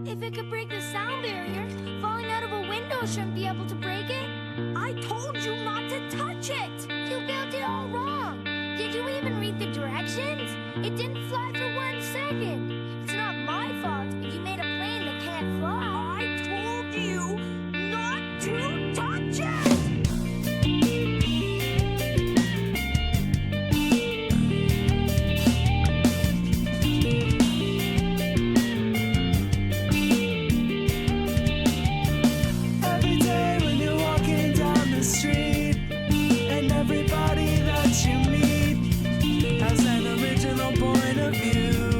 If it could break the sound barrier, falling out of a window shouldn't be able to break it. I told you not to touch it! You built it all wrong! Did you even read the directions? It didn't fly for 1 second. It's not my fault if you made a plane that can't fly. I told you not to touch it! Every day when you're walking down the street, and everybody that you meet has an original point of view.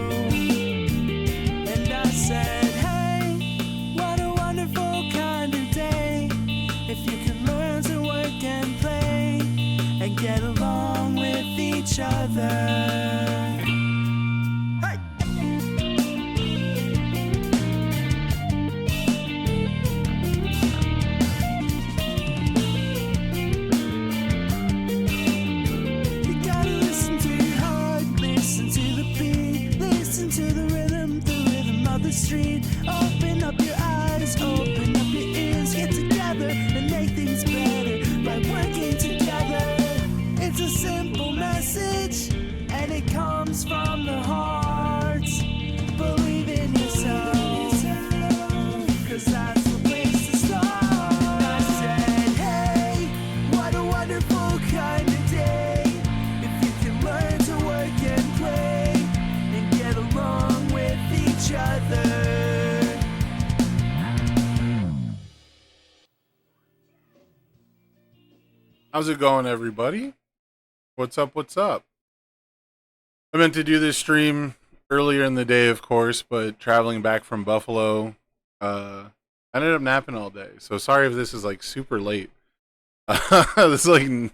And I said, hey, what a wonderful kind of day, if you can learn to work and play and get along with each other. You gotta listen to your heart, listen to the beat, listen to the rhythm of the street. Open up your eyes, open up your ears, get together and make things better by working together. It's a simple message, and it comes from the heart. Believe in yourself, 'cause that's the place to start. I said, hey, what a wonderful kind of day, if you can learn to work and play and get along with each other. How's it going, everybody? What's up? What's up? I meant to do this stream earlier in the day, of course, but traveling back from Buffalo, I ended up napping all day. So sorry if this is like super late. This is like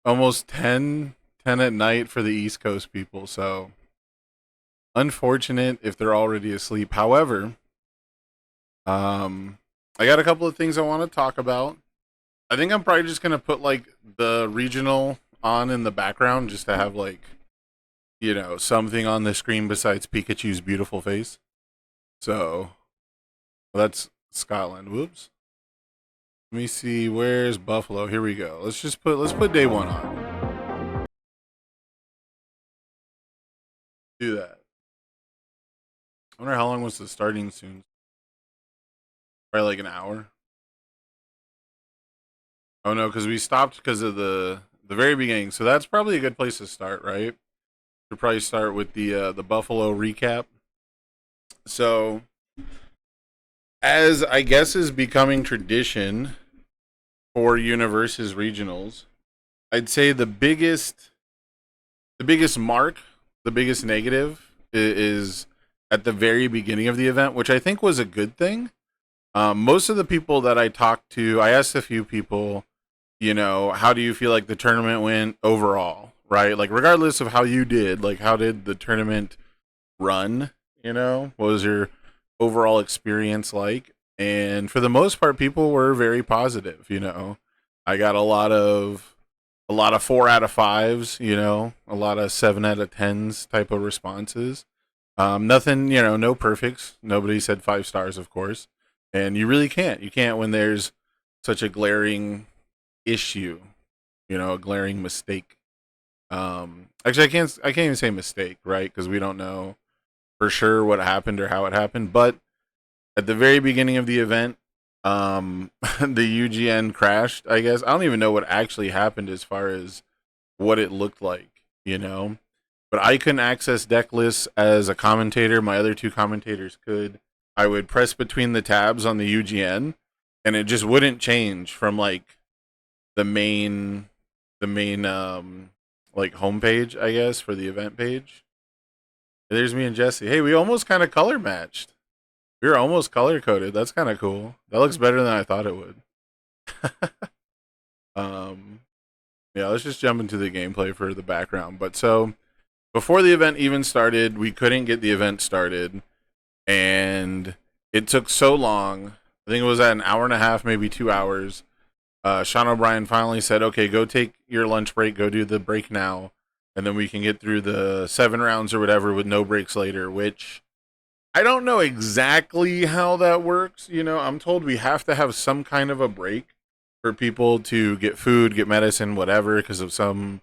almost 10 at night for the East Coast people. So unfortunate if they're already asleep. However, I got a couple of things I want to talk about. I think I'm probably just gonna put like the regional on in the background just to have like, you know, something on the screen besides Pikachu's beautiful face. So well, that's Scotland. Whoops. Let me see. Where's Buffalo? Here we go. Let's put day one on. Do that. I wonder how long was the starting soon. Probably like an hour. Oh no, because we stopped because of the very beginning. So that's probably a good place to start, right? We'll probably start with the Buffalo recap. So, as I guess is becoming tradition for Universe's regionals, I'd say the biggest mark, the biggest negative is at the very beginning of the event, which I think was a good thing. Most of the people that I talked to, I asked a few people, you know, how do you feel like the tournament went overall, right? Like, regardless of how you did, like, how did the tournament run? You know, what was your overall experience like? And for the most part, people were very positive. You know, I got a lot of 4 out of 5s. You know, a lot of 7 out of 10s type of responses. Nothing, you know, no perfects. Nobody said 5 stars, of course. And you really can't. You can't when there's such a glaring issue, you know, a glaring mistake. Actually, I can't even say mistake, right? Because we don't know for sure what happened or how it happened. But at the very beginning of the event, the UGN crashed. I guess I don't even know what actually happened as far as what it looked like, you know. But I couldn't access deck lists as a commentator. My other 2 commentators could. I would press between the tabs on the UGN, and it just wouldn't change from like the main like homepage, I guess, for the event page. There's me and Jesse. Hey, we almost kind of color matched. We were almost color coded. That's kind of cool. That looks better than I thought it would. Yeah, let's just jump into the gameplay for the background. But so before the event even started, we couldn't get the event started, and it took so long. I think it was at an hour and a half, maybe 2 hours. Sean O'Brien finally said, okay, go take your lunch break, go do the break now, and then we can get through the 7 rounds or whatever with no breaks later, which I don't know exactly how that works. You know, I'm told we have to have some kind of a break for people to get food, get medicine, whatever, because of some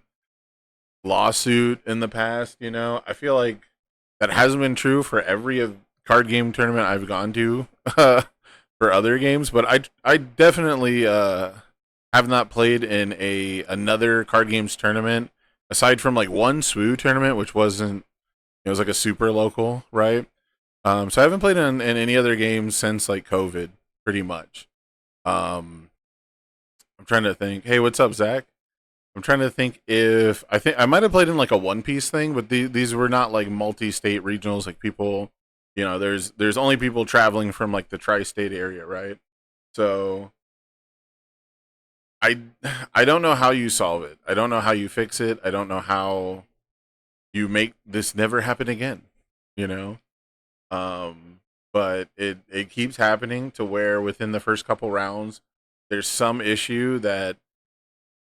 lawsuit in the past. You know, I feel like that hasn't been true for every card game tournament I've gone to for other games, but I definitely have not played in a another card games tournament aside from like one SWU tournament, which wasn't, it was like a super local, right? So I haven't played in any other games since like COVID, pretty much. Um, I'm trying to think. Hey, what's up, Zach? I'm trying to think if I think I might have played in like a One Piece thing, but these were not like multi-state regionals. Like people, you know, there's only people traveling from like the tri-state area, right? So I I don't know how you solve it. I don't know how you fix it. I don't know how you make this never happen again. You know, but it keeps happening to where within the first couple rounds, there's some issue that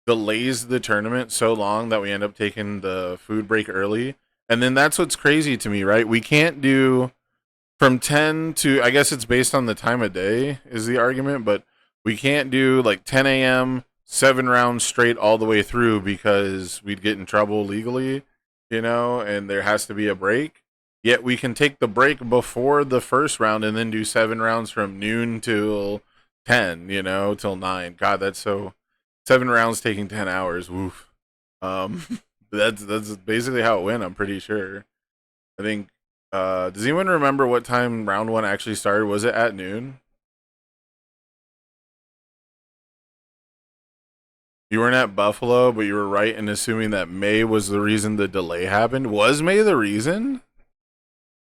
delays the tournament so long that we end up taking the food break early. And then that's what's crazy to me, right? We can't do from 10 to, I guess it's based on the time of day, is the argument, but we can't do like 10 a.m., 7 rounds straight all the way through because we'd get in trouble legally, you know, and there has to be a break. Yet we can take the break before the first round and then do 7 rounds from noon till 10, you know, till 9. God, that's so 7 rounds taking 10 hours. Woof. That's basically how it went. I'm pretty sure. I think. Does anyone remember what time round one actually started? Was it at noon? You weren't at Buffalo, but you were right in assuming that May was the reason the delay happened. Was May the reason?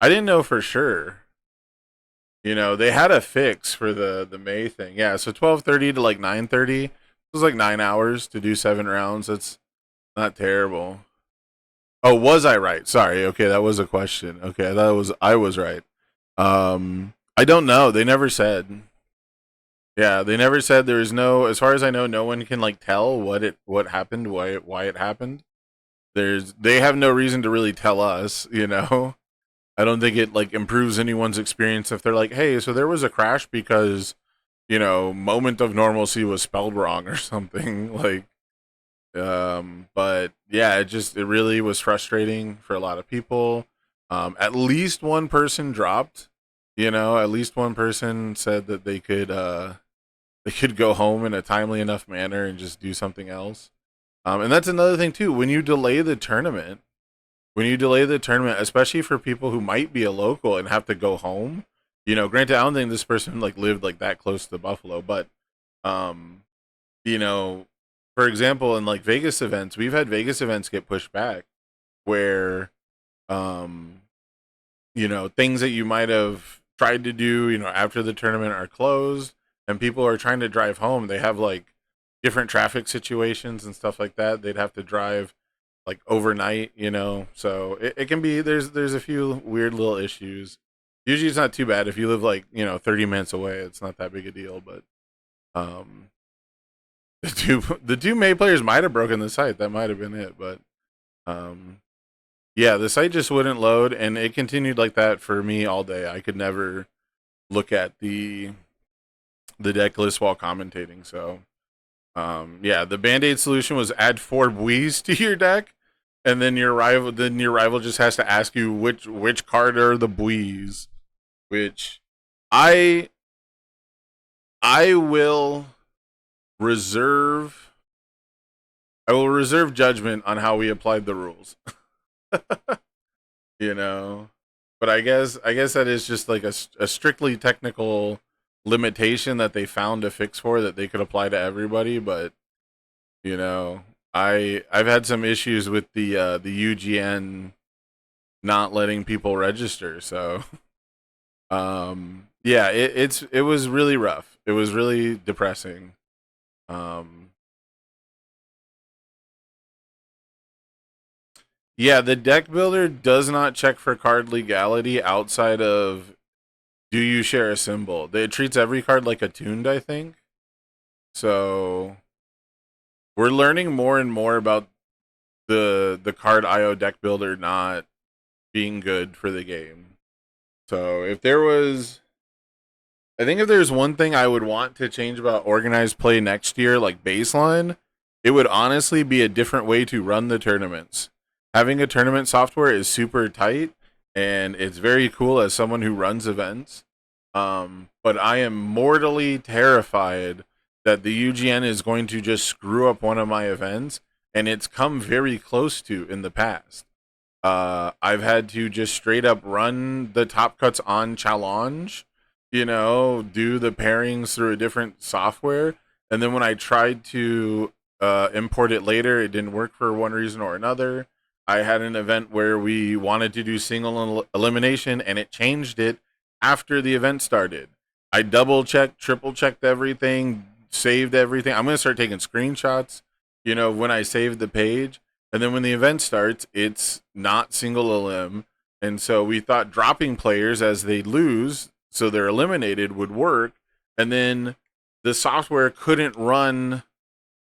I didn't know for sure. You know, they had a fix for the May thing. Yeah, so 12:30 to like 9:30. It was like 9 hours to do 7 rounds. That's not terrible. Oh, was I right? Sorry. Okay, that was a question. Okay, that was I was right. I don't know. They never said. Yeah, they never said. There is no, as far as I know, no one can like tell what happened, why it happened. They have no reason to really tell us, you know. I don't think it like improves anyone's experience if they're like, "Hey, so there was a crash because, you know, moment of normalcy was spelled wrong or something." Like, but yeah, it really was frustrating for a lot of people. At least one person dropped, you know, at least one person said that they could go home in a timely enough manner and just do something else. And that's another thing too. When you delay the tournament, especially for people who might be a local and have to go home, you know, granted, I don't think this person like lived like that close to Buffalo, but um, you know, for example, in like Vegas events, we've had Vegas events get pushed back where, um, you know, things that you might have tried to do, you know, after the tournament are closed and people are trying to drive home. They have like different traffic situations and stuff like that. They'd have to drive like overnight, you know. So it can be there's a few weird little issues. Usually it's not too bad if you live like, you know, 30 minutes away. It's not that big a deal, but um the two May players might have broken the site. That might have been it, but um yeah, the site just wouldn't load and it continued like that for me all day. I could never look at the deck list while commentating. So yeah, the band-aid solution was add 4 buoys to your deck, and then your rival just has to ask you which card are the buoys. Which I I will reserve I will reserve judgment on how we applied the rules. You know, but I guess that is just like a strictly technical limitation that they found a fix for that they could apply to everybody. But you know, I've had some issues with the UGN not letting people register. So yeah, it was really rough. It was really depressing. Um, yeah, the deck builder does not check for card legality outside of do you share a symbol. It treats every card like attuned, I think. So we're learning more and more about the card IO deck builder not being good for the game. So if there was, I think if there's one thing I would want to change about organized play next year, like baseline, it would honestly be a different way to run the tournaments. Having a tournament software is super tight and it's very cool as someone who runs events. But I am mortally terrified that the UGN is going to just screw up one of my events, and it's come very close to in the past. I've had to just straight up run the top cuts on challenge, do the pairings through a different software, and then when I tried to import it later, it didn't work for one reason or another. I had an event where we wanted to do single elimination, and it changed it after the event started. I double checked, triple checked everything, saved everything. I'm going to start taking screenshots, when I save the page. And then when the event starts, it's not single elim. And so we thought dropping players as they lose, so they're eliminated, would work. And then the software couldn't run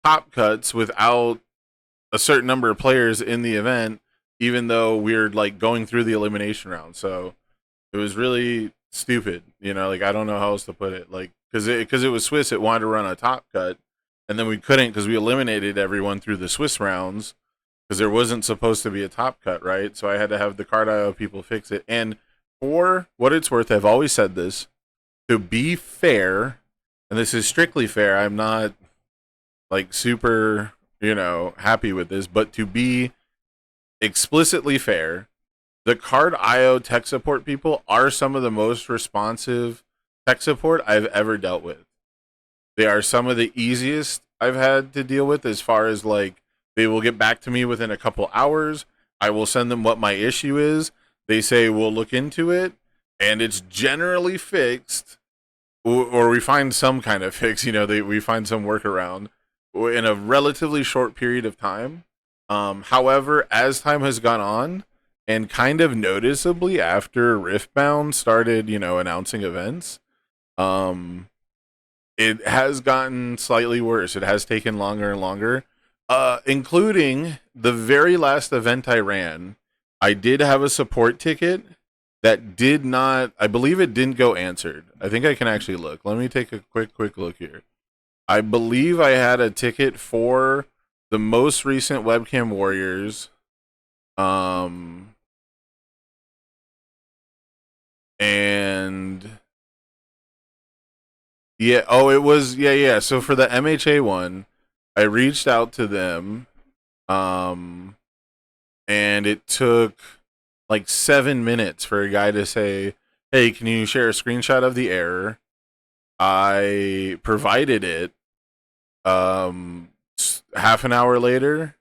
top cuts without a certain number of players in the event, even though we're like going through the elimination round. So it was really stupid, I don't know how else to put it. Like, because it was Swiss, it wanted to run a top cut, and then we couldn't because we eliminated everyone through the Swiss rounds because there wasn't supposed to be a top cut, right? So I had to have the card IO people fix it. And for what it's worth, I've always said this, to be fair, and this is strictly fair, I'm not like super, happy with this, but to be explicitly fair, the card IO tech support people are some of the most responsive tech support I've ever dealt with. They are some of the easiest I've had to deal with, as far as like, they will get back to me within a couple hours. I will send them what my issue is. They say we'll look into it, and it's generally fixed, or we find some kind of fix. We find some workaround in a relatively short period of time. However, as time has gone on, and kind of noticeably after Riftbound started, announcing events, it has gotten slightly worse. It has taken longer and longer. Including the very last event I ran, I did have a support ticket that did not, I believe it didn't go answered. I think I can actually look. Let me take a quick look here. I believe I had a ticket for the most recent Webcam Warriors. And yeah, it was, yeah. So for the MHA one, I reached out to them, and it took like 7 minutes for a guy to say, hey, can you share a screenshot of the error? I provided it half an hour later,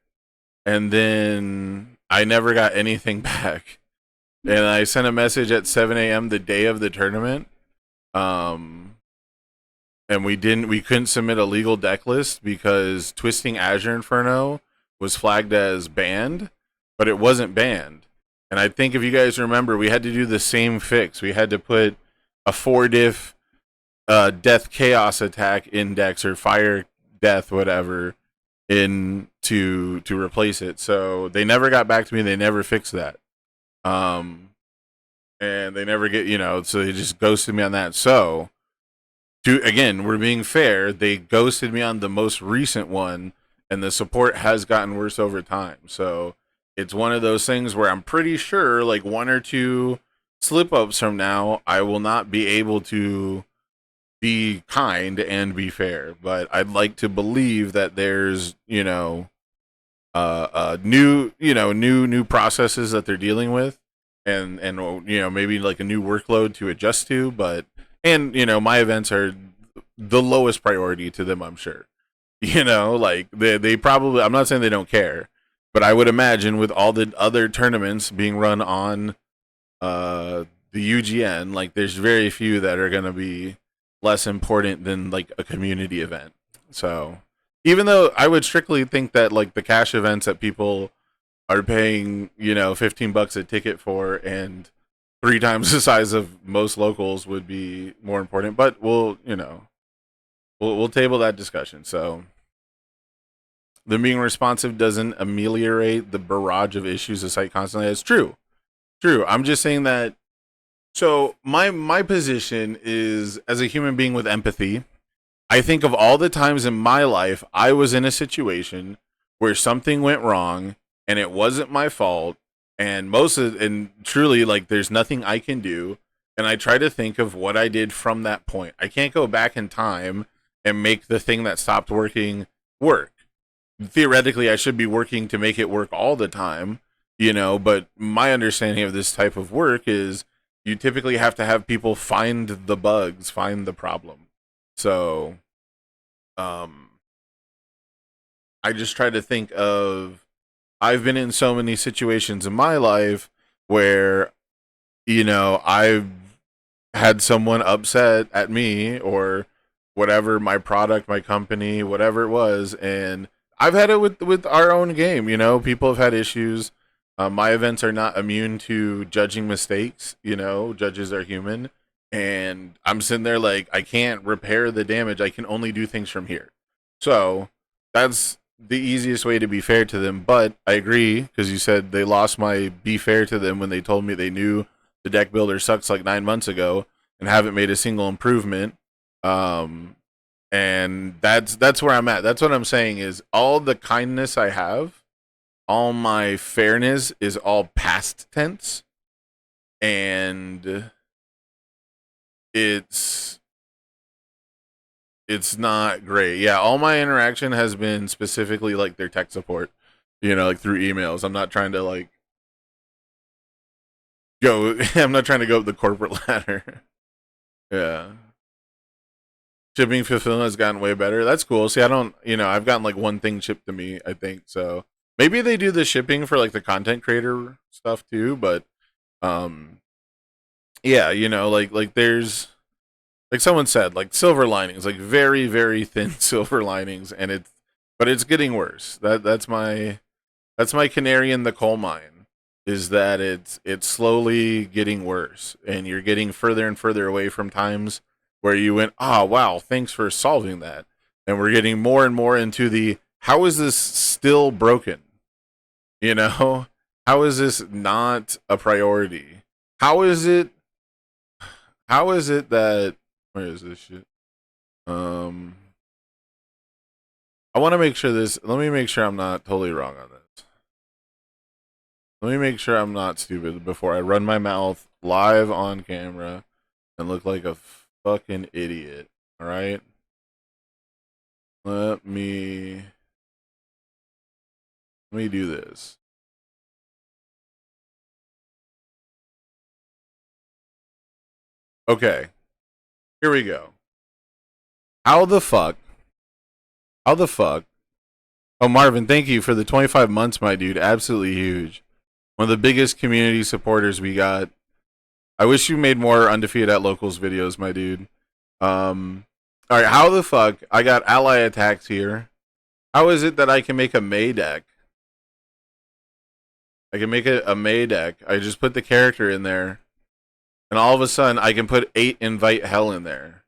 and then I never got anything back. And I sent a message at 7 a.m. the day of the tournament. And we couldn't submit a legal deck list because Twisting Azure Inferno was flagged as banned, but it wasn't banned. And I think if you guys remember, we had to do the same fix. We had to put a 4-diff Death Chaos attack index, or Fire Death, whatever, in to replace it. So they never got back to me. They never fixed that. And they never get, so they just ghosted me on that. So, again, we're being fair. They ghosted me on the most recent one, and the support has gotten worse over time. So it's one of those things where I'm pretty sure, like 1 or 2 slip ups from now, I will not be able to be kind and be fair. But I'd like to believe that there's, new processes that they're dealing with, and maybe like a new workload to adjust to. But my events are the lowest priority to them, I'm sure. Like they probably, I'm not saying they don't care, but I would imagine with all the other tournaments being run on the UGN, like there's very few that are going to be less important than like a community event. So even though I would strictly think that like the cash events that people are paying, $15 a ticket for, and 3 times the size of most locals, would be more important. But we'll table that discussion. So them being responsive doesn't ameliorate the barrage of issues the site constantly has. True. I'm just saying that So my position is, as a human being with empathy, I think of all the times in my life I was in a situation where something went wrong and it wasn't my fault, and truly, like, there's nothing I can do, and I try to think of what I did from that point. I can't go back in time and make the thing that stopped working work. Theoretically, I should be working to make it work all the time, but my understanding of this type of work is you typically have to have people find the bugs, find the problem. So, um, I just try to think of, I've been in so many situations in my life where, I've had someone upset at me or whatever, my product, my company, whatever it was, and I've had it with our own game. People have had issues. My events are not immune to judging mistakes. Judges are human, and I'm sitting there like, I can't repair the damage. I can only do things from here. So that's the easiest way to be fair to them. But I agree, because you said they lost my be fair to them when they told me they knew the deck builder sucks like 9 months ago and haven't made a single improvement. And that's where I'm at. That's what I'm saying is, all the kindness I have, all my fairness is all past tense, and it's not great. Yeah, all my interaction has been specifically like their tech support, like through emails. I'm not trying to like go. I'm not trying to go up the corporate ladder. Yeah. Shipping fulfillment has gotten way better. That's cool. See, I don't, I've gotten like one thing shipped to me, I think. So maybe they do the shipping for like the content creator stuff too. But, yeah, like there's, like someone said, like silver linings, like very, very thin silver linings. But it's getting worse. That's my canary in the coal mine, is that it's slowly getting worse, and you're getting further and further away from times where you went, oh wow, thanks for solving that. And we're getting more and more into the, how is this still broken? You know? How is this not a priority? How is it that, where is this shit? I want to make sure let me make sure I'm not totally wrong on this. Let me make sure I'm not stupid before I run my mouth live on camera and look like a fucking idiot. All right? Let me do this. Okay. Here we go. How the fuck? How the fuck? Oh, Marvin, thank you for the 25 months, my dude. Absolutely huge. One of the biggest community supporters we got. I wish you made more undefeated at locals videos, my dude. All right, how the fuck? I got ally attacks here. How is it that I can make a May deck? I can make a May deck. I just put the character in there, and all of a sudden I can put 8 invite hell in there.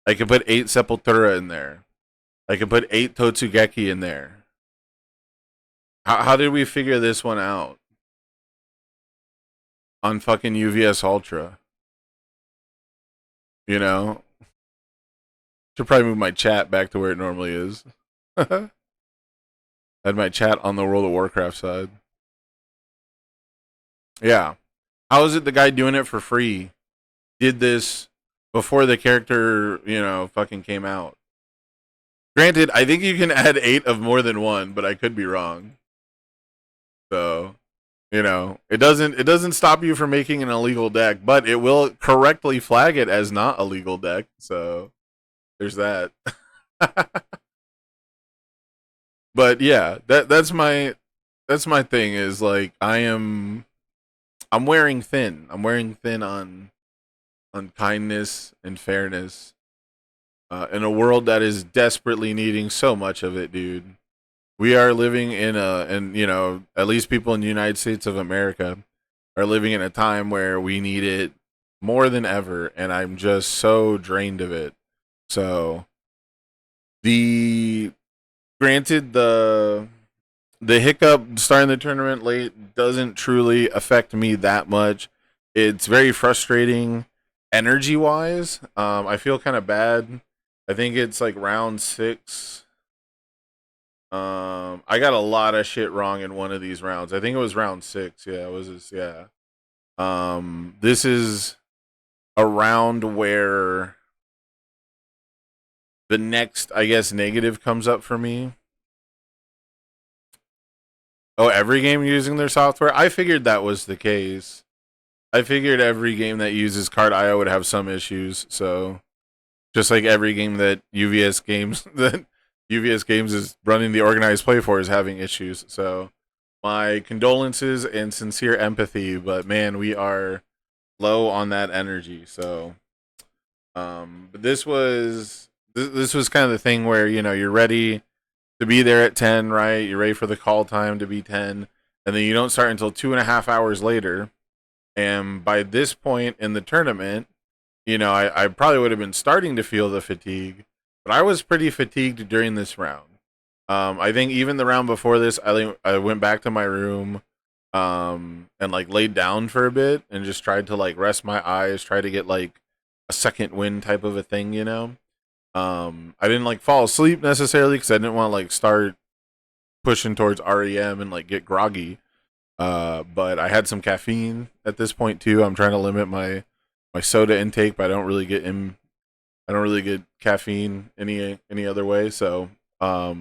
I can put 8 sepultura in there. I can put 8 totsugeki in there. How did we figure this one out? On fucking UVS Ultra. You know? Should probably move my chat back to where it normally is. I had my chat on the World of Warcraft side. Yeah. How is it the guy doing it for free did this before the character, fucking came out? Granted, I think you can add 8 of more than one, but I could be wrong. So, it doesn't stop you from making an illegal deck, but it will correctly flag it as not a legal deck. So, there's that. But yeah, that's my thing, is like, I'm wearing thin. I'm wearing thin on kindness and fairness, in a world that is desperately needing so much of it, dude. We are living at least people in the United States of America are living in a time where we need it more than ever, and I'm just so drained of it. So, granted, the hiccup starting the tournament late doesn't truly affect me that much. It's very frustrating energy wise. I feel kind of bad. I think it's like round 6. I got a lot of shit wrong in one of these rounds. I think it was round 6. Yeah, it was this. Yeah. This is a round where the next, I guess, negative comes up for me. Oh, every game using their software? I figured that was the case. I figured every game that uses Card.io would have some issues. So just like every game that UVS games that UVS games is running the organized play for is having issues. So my condolences and sincere empathy, but man, we are low on that energy. So but this was kind of the thing where, you know, you're ready to be there at 10, right? You're ready for the call time to be 10, and then you don't start until 2.5 hours later. And by this point in the tournament, you know, I probably would have been starting to feel the fatigue, but I was pretty fatigued during this round. I think even the round before this, I went back to my room, and like laid down for a bit and just tried to like rest my eyes, try to get like a second wind type of a thing, you know. I didn't like fall asleep necessarily because I didn't want to like start pushing towards REM and like get groggy. But I had some caffeine at this point too. I'm trying to limit my soda intake, but I don't really get caffeine any other way. So it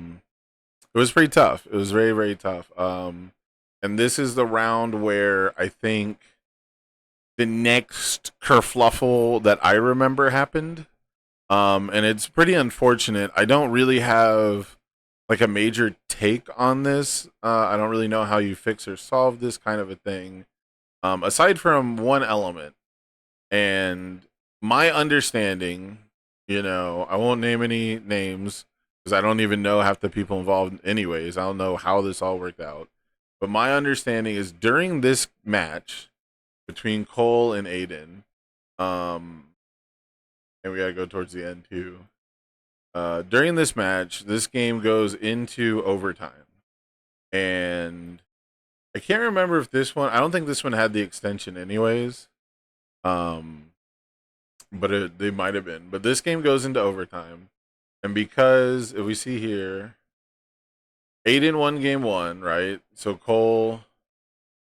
was pretty tough. It was very, very tough. And this is the round where I think the next kerfluffle that I remember happened. And it's pretty unfortunate. I don't really have like a major take on this. I don't really know how you fix or solve this kind of a thing. Aside from one element, and my understanding, you know, I won't name any names because I don't even know half the people involved anyways. I don't know how this all worked out. But my understanding is during this match between Cole and Aiden, and we gotta go towards the end too. During this match, this game goes into overtime, and I can't remember if this one. I don't think this one had the extension, anyways. But they might have been. But this game goes into overtime, and because if we see here, Aiden won game 1, right? So Cole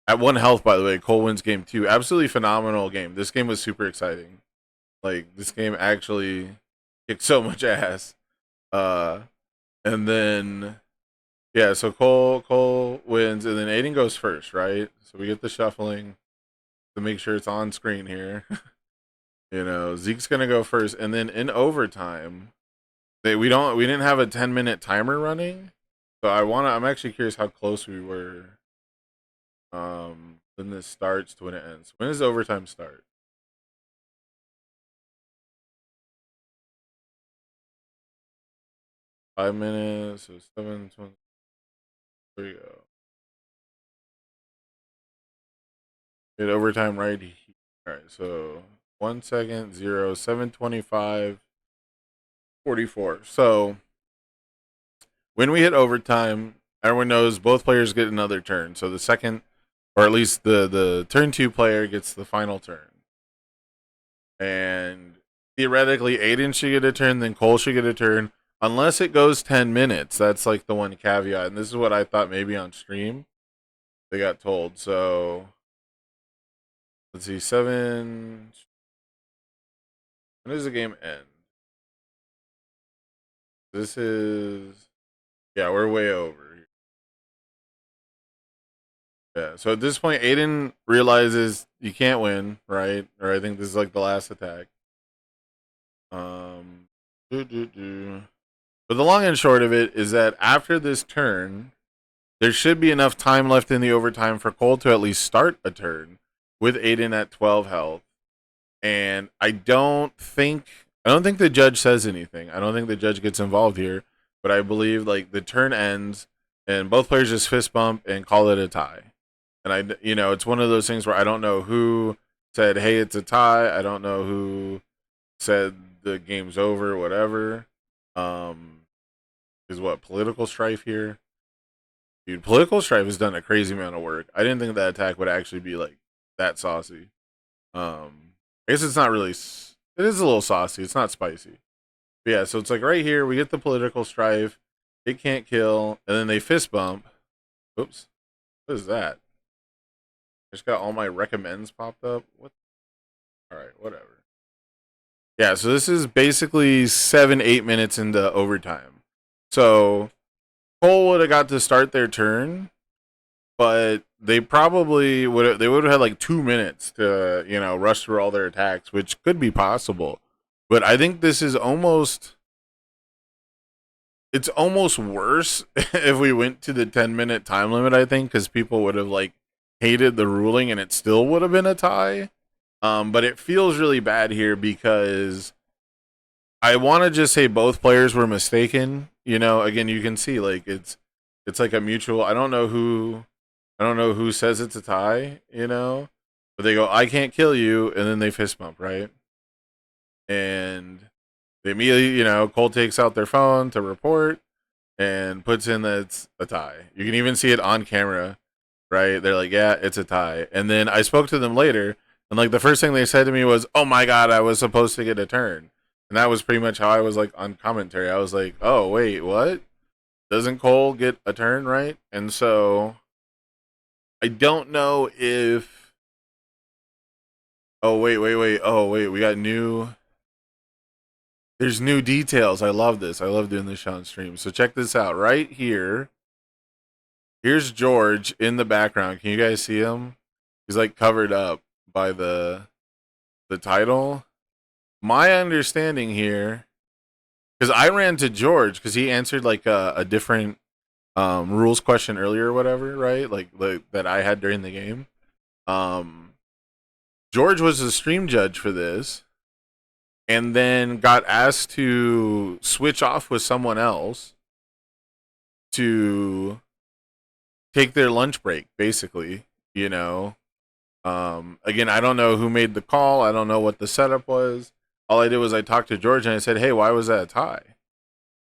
at 1 health, by the way, Cole wins game 2. Absolutely phenomenal game. This game was super exciting. Like this game actually kicked so much ass. And then yeah, so Cole wins, and then Aiden goes first, right? So we get the shuffling to make sure it's on screen here. You know, Zeke's gonna go first, and then in overtime, we didn't have a 10-minute timer running, so I'm actually curious how close we were. When this starts to when it ends. When does overtime start? 5 minutes, so 7:20. There we go. Hit overtime right here. All right, so 1 second, 0, 7:25, 44. So when we hit overtime, everyone knows both players get another turn. So the second, or at least the turn 2 player gets the final turn. And theoretically, Aiden should get a turn, then Cole should get a turn, unless it goes 10 minutes. That's like the one caveat. And this is what I thought maybe on stream they got told. So let's see, 7. When does the game end? This is, yeah, we're way over. Yeah, so at this point, Aiden realizes you can't win, right? Or I think this is like the last attack. But the long and short of it is that after this turn, there should be enough time left in the overtime for Cole to at least start a turn with Aiden at 12 health. And I don't think the judge says anything. I don't think the judge gets involved here, but I believe like the turn ends and both players just fist bump and call it a tie. And it's one of those things where I don't know who said, "Hey, it's a tie." I don't know who said the game's over, whatever. Is what political strife here? Dude, political strife has done a crazy amount of work. I didn't think that attack would actually be like that saucy. I guess it's not really. It is a little saucy. It's not spicy. But yeah, so it's like right here we get the political strife. It can't kill, and then they fist bump. Oops, what is that? I just got all my recommends popped up. What? All right, whatever. Yeah, so this is basically 7-8 minutes into overtime. So Cole would have got to start their turn, but they probably would have had like 2 minutes to rush through all their attacks, which could be possible. But I think this is it's almost worse if we went to the 10-minute time limit, I think, because people would have like hated the ruling and it still would have been a tie. But it feels really bad here because I want to just say both players were mistaken. Again, you can see like it's like a mutual. I don't know who says it's a tie. But they go, "I can't kill you," and then they fist bump, right? And they immediately, Cole takes out their phone to report and puts in that it's a tie. You can even see it on camera, right? They're like, "Yeah, it's a tie." And then I spoke to them later, and like the first thing they said to me was, "Oh my god, I was supposed to get a turn." And that was pretty much how I was like on commentary. I was like, "Oh, wait, what? Doesn't Cole get a turn, right?" And so I don't know if Oh, wait, wait, wait. Oh, wait, we got there's new details. I love this. I love doing this on stream. So check this out. Right here. Here's George in the background. Can you guys see him? He's like covered up by the title. My understanding here, because I ran to George because he answered like a different rules question earlier or whatever, right? Like that I had during the game. George was the stream judge for this, and then got asked to switch off with someone else to take their lunch break, basically. Again, I don't know who made the call. I don't know what the setup was. All I did was I talked to George and I said, "Hey, why was that a tie?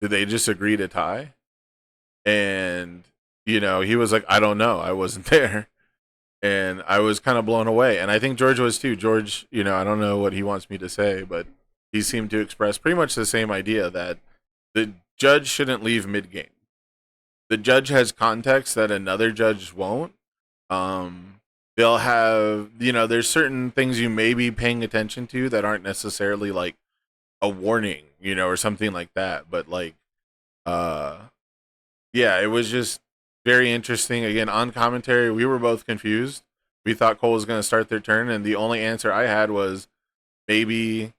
Did they just agree to tie?" And he was like, "I don't know. I wasn't there." And I was kind of blown away. And I think George was too. George, I don't know what he wants me to say, but he seemed to express pretty much the same idea that the judge shouldn't leave mid game. The judge has context that another judge won't. They'll have, there's certain things you may be paying attention to that aren't necessarily like a warning, or something like that. But like, yeah, it was just very interesting. Again, on commentary, we were both confused. We thought Cole was going to start their turn, and the only answer I had was maybe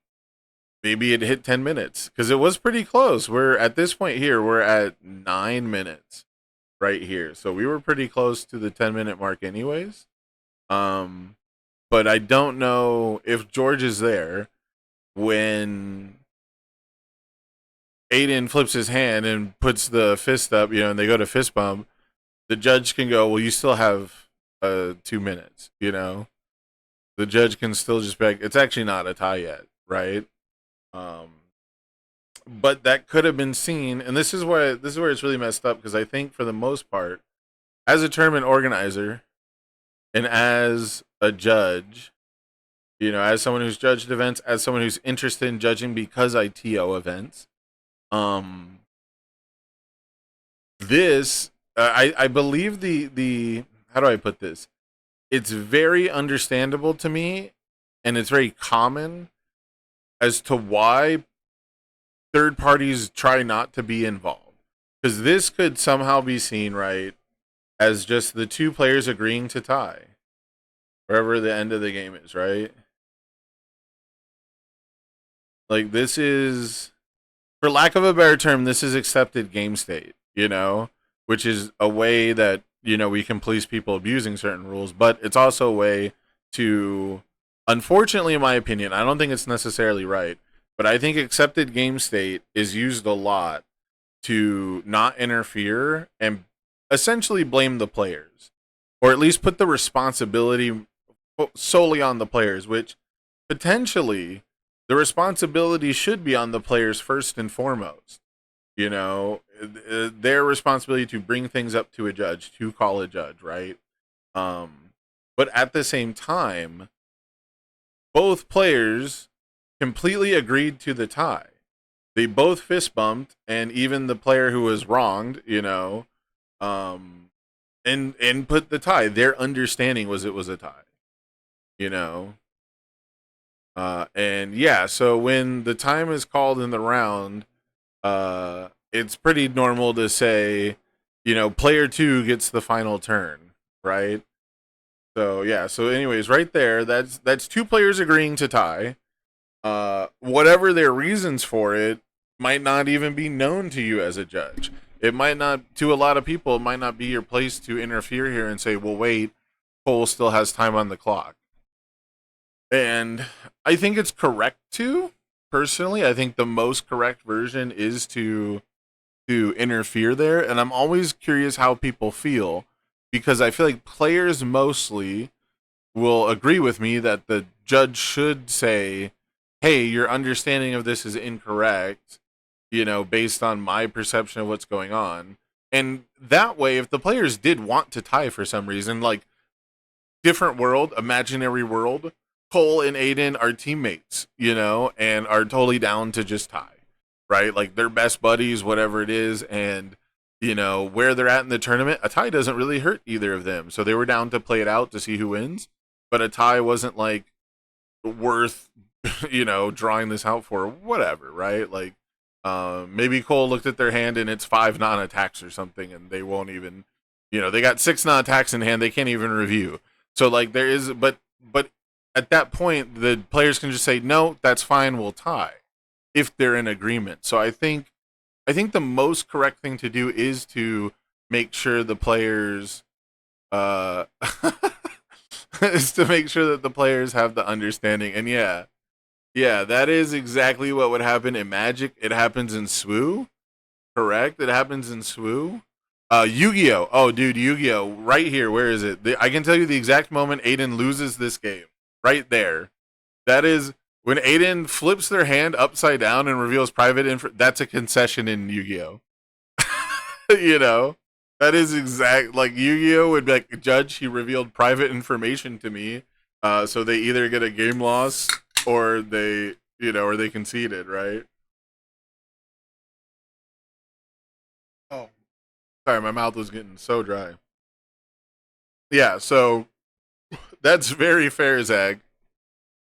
it hit 10 minutes because it was pretty close. We're at this point here, we're at 9 minutes right here. So we were pretty close to the 10-minute mark anyways. But I don't know if George is there when Aiden flips his hand and puts the fist up, and they go to fist bump. The judge can go, "Well, you still have 2 minutes, The judge can still just beg. It's actually not a tie yet, right? But that could have been seen, and this is where it's really messed up because I think for the most part, as a tournament organizer and as a judge, as someone who's judged events, as someone who's interested in judging because I TO events, this I believe the how do I put this? It's very understandable to me, and it's very common as to why third parties try not to be involved, because this could somehow be seen, right, as just the two players agreeing to tie wherever the end of the game is, right? Like, this is, for lack of a better term, this is accepted game state, which is a way that we can police people abusing certain rules, but it's also a way to, unfortunately, in my opinion, I don't think it's necessarily right, but I think accepted game state is used a lot to not interfere and essentially blame the players, or at least put the responsibility solely on the players, which potentially the responsibility should be on the players first and foremost. Their responsibility to bring things up to a judge, to call a judge, right? But at the same time, both players completely agreed to the tie. They both fist bumped, and even the player who was wronged, um, and put the tie. Their understanding was it was a tie, you know. And yeah, so when the time is called in the round, it's pretty normal to say, player two gets the final turn, right? So yeah, so anyways, right there, that's two players agreeing to tie. Whatever their reasons for it might not even be known to you as a judge. It might not, to a lot of people, it might not be your place to interfere here and say, well, wait, Cole still has time on the clock. And I think it's correct to, personally. I think the most correct version is to interfere there. And I'm always curious how people feel, because I feel like players mostly will agree with me that the judge should say, hey, your understanding of this is incorrect, based on my perception of what's going on. And that way, if the players did want to tie for some reason, like different world, imaginary world, Cole and Aiden are teammates, and are totally down to just tie, right? Like they're best buddies, whatever it is. And, where they're at in the tournament, a tie doesn't really hurt either of them. So they were down to play it out to see who wins. But a tie wasn't like worth, drawing this out for, whatever, right? Like, maybe Cole looked at their hand and it's 5 non-attacks or something, and they won't even, they got 6 non-attacks in hand, they can't even review. So like there is, but at that point, the players can just say, no, that's fine, we'll tie, if they're in agreement. So I think the most correct thing to do is to make sure the players, is to make sure that the players have the understanding. And yeah, that is exactly what would happen in Magic. It happens in SWU, correct? It happens in SWU. Yu-Gi-Oh! Oh, dude, Yu-Gi-Oh! Right here. Where is it? I can tell you the exact moment Aiden loses this game. Right there. That is when Aiden flips their hand upside down and reveals private info. That's a concession in Yu-Gi-Oh! That is exact. Like Yu-Gi-Oh! Would be like, Judge, he revealed private information to me. So they either get a game loss or they conceded, right? Oh, sorry, my mouth was getting so dry. Yeah, so that's very fair, Zag.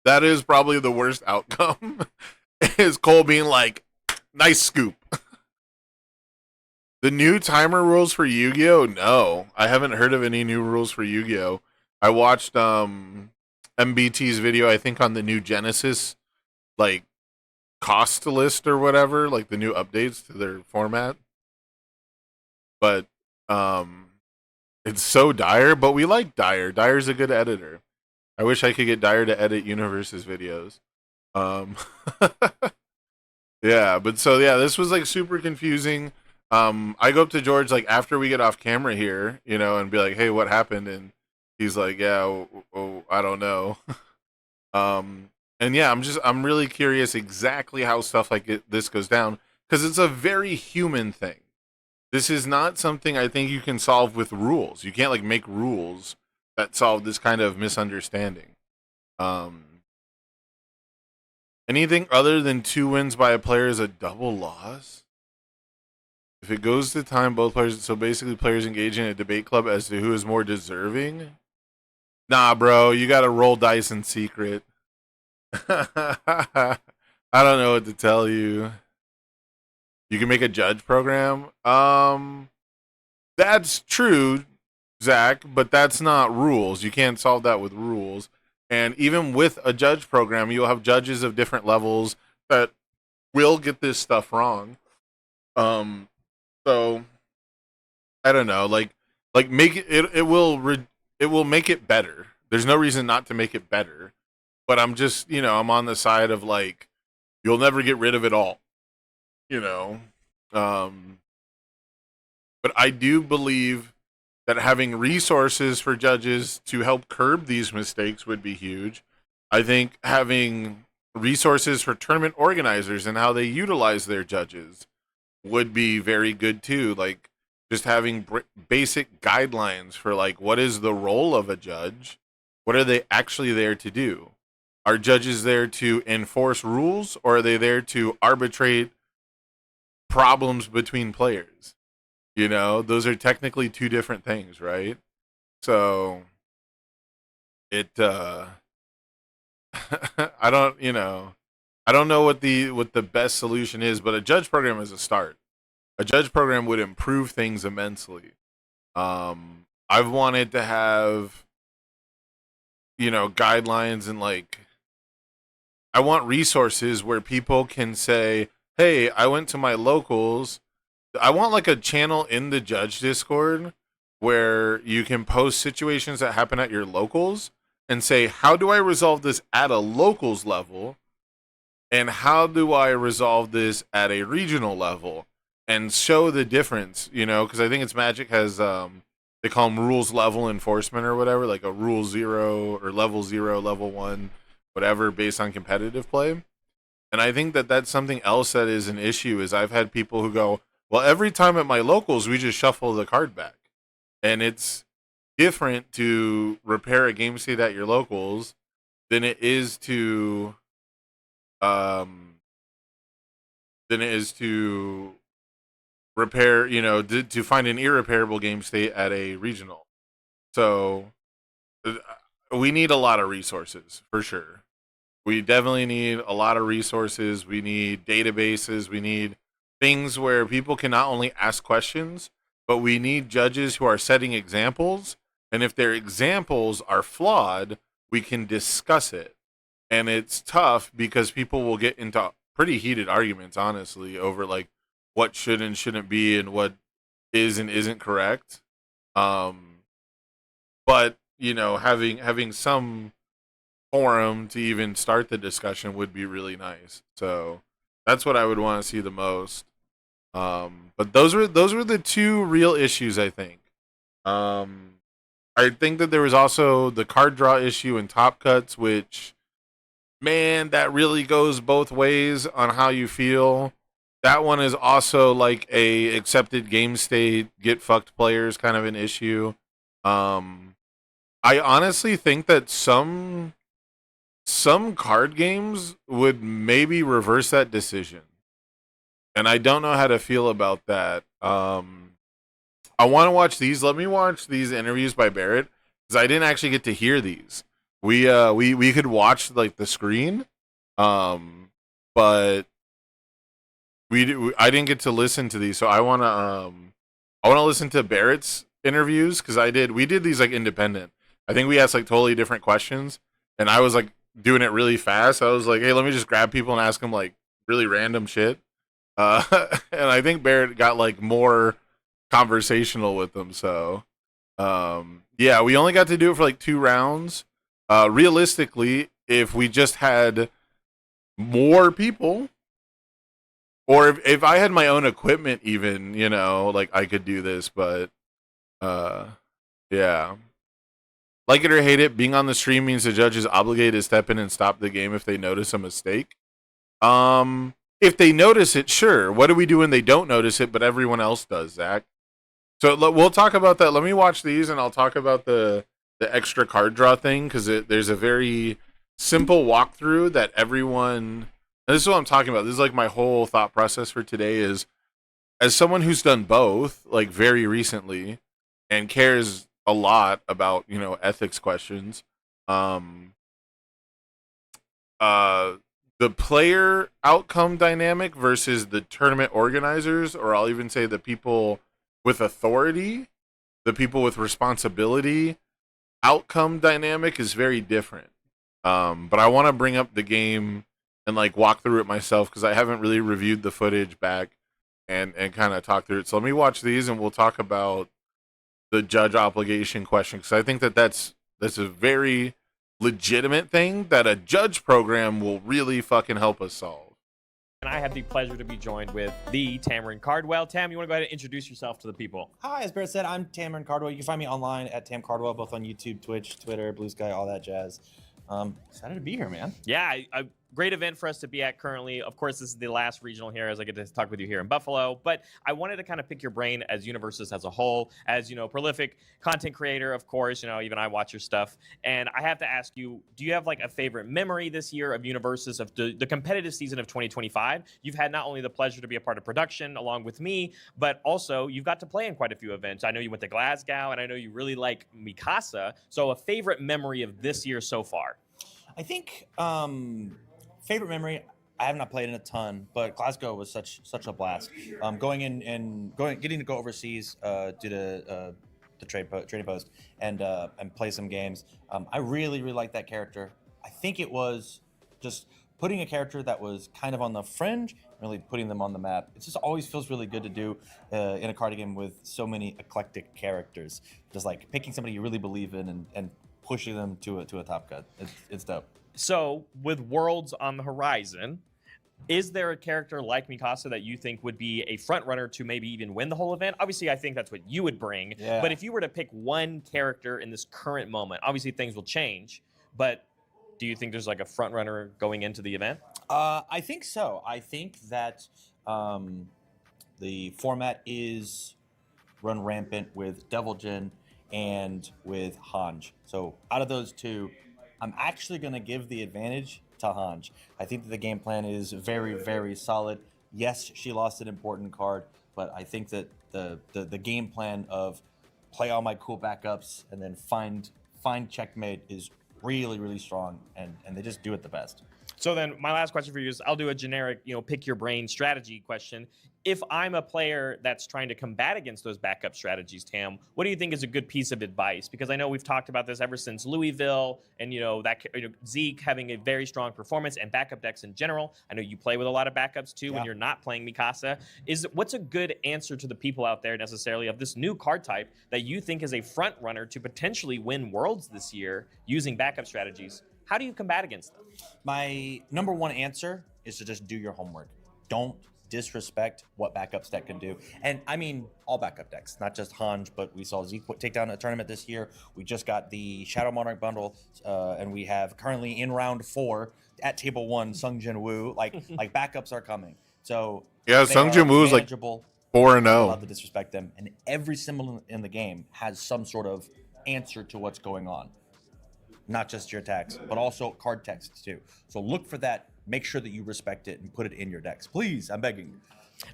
That is probably the worst outcome. Is Cole being like, nice scoop. The new timer rules for Yu-Gi-Oh? No, I haven't heard of any new rules for Yu-Gi-Oh. I watched MBT's video, I think, on the new Genesis, like, cost list or whatever, like the new updates to their format. But it's so Dyer, but we like Dyer. Dyer's a good editor. I wish I could get Dyer to edit Universe's videos. Yeah, but so yeah, this was like super confusing. I go up to George like after we get off camera here, and be like, "Hey, what happened?" And he's like, "Yeah, I don't know." And yeah, I'm really curious exactly how stuff like this goes down, because it's a very human thing. This is not something I think you can solve with rules. You can't like make rules that solve this kind of misunderstanding. Um, Anything other than 2 wins by a player is a double loss. If it goes to time, both players. So basically, players engage in a debate club as to who is more deserving. Nah, bro, you gotta roll dice in secret. I don't know what to tell you. You can make a judge program. That's true, Zach, but that's not rules. You can't solve that with rules. And even with a judge program, you'll have judges of different levels that will get this stuff wrong. So I don't know, like make it will make it better. There's no reason not to make it better. But I'm just, I'm on the side of like you'll never get rid of it all. You know. But I do believe that having resources for judges to help curb these mistakes would be huge. I think having resources for tournament organizers and how they utilize their judges would be very good too. Like just having basic guidelines for like what is the role of a judge, what are they actually there to do, Are judges there to enforce rules, or are they there to arbitrate problems between players? You know, those are technically two different things, right? So it I don't, I don't know what the best solution is, but a judge program is a start. A judge program would improve things immensely. I've wanted to have, guidelines and like I want resources where people can say, "Hey, I went to my locals." I want like a channel in the judge Discord where you can post situations that happen at your locals and say, "How do I resolve this at a locals level? And how do I resolve this at a regional level?" And show the difference, because I think it's Magic has they call them rules level enforcement or whatever, like a rule 0 or level 0, level 1, whatever, based on competitive play. And I think that that's something else that is an issue. Is I've had people who go, "Well, every time at my locals we just shuffle the card back," and it's different to repair a game state at your locals than it is to um repair, to find an irreparable game state at a regional. So we need a lot of resources for sure. We definitely need a lot of resources. We need databases. We need things where people can not only ask questions, but we need judges who are setting examples. And if their examples are flawed, we can discuss it. And it's tough because people will get into pretty heated arguments, honestly, over like what should and shouldn't be and what is and isn't correct. But having some forum to even start the discussion would be really nice. So that's what I would want to see the most. But those were the two real issues, I think. I think that there was also the card draw issue in Top Cuts, which, man, that really goes both ways on how you feel. That one is also like a accepted game state, get fucked players kind of an issue. I honestly think that some card games would maybe reverse that decision. And I don't know how to feel about that. I want to watch these. Let me watch these interviews by Barrett because I didn't actually get to hear these. We could watch like the screen, but I didn't get to listen to these. So I want to listen to Barrett's interviews because we did these like independent. I think we asked like totally different questions, and I was like doing it really fast. I was like, hey, let me just grab people and ask them like really random shit. And I think Barrett got like more conversational with them. So, yeah, we only got to do it for like 2 rounds. Realistically, if we just had more people, or if I had my own equipment, even, like I could do this, but, yeah. Like it or hate it, being on the stream means the judge is obligated to step in and stop the game if they notice a mistake. If they notice it, sure. What do we do when they don't notice it, but everyone else does, Zach? So we'll talk about that. Let me watch these, and I'll talk about the extra card draw thing, because there's a very simple walkthrough that everyone... And this is what I'm talking about. This is like my whole thought process for today is, as someone who's done both, like very recently, and cares a lot about, ethics questions, the player outcome dynamic versus the tournament organizers, or I'll even say the people with authority, the people with responsibility, outcome dynamic is very different. But I want to bring up the game and like walk through it myself because I haven't really reviewed the footage back and kind of talk through it. So let me watch these and we'll talk about the judge obligation question, because I think that's a very legitimate thing that a judge program will really fucking help us solve. And I have the pleasure to be joined with the Tamarin Cardwell. Tam, you want to go ahead and introduce yourself to the people? Hi, as Barrett said, I'm Tamarin Cardwell. You can find me online at Tam Cardwell, both on YouTube, Twitch, Twitter, Blue Sky, all that jazz. Excited to be here, man. Yeah, great event for us to be at currently. Of course, this is the last regional here as I get to talk with you here in Buffalo. But I wanted to kind of pick your brain as Universus as a whole, as prolific content creator. Of course, even I watch your stuff, and I have to ask you: do you have like a favorite memory this year of Universus of the competitive season of 2025? You've had not only the pleasure to be a part of production along with me, but also you've got to play in quite a few events. I know you went to Glasgow, and I know you really like Mikasa. So, a favorite memory of this year so far? I think favorite memory. I have not played in a ton, but Glasgow was such a blast. Getting to go overseas, do the trading post, and play some games. I really like that character. I think it was just putting a character that was kind of on the fringe, really putting them on the map. It just always feels really good to do in a card game with so many eclectic characters. Just like picking somebody you really believe in and pushing them to a top cut. It's dope. So, with Worlds on the horizon, is there a character like Mikasa that you think would be a front runner to maybe even win the whole event? Obviously, I think that's what you would bring. Yeah. But if you were to pick one character in this current moment, obviously things will change. But do you think there's like a front runner going into the event? I think so. I think that the format is run rampant with Devil Jin and with Hanj. So out of those two, I'm actually going to give the advantage to Hanj. I think that the game plan is very solid. Yes, she lost an important card, but I think that the game plan of play all my cool backups and then find checkmate is really strong, and they just do it the best. So then my last question for you is I'll do a generic, pick your brain strategy question. If I'm a player that's trying to combat against those backup strategies, Tam, what do you think is a good piece of advice? Because I know we've talked about this ever since Louisville and, Zeke having a very strong performance and backup decks in general. I know you play with a lot of backups too when you're not playing Mikasa. What's a good answer to the people out there necessarily of this new card type that you think is a front runner to potentially win Worlds this year using backup strategies? How do you combat against them? My number one answer is to just do your homework. Don't disrespect what backup deck can do. And I mean all backup decks, not just Hanj, but we saw Zeke take down a tournament this year. We just got the Shadow Monarch bundle, and we have currently in round 4 at table 1 Sung Jin Woo. Like backups are coming. So yeah, Sung Jin Woo is like 4-0. Allowed to disrespect them, and every symbol in the game has some sort of answer to what's going on. Not just your attacks, but also card text too. So look for that. Make sure that you respect it and put it in your decks. Please, I'm begging.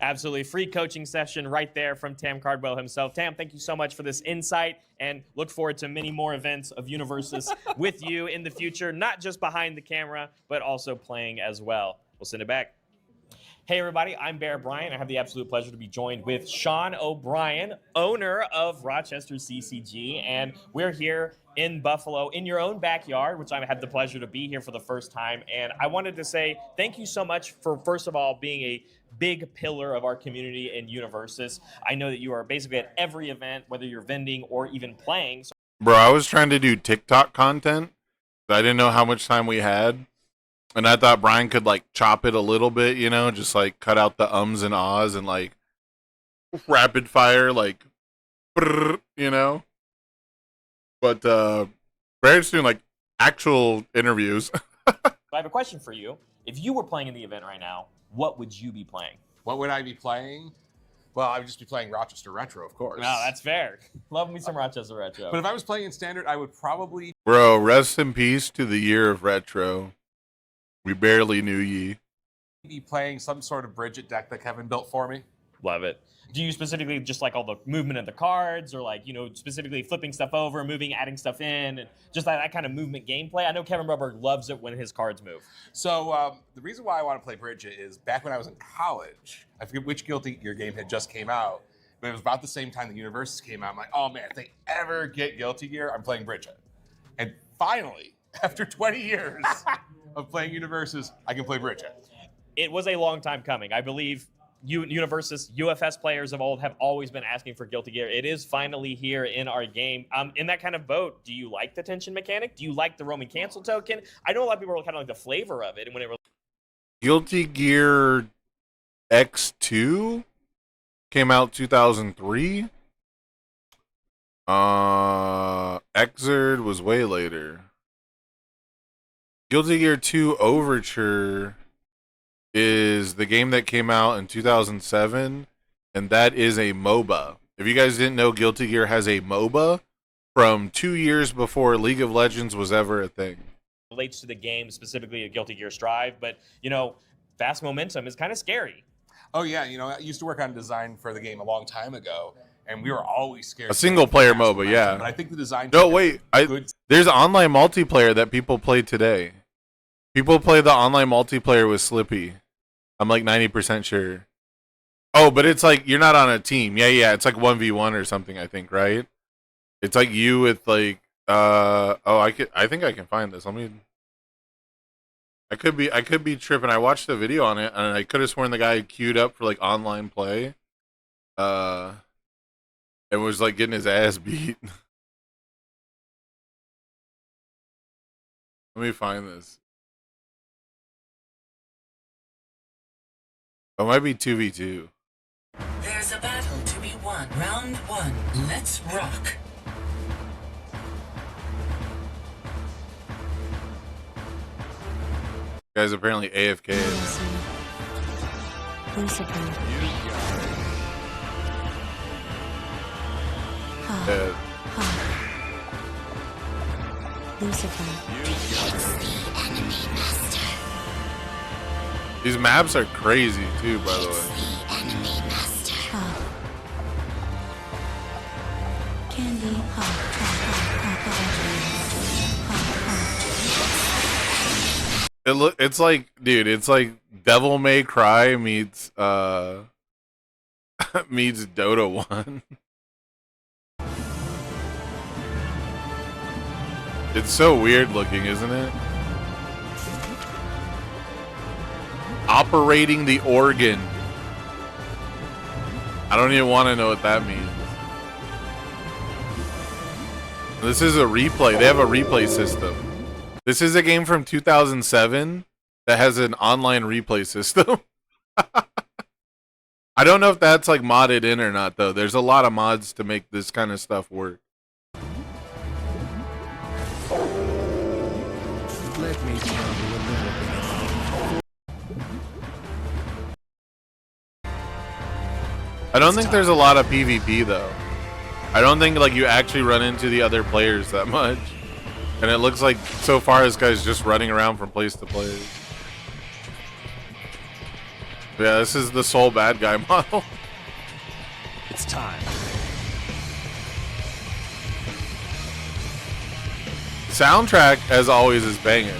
Absolutely. Free coaching session right there from Tam Cardwell himself. Tam, thank you so much for this insight, and look forward to many more events of Universus with you in the future, not just behind the camera, but also playing as well. We'll send it back. Hey everybody, I'm Bear Bryant. I have the absolute pleasure to be joined with Sean O'Brien, owner of Rochester CCG, and we're here in Buffalo, in your own backyard, which I had the pleasure to be here for the first time. And I wanted to say thank you so much for, first of all, being a big pillar of our community in Universus. I know that you are basically at every event, whether you're vending or even playing. So Bro, I was trying to do TikTok content, but I didn't know how much time we had. And I thought Brian could like chop it a little bit, just like cut out the ums and ahs and like rapid fire, like, But very soon, like actual interviews. I have a question for you. If you were playing in the event right now, what would you be playing? What would I be playing? Well, I would just be playing Rochester Retro, of course. No, that's fair. Love me some Rochester Retro. But if I was playing in Standard, I would probably Bro, rest in peace to the year of retro. We barely knew ye. be playing some sort of Bridget deck that Kevin built for me. Love it. Do you specifically just like all the movement of the cards, or like, specifically flipping stuff over, moving, adding stuff in, and just that kind of movement gameplay? I know Kevin Rubberg loves it when his cards move. So the reason why I want to play Bridget is back when I was in college, I forget which Guilty Gear game had just came out, but it was about the same time the Universus came out. I'm like, oh man, if they ever get Guilty Gear, I'm playing Bridget. And finally, after 20 years of playing Universus, I can play Bridget. It was a long time coming. I believe Universus UFS players of old have always been asking for Guilty Gear. It is finally here in our game. In that kind of boat, do you like the tension mechanic? Do you like the Roman cancel token? I know a lot of people are kind of like the flavor of it. And when it Guilty Gear X2 came out 2003. Xrd was way later. Guilty Gear 2 Overture is the game that came out in 2007, and that is a MOBA. If you guys didn't know, Guilty Gear has a MOBA from 2 years before League of Legends was ever a thing. Relates to the game, specifically a Guilty Gear Strive, but fast momentum is kind of scary. Oh yeah, I used to work on design for the game a long time ago, and we were always scared. A single player fast MOBA, momentum, yeah. But I think the design. No, wait. There's online multiplayer that people play today. People play the online multiplayer with Slippy. I'm like 90% sure. Oh, but it's like you're not on a team. Yeah. It's like 1v1 or something, I think, right? It's like you with like I think I can find this. I could be tripping. I watched a video on it and I could have sworn the guy queued up for like online play. And was like getting his ass beat. Let me find this. It might be 2v2. There's a battle to be won. Round 1. Let's rock. Guy's apparently AFK. Yeah. These maps are crazy too, by the way. It's like, dude, it's like Devil May Cry meets meets Dota 1. It's so weird looking, isn't it? Operating the organ. I don't even want to know what that means. This is a replay. They have a replay system. This is a game from 2007 that has an online replay system. I don't know if that's like modded in or not, though. There's a lot of mods to make this kind of stuff work. Let me tell you a little bit. I don't think there's a lot of PvP, though. I don't think like you actually run into the other players that much. And it looks like so far this guy's just running around from place to place. Yeah, this is the sole bad guy model. It's time. Soundtrack, as always, is banging.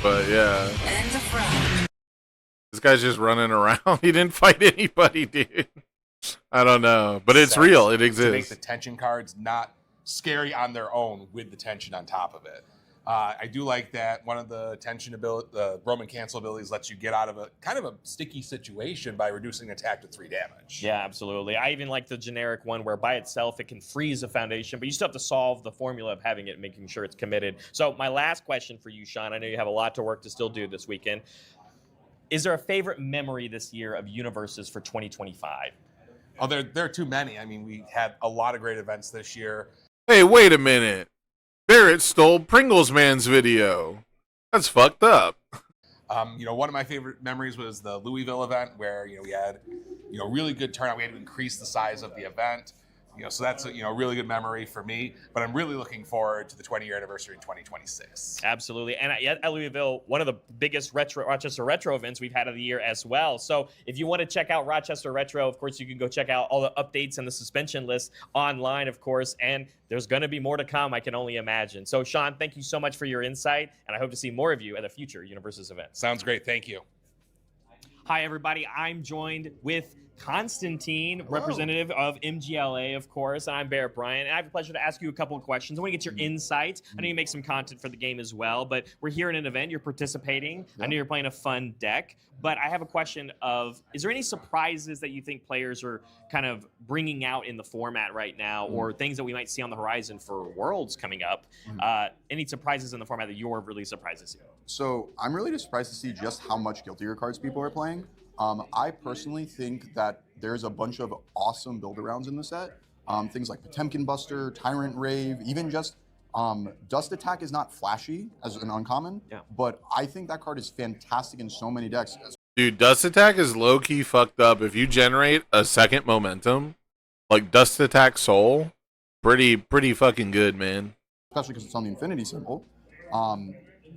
But yeah. And a frown. This guy's just running around. He didn't fight anybody, dude. I don't know. But it's real. It To make exists. the tension cards not scary on their own with the tension on top of it. I do like that one of the tension ability, the Roman cancel abilities, lets you get out of a kind of a sticky situation by reducing attack to 3 damage. Yeah, absolutely. I even like the generic one where by itself it can freeze a foundation, but you still have to solve the formula of having it, making sure it's committed. So my last question for you, Sean, I know you have a lot to work to still do this weekend. Is there a favorite memory this year of Universes for 2025? Oh, there are too many. I mean, we had a lot of great events this year. Hey, wait a minute. Barrett stole Pringles Man's video. That's fucked up. One of my favorite memories was the Louisville event where, we had, really good turnout. We had to increase the size of the event. So that's a really good memory for me. But I'm really looking forward to the 20-year anniversary in 2026. Absolutely. And at Louisville, one of the biggest Rochester Retro events we've had of the year as well. So if you want to check out Rochester Retro, of course, you can go check out all the updates and the suspension list online, of course. And there's going to be more to come, I can only imagine. So, Sean, thank you so much for your insight. And I hope to see more of you at a future Universes event. Sounds great. Thank you. Hi, everybody. I'm joined with Constantine, representative of MGLA, of course. I'm Barrett Bryant, and I have the pleasure to ask you a couple of questions. I want to get your insights. I know you make some content for the game as well, but we're here in an event. You're participating. I know you're playing a fun deck, but I have a question of, is there any surprises that you think players are kind of bringing out in the format right now, or things that we might see on the horizon for Worlds coming up? Any surprises in the format that you're really surprised to see? So I'm really surprised to see just how much Guilty Gear cards people are playing. I personally think that there's a bunch of awesome build-arounds in the set. Things like Potemkin Buster, Tyrant Rave, even just Dust Attack is not flashy as an uncommon, but I think that card is fantastic in so many decks. Dude, Dust Attack is low-key fucked up. If you generate a second momentum, like Dust Attack Soul, pretty fucking good, man. Especially because it's on the Infinity symbol.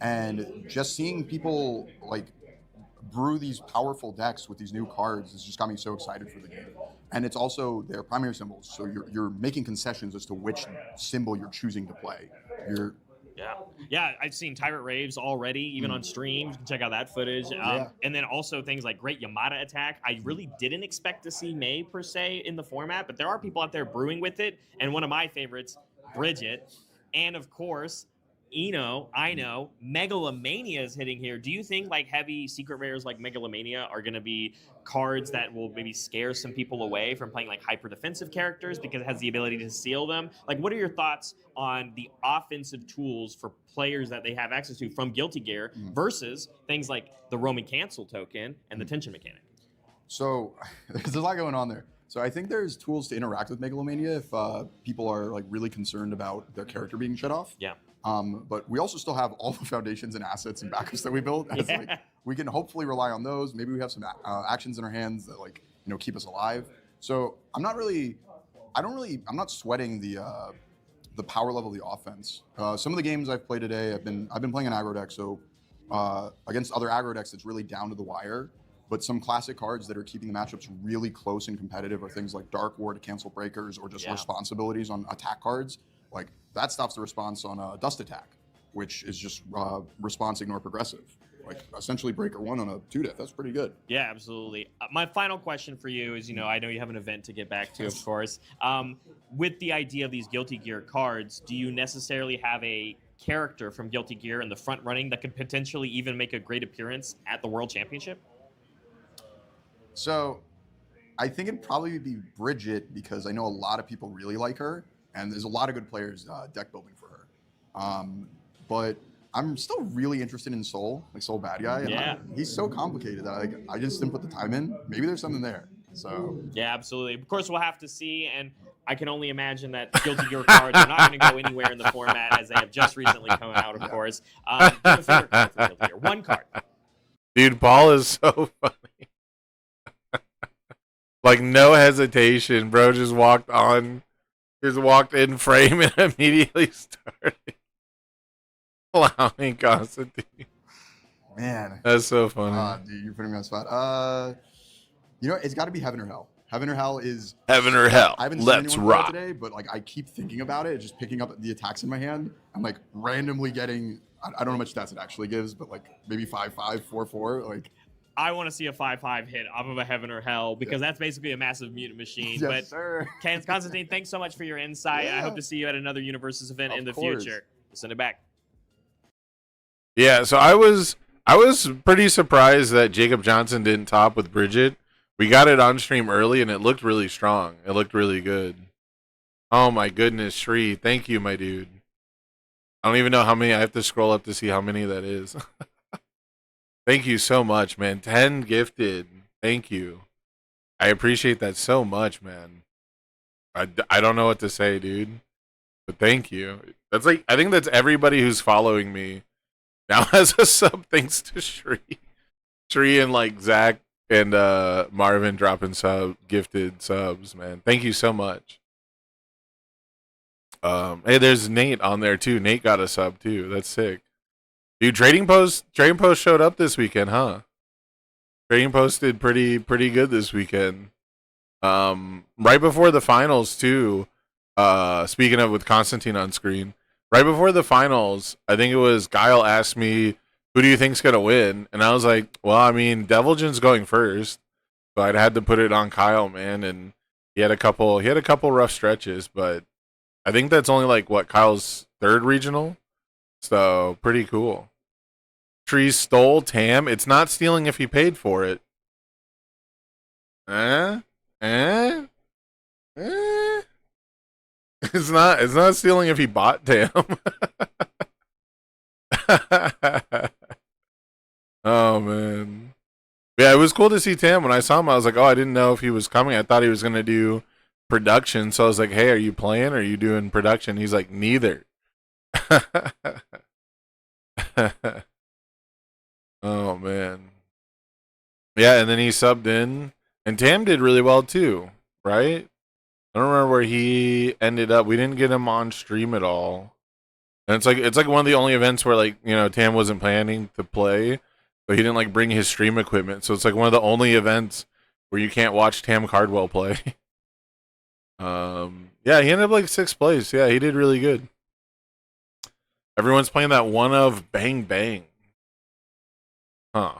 And just seeing people like brew these powerful decks with these new cards has just got me so excited for the game. And it's also their primary symbols, so you're making concessions as to which symbol you're choosing to play. Yeah, I've seen Tyrant Raves already, even on stream. You can check out that footage. And then also things like Great Yamada Attack. I really didn't expect to see May, per se, in the format, but there are people out there brewing with it. And one of my favorites, Bridget. And, of course, I know, Megalomania is hitting here. Do you think like heavy secret rares like Megalomania are going to be cards that will maybe scare some people away from playing like hyper defensive characters because it has the ability to seal them? Like, what are your thoughts on the offensive tools for players that they have access to from Guilty Gear versus things like the Roman Cancel token and the tension mechanic? So there's a lot going on there. So I think there's tools to interact with Megalomania if people are like really concerned about their character being shut off. Yeah. But we also still have all the foundations and assets and backups that we built. Like, we can hopefully rely on those. Maybe we have some actions in our hands that keep us alive. So I'm not sweating the power level of the offense. Some of the games I've played today, I've been playing an aggro deck. So against other aggro decks, it's really down to the wire. But some classic cards that are keeping the matchups really close and competitive are things like Dark War to cancel breakers or just responsibilities on attack cards. Like that stops the response on Dust Attack, which is just response ignore progressive. Like essentially breaker 1 on a 2-death. That's pretty good. Yeah, absolutely. My final question for you is, I know you have an event to get back to, of course. With the idea of these Guilty Gear cards, do you necessarily have a character from Guilty Gear in the front running that could potentially even make a great appearance at the World Championship? So I think it'd probably be Bridget because I know a lot of people really like her. And there's a lot of good players deck building for her. But I'm still really interested in Soul, like Soul Bad Guy. And he's so complicated that I just didn't put the time in. Maybe there's something there. So yeah, absolutely. Of course, we'll have to see. And I can only imagine that Guilty Gear cards are not going to go anywhere in the format as they have just recently come out, of course. Favorite card from Guilty Gear? One card. Dude, Paul is so funny. Like, no hesitation, bro. Just walked in frame and immediately started allowing Constantine. Man. That's so funny. Dude, you're putting me on the spot. It's got to be Heaven or Hell. Heaven or Hell is... Heaven or Hell. I haven't Let's seen anyone rock. today, but I keep thinking about it, just picking up the attacks in my hand. I'm randomly getting... I don't know how much stats it actually gives, but maybe 5-5, 4-4. I want to see a 5-5 hit off of a Heaven or Hell because that's basically a massive mutant machine. Yes, sir. Constantine, thanks so much for your insight. I hope to see you at another Universes event in the future. We'll send it back. Yeah, so I was pretty surprised that Jacob Johnson didn't top with Bridget. We got it on stream early and it looked really strong. It looked really good. Oh my goodness, Shri. Thank you, my dude. I don't even know how many. I have to scroll up to see how many that is. Thank you so much, man. 10 gifted. Thank you. I appreciate that so much, man. I don't know what to say, dude. But thank you. That's I think that's everybody who's following me now has a sub thanks to Shri. Shri and Zach and Marvin dropping gifted subs, man. Thank you so much. Hey, there's Nate on there too. Nate got a sub too. That's sick. Dude, Trading Post showed up this weekend, huh? Trading Post did pretty good this weekend. Right before the finals too. Speaking of with Constantine on screen, right before the finals, I think it was Guile asked me, "Who do you think's gonna win?" And I was like, "Well, I mean, Deviljin's going first, so I'd had to put it on Kyle, man." And he had a couple rough stretches, but I think that's only Kyle's third regional. So, pretty cool. Tree stole Tam. It's not stealing if he paid for it. It's not stealing if he bought Tam. Oh, man. Yeah, it was cool to see Tam. When I saw him, I was like, oh, I didn't know if he was coming. I thought he was going to do production. So I was like, hey, are you playing or are you doing production? He's like, neither. Oh man. Yeah, and then he subbed in, and Tam did really well too, right? I don't remember where he ended up. We didn't get him on stream at all. And it's like one of the only events where like, Tam wasn't planning to play, but he didn't like bring his stream equipment. So it's like one of the only events where you can't watch Tam Cardwell play. Yeah, he ended up like 6th place. Yeah, he did really good. Everyone's playing that one of Bang Bang. Huh.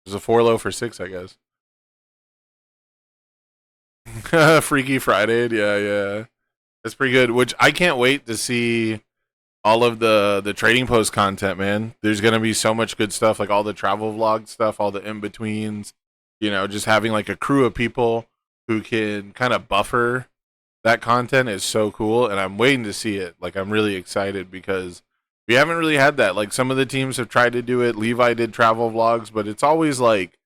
There's a 4 low for 6, I guess. Freaky Friday, yeah. That's pretty good. Which I can't wait to see all of the trading post content, man. There's gonna be so much good stuff, like all the travel vlog stuff, all the in-betweens, just having like a crew of people who can kind of buffer that content is so cool, and I'm waiting to see it. Like, I'm really excited because we haven't really had that. Like, some of the teams have tried to do it. Levi did travel vlogs, but it's always like,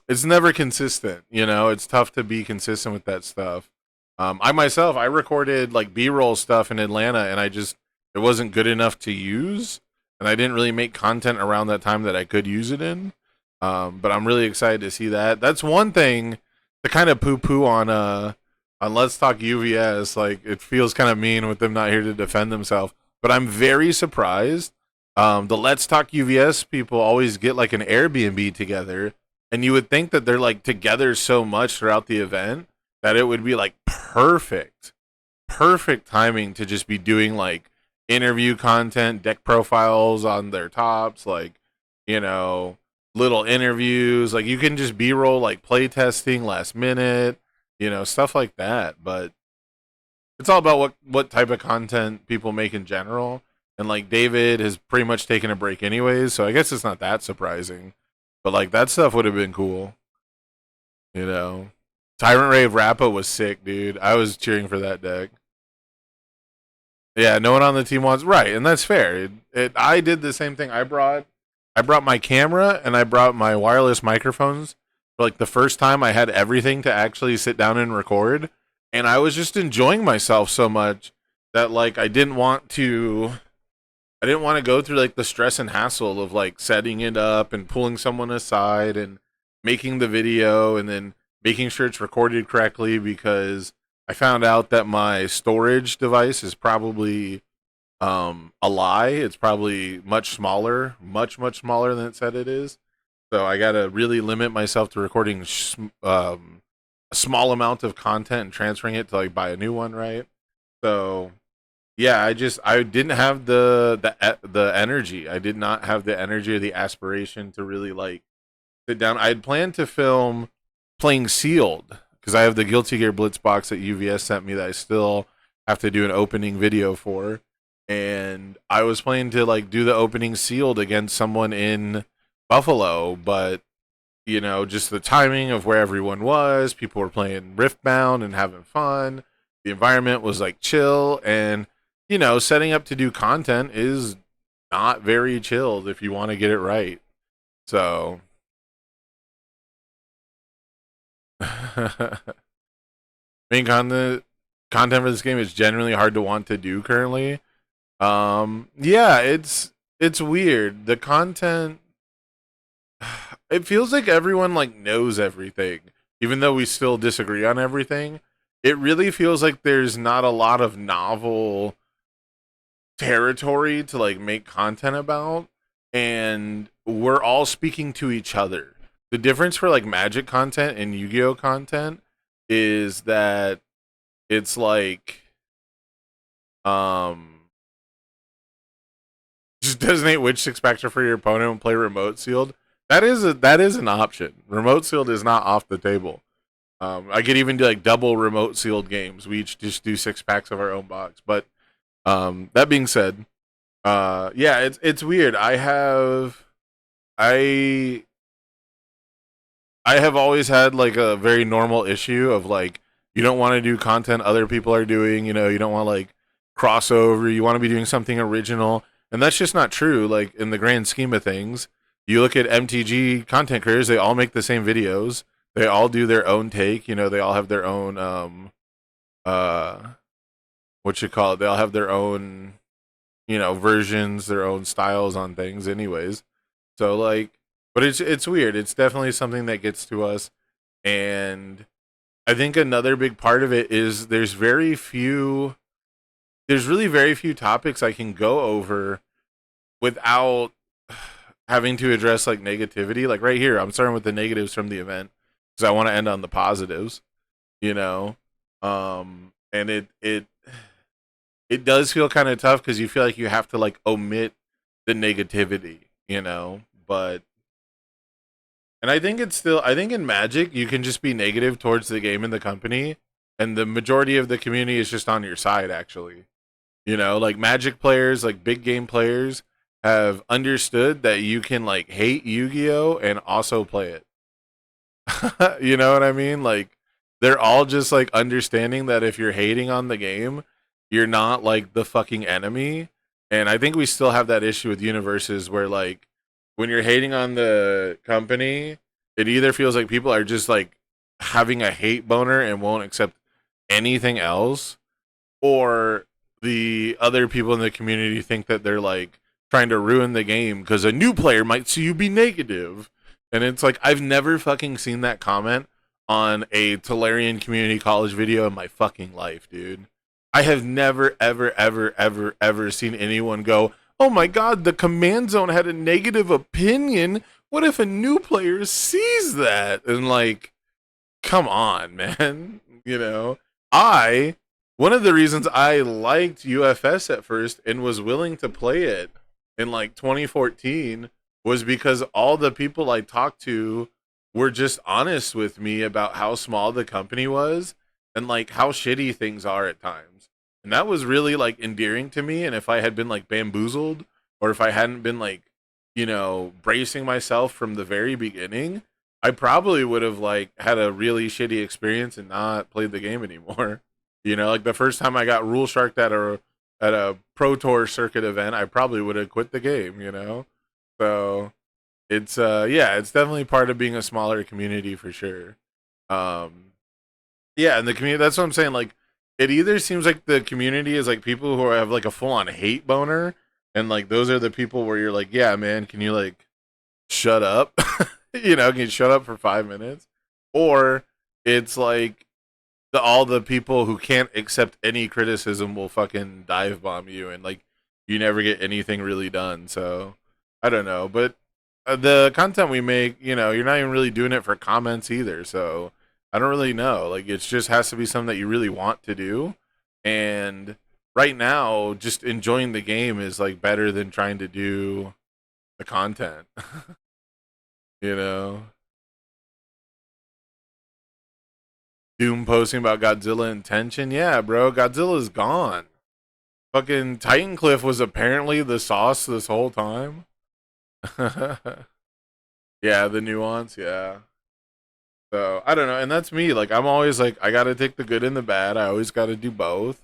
it's never consistent. It's tough to be consistent with that stuff. I recorded like B-roll stuff in Atlanta, and it wasn't good enough to use, and I didn't really make content around that time that I could use it in. But I'm really excited to see that. That's one thing to kind of poo-poo on Let's Talk UVS. Like, it feels kind of mean with them not here to defend themselves. But I'm very surprised. The Let's Talk UVS people always get like an Airbnb together, and you would think that they're like together so much throughout the event that it would be like perfect timing to just be doing like interview content, deck profiles on their tops, like, little interviews. Like, you can just B-roll like play testing last minute, stuff like that. But it's all about what type of content people make in general. And like David has pretty much taken a break anyways, so I guess it's not that surprising. But like that stuff would have been cool. Tyrant Rave Rappa was sick, dude. I was cheering for that deck. Yeah, no one on the team wants right, and that's fair. I did the same thing. I brought my camera and I brought my wireless microphones. For like the first time I had everything to actually sit down and record, and I was just enjoying myself so much that like I didn't want to go through like the stress and hassle of like setting it up and pulling someone aside and making the video and then making sure it's recorded correctly, because I found out that my storage device is probably a lie. It's probably much smaller, much smaller than it said it is. So I got to really limit myself to recording a small amount of content and transferring it to like buy a new one, right? So yeah, I didn't have the energy. I did not have the energy or the aspiration to really like sit down. I had planned to film playing sealed because I have the Guilty Gear Blitz box that UVS sent me that I still have to do an opening video for, and I was planning to like do the opening sealed against someone in Buffalo, but just the timing of where everyone was, people were playing Riftbound and having fun. The environment was like chill, and setting up to do content is not very chilled if you want to get it right. So main content for this game is generally hard to want to do currently. Yeah, it's weird. The content, it feels like everyone like knows everything, even though we still disagree on everything. It really feels like there's not a lot of novel territory to like make content about, and we're all speaking to each other. The difference for like Magic content and Yu-Gi-Oh content is that it's like just designate which 6-packs for your opponent and play remote sealed. That is an option. Remote sealed is not off the table. I could even do like double remote sealed games. We each just do 6-packs of our own box. But that being said, yeah, it's weird. I have always had like a very normal issue of like, you don't want to do content other people are doing, you don't want to like crossover, you want to be doing something original, and that's just not true. Like, in the grand scheme of things, you look at MTG content creators, they all make the same videos, they all do their own take, they all have their own they all have their own versions, their own styles on things, anyways. So like, but it's weird. It's definitely something that gets to us, and I think another big part of it is there's really very few topics I can go over without having to address like negativity. Like right here, I'm starting with the negatives from the event because I want to end on the positives, you know. And it does feel kind of tough because you feel like you have to like omit the negativity, but and I think in Magic you can just be negative towards the game and the company, and the majority of the community is just on your side actually. Like Magic players, like big game players have understood that you can like hate Yu-Gi-Oh and also play it. You know what I mean? Like they're all just like understanding that if you're hating on the game, you're not like the fucking enemy. And I think we still have that issue with universes where like when you're hating on the company, it either feels like people are just like having a hate boner and won't accept anything else, or the other people in the community think that they're like trying to ruin the game because a new player might see you be negative. And it's like, I've never fucking seen that comment on a Tolarian community college video in my fucking life, dude. I have never, ever, ever, ever, ever seen anyone go, oh my God, the command zone had a negative opinion. What if a new player sees that? And like, come on, man. One of the reasons I liked UFS at first and was willing to play it in like 2014 was because all the people I talked to were just honest with me about how small the company was and like how shitty things are at times. And that was really like endearing to me. And if I had been like bamboozled, or if I hadn't been like, bracing myself from the very beginning, I probably would have like had a really shitty experience and not played the game anymore. Like the first time I got rule sharked at a Pro Tour circuit event, I probably would have quit the game, So it's it's definitely part of being a smaller community for sure. Yeah, and the community, that's what I'm saying. Like it either seems like the community is like people who have like a full on hate boner, and like those are the people where you're like, yeah, man, can you like shut up? Can you shut up for 5 minutes? Or it's like all the people who can't accept any criticism will fucking dive bomb you, and like you never get anything really done. So I don't know, but the content we make, you're not even really doing it for comments either. So I don't really know. Like it just has to be something that you really want to do. And right now, just enjoying the game is like better than trying to do the content. you know. Doom posting about Godzilla intention. Yeah, bro, Godzilla's gone. Fucking Titancliff was apparently the sauce this whole time. Yeah, the nuance, yeah. So I don't know, and that's me. Like I'm always like, I gotta take the good and the bad. I always gotta do both.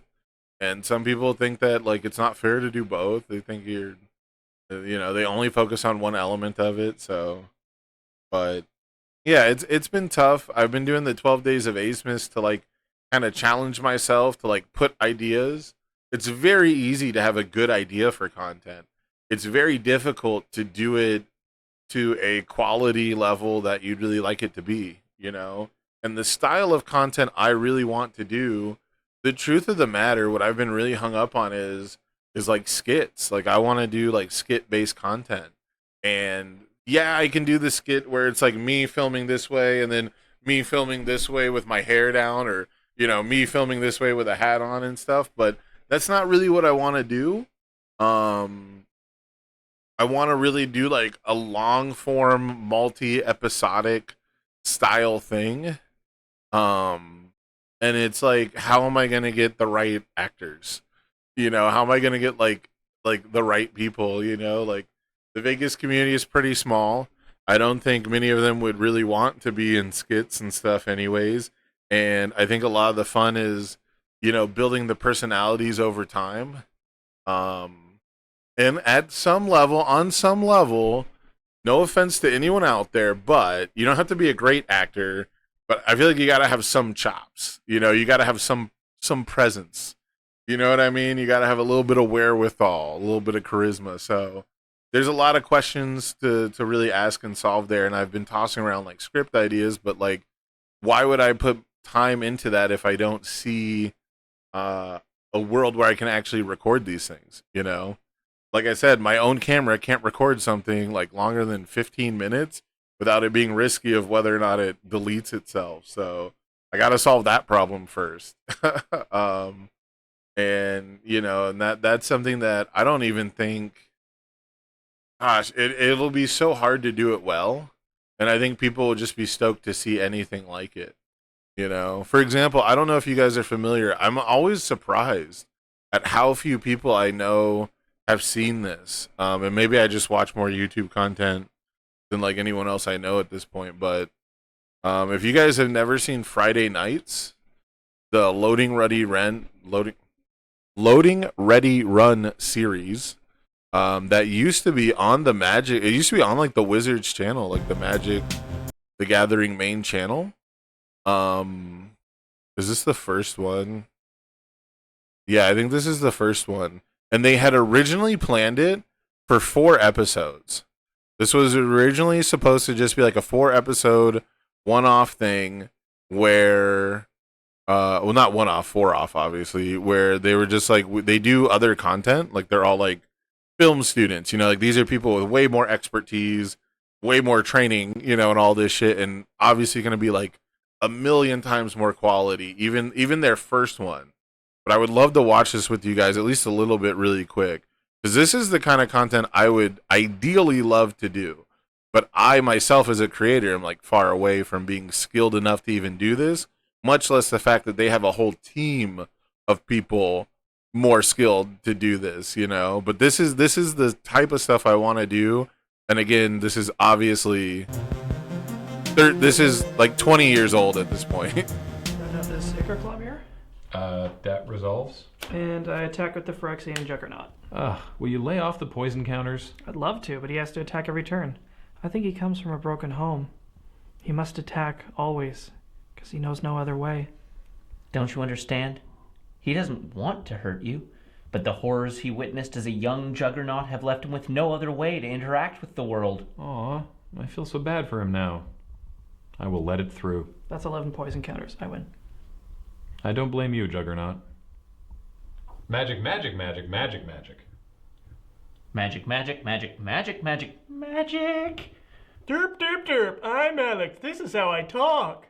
And some people think that like it's not fair to do both. They think they only focus on one element of it. So, but yeah, it's been tough. I've been doing the 12 days of Acemas to like kind of challenge myself to like put ideas. It's very easy to have a good idea for content. It's very difficult to do it to a quality level that you'd really like it to be, And the style of content I really want to do, the truth of the matter, what I've been really hung up on is like skits. Like I want to do like skit based content. And yeah, I can do the skit where it's like me filming this way and then me filming this way with my hair down, or me filming this way with a hat on and stuff, but that's not really what I want to do. I want to really do like a long form multi-episodic style thing. And it's like, how am I going to get the right actors? How am I going to get like the right people, like the Vegas community is pretty small. I don't think many of them would really want to be in skits and stuff anyways. And I think a lot of the fun is, building the personalities over time. And on some level, no offense to anyone out there, but you don't have to be a great actor, but I feel like you got to have some chops. You got to have some presence. You know what I mean? You got to have a little bit of wherewithal, a little bit of charisma. So there's a lot of questions to really ask and solve there. And I've been tossing around like script ideas, but like, why would I put time into that if I don't see a world where I can actually record these things? You know, like I said, my own camera can't record something like longer than 15 minutes without it being risky of whether or not it deletes itself. So I got to solve that problem first. And you know, and that's something that I don't even think. Gosh, it'll be so hard to do it well, and I think people will just be stoked to see anything like it. You know, for example, I don't know if you guys are familiar. I'm always surprised at how few people I know have seen this, and maybe I just watch more YouTube content than like anyone else I know at this point. But if you guys have never seen Friday Nights, the Loading Ready Run series that used to be on the Magic. It used to be on like the Wizards channel, like the Magic the Gathering main channel. Is this the first one? Yeah, I think this is the first one. And they had originally planned it for 4 episodes. This was originally supposed to just be like a 4-episode one-off thing where well, not one off, 4 off, obviously, where they were just like, they do other content. Like, they're all like film students, you know, like these are people with way more expertise, way more training, you know, and all this shit. And obviously going to be like a million times more quality, even their first one. But I would love to watch this with you guys, at least a little bit really quick, because this is the kind of content I would ideally love to do. But I myself as a creator am like far away from being skilled enough to even do this, much less the fact that they have a whole team of people more skilled to do this, you know. But this is the type of stuff I want to do. And again, this is obviously this is like 20 years old at this point. I have this Icar Club here. That resolves. And I attack with the Phyrexian Juggernaut. Will you lay off the poison counters? I'd love to, but he has to attack every turn. I think he comes from a broken home. He must attack always, because he knows no other way. Don't you understand? He doesn't want to hurt you, but the horrors he witnessed as a young juggernaut have left him with no other way to interact with the world. Aw, I feel so bad for him now. I will let it through. That's 11 poison counters. I win. I don't blame you, Juggernaut. Magic, magic, magic, magic, magic. Magic, magic, magic, magic, magic, magic. Derp, derp, derp. I'm Alex. This is how I talk.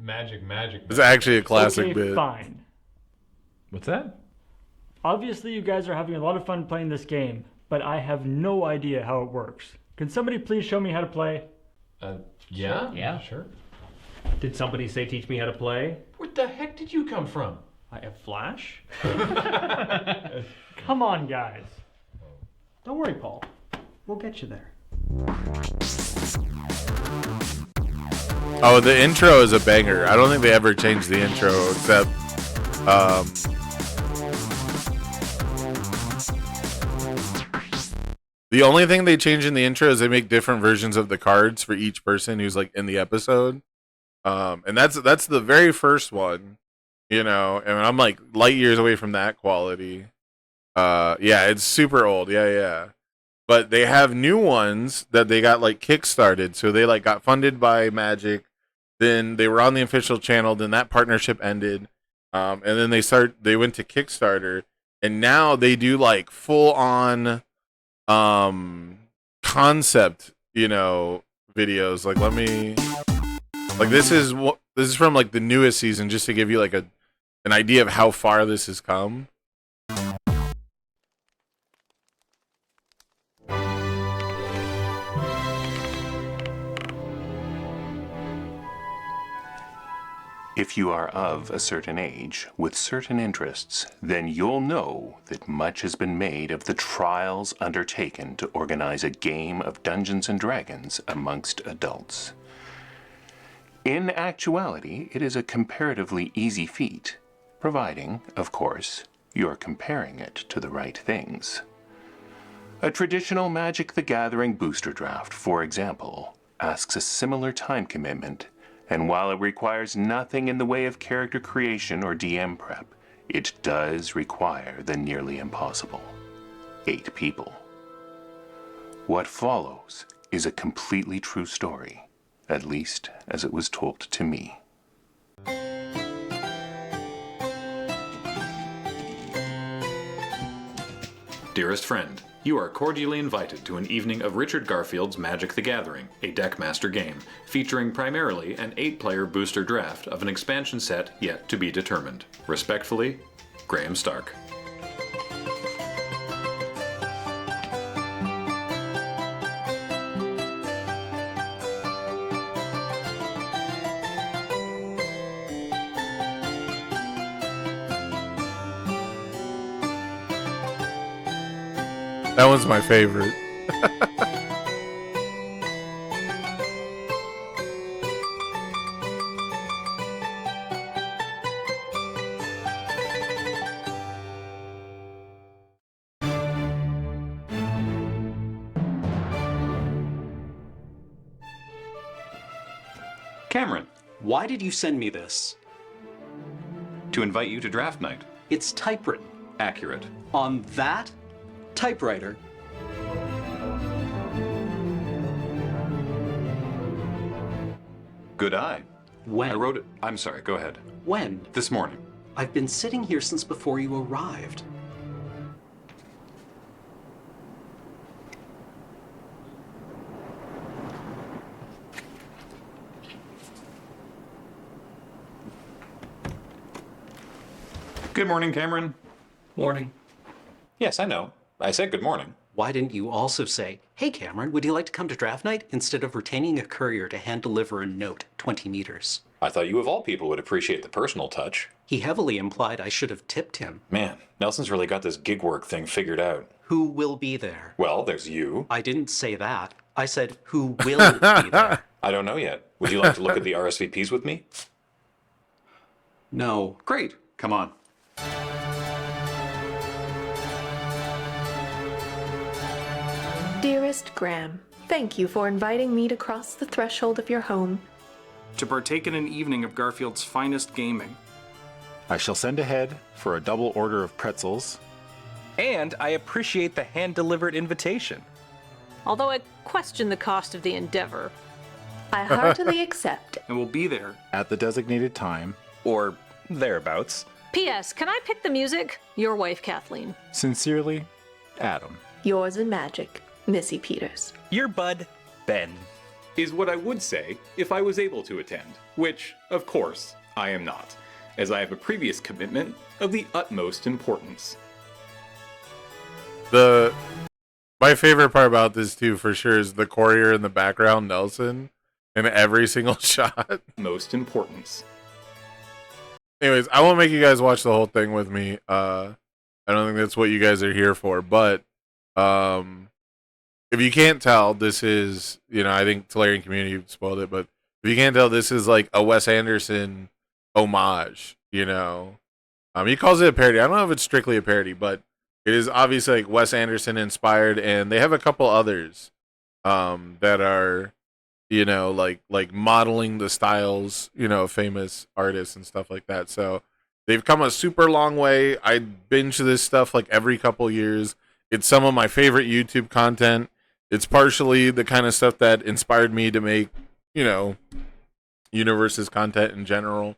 Magic, magic. It's actually a classic Okay, bit. fine. What's that? Obviously, you guys are having a lot of fun playing this game, but I have no idea how it works. Can somebody please show me how to play? Yeah? Yeah. Sure. Did somebody say teach me how to play? Where the heck did you come from? I have Flash? Come on, guys. Don't worry, Paul. We'll get you there. Oh, the intro is a banger. I don't think they ever changed the intro except the only thing they change in the intro is they make different versions of the cards for each person who's like in the episode. And that's the very first one, you know, and I'm like light years away from that quality. Yeah, it's super old. Yeah. But they have new ones that they got like kickstarted. So they like got funded by Magic. Then they were on the official channel. Then that partnership ended. And then they went to Kickstarter, and now they do like full on concept, you know, videos. Like this is from like the newest season, just to give you like an idea of how far this has come. If you are of a certain age, with certain interests, then you'll know that much has been made of the trials undertaken to organize a game of Dungeons & Dragons amongst adults. In actuality, it is a comparatively easy feat, providing, of course, you're comparing it to the right things. A traditional Magic the Gathering booster draft, for example, asks a similar time commitment, and while it requires nothing in the way of character creation or DM prep, it does require the nearly impossible. 8 people. What follows is a completely true story, at least as it was told to me. Dearest friend, you are cordially invited to an evening of Richard Garfield's Magic the Gathering, a Deckmaster game, featuring primarily an 8-player booster draft of an expansion set yet to be determined. Respectfully, Graham Stark. That one's my favorite. Cameron, Why did you send me this? to invite you to draft night. It's typewritten. Accurate. On that typewriter. Good eye. When? I wrote it. I'm sorry, go ahead. When? This morning. I've been sitting here since before you arrived. Good morning, Cameron. Morning. Yes, I know. I said good morning. Why didn't you also say, "Hey Cameron, would you like to come to draft night?" instead of retaining a courier to hand deliver a note 20 meters? I thought you of all people would appreciate the personal touch. He heavily implied I should have tipped him. Man, Nelson's really got this gig work thing figured out. Who will be there? Well, there's you. I didn't say that. I said, who will be there? I don't know yet. Would you like to look at the RSVPs with me? No. Great. Come on. Dearest Graham, thank you for inviting me to cross the threshold of your home. To partake in an evening of Garfield's finest gaming. I shall send ahead for a double order of pretzels. And I appreciate the hand-delivered invitation. Although I question the cost of the endeavor. I heartily accept. And we'll be there. At the designated time. Or thereabouts. P.S. Can I pick the music? Your wife, Kathleen. Sincerely, Adam. Yours in magic, Missy Peters. Your bud, Ben. Is what I would say if I was able to attend, which, of course, I am not, as I have a previous commitment of the utmost importance. My favorite part about this too, for sure, is the courier in the background, Nelson, in every single shot. Most importance. Anyways, I won't make you guys watch the whole thing with me. I don't think that's what you guys are here for. But if you can't tell, this is, I think Tolarian community spoiled it, but if you can't tell, this is like a Wes Anderson homage. He calls it a parody. I don't know if it's strictly a parody, but it is obviously like Wes Anderson inspired, and they have a couple others that are, like modeling the styles, of famous artists and stuff like that. So they've come a super long way. I binge this stuff like every couple years. It's some of my favorite YouTube content. It's partially the kind of stuff that inspired me to make, Universe's content in general.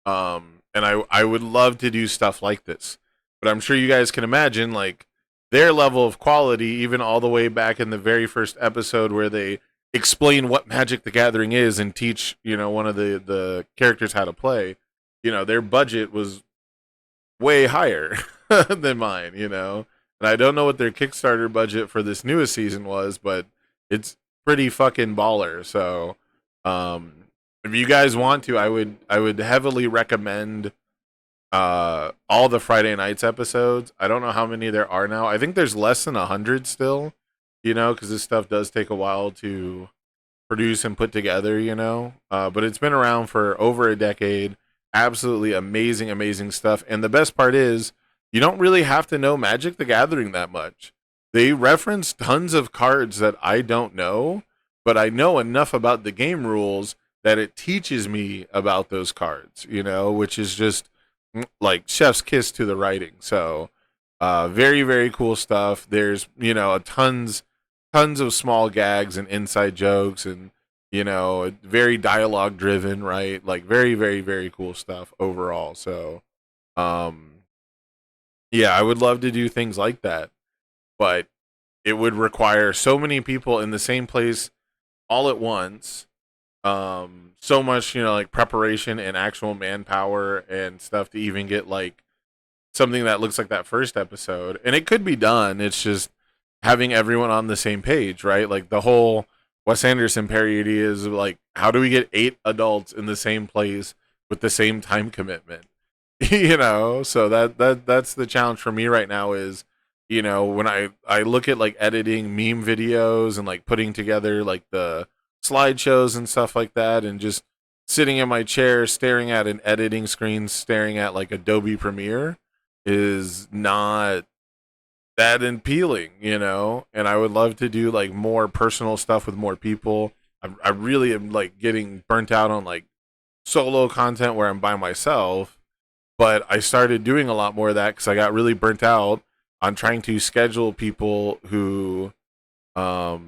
And I would love to do stuff like this. But I'm sure you guys can imagine, like, their level of quality, even all the way back in the very first episode where they explain what Magic the Gathering is and teach, one of the characters how to play. Their budget was way higher than mine, And I don't know what their Kickstarter budget for this newest season was, but it's pretty fucking baller. So, if you guys want to, I would heavily recommend all the Friday nights episodes. I don't know how many there are now. I think there's less than 100 still, because this stuff does take a while to produce and put together, but it's been around for over a decade. Absolutely amazing stuff. And the best part is, you don't really have to know Magic the Gathering that much. They reference tons of cards that I don't know, but I know enough about the game rules that it teaches me about those cards, which is just like chef's kiss to the writing. So very, very cool stuff. There's, tons of small gags and inside jokes, and very dialogue driven, right? Like very, very, very cool stuff overall. So um yeah, I would love to do things like that, but it would require so many people in the same place all at once. So much, like preparation and actual manpower and stuff to even get like something that looks like that first episode. And it could be done. It's just having everyone on the same page, right? Like the whole Wes Anderson parody is like, how do we get 8 adults in the same place with the same time commitment? So that's the challenge for me right now is, when I look at like editing meme videos and like putting together like the slideshows and stuff like that, and just sitting in my chair staring at an editing screen, staring at like Adobe Premiere is not that appealing, and I would love to do like more personal stuff with more people. I really am like getting burnt out on like solo content where I'm by myself, but I started doing a lot more of that because I got really burnt out on trying to schedule people who, uh,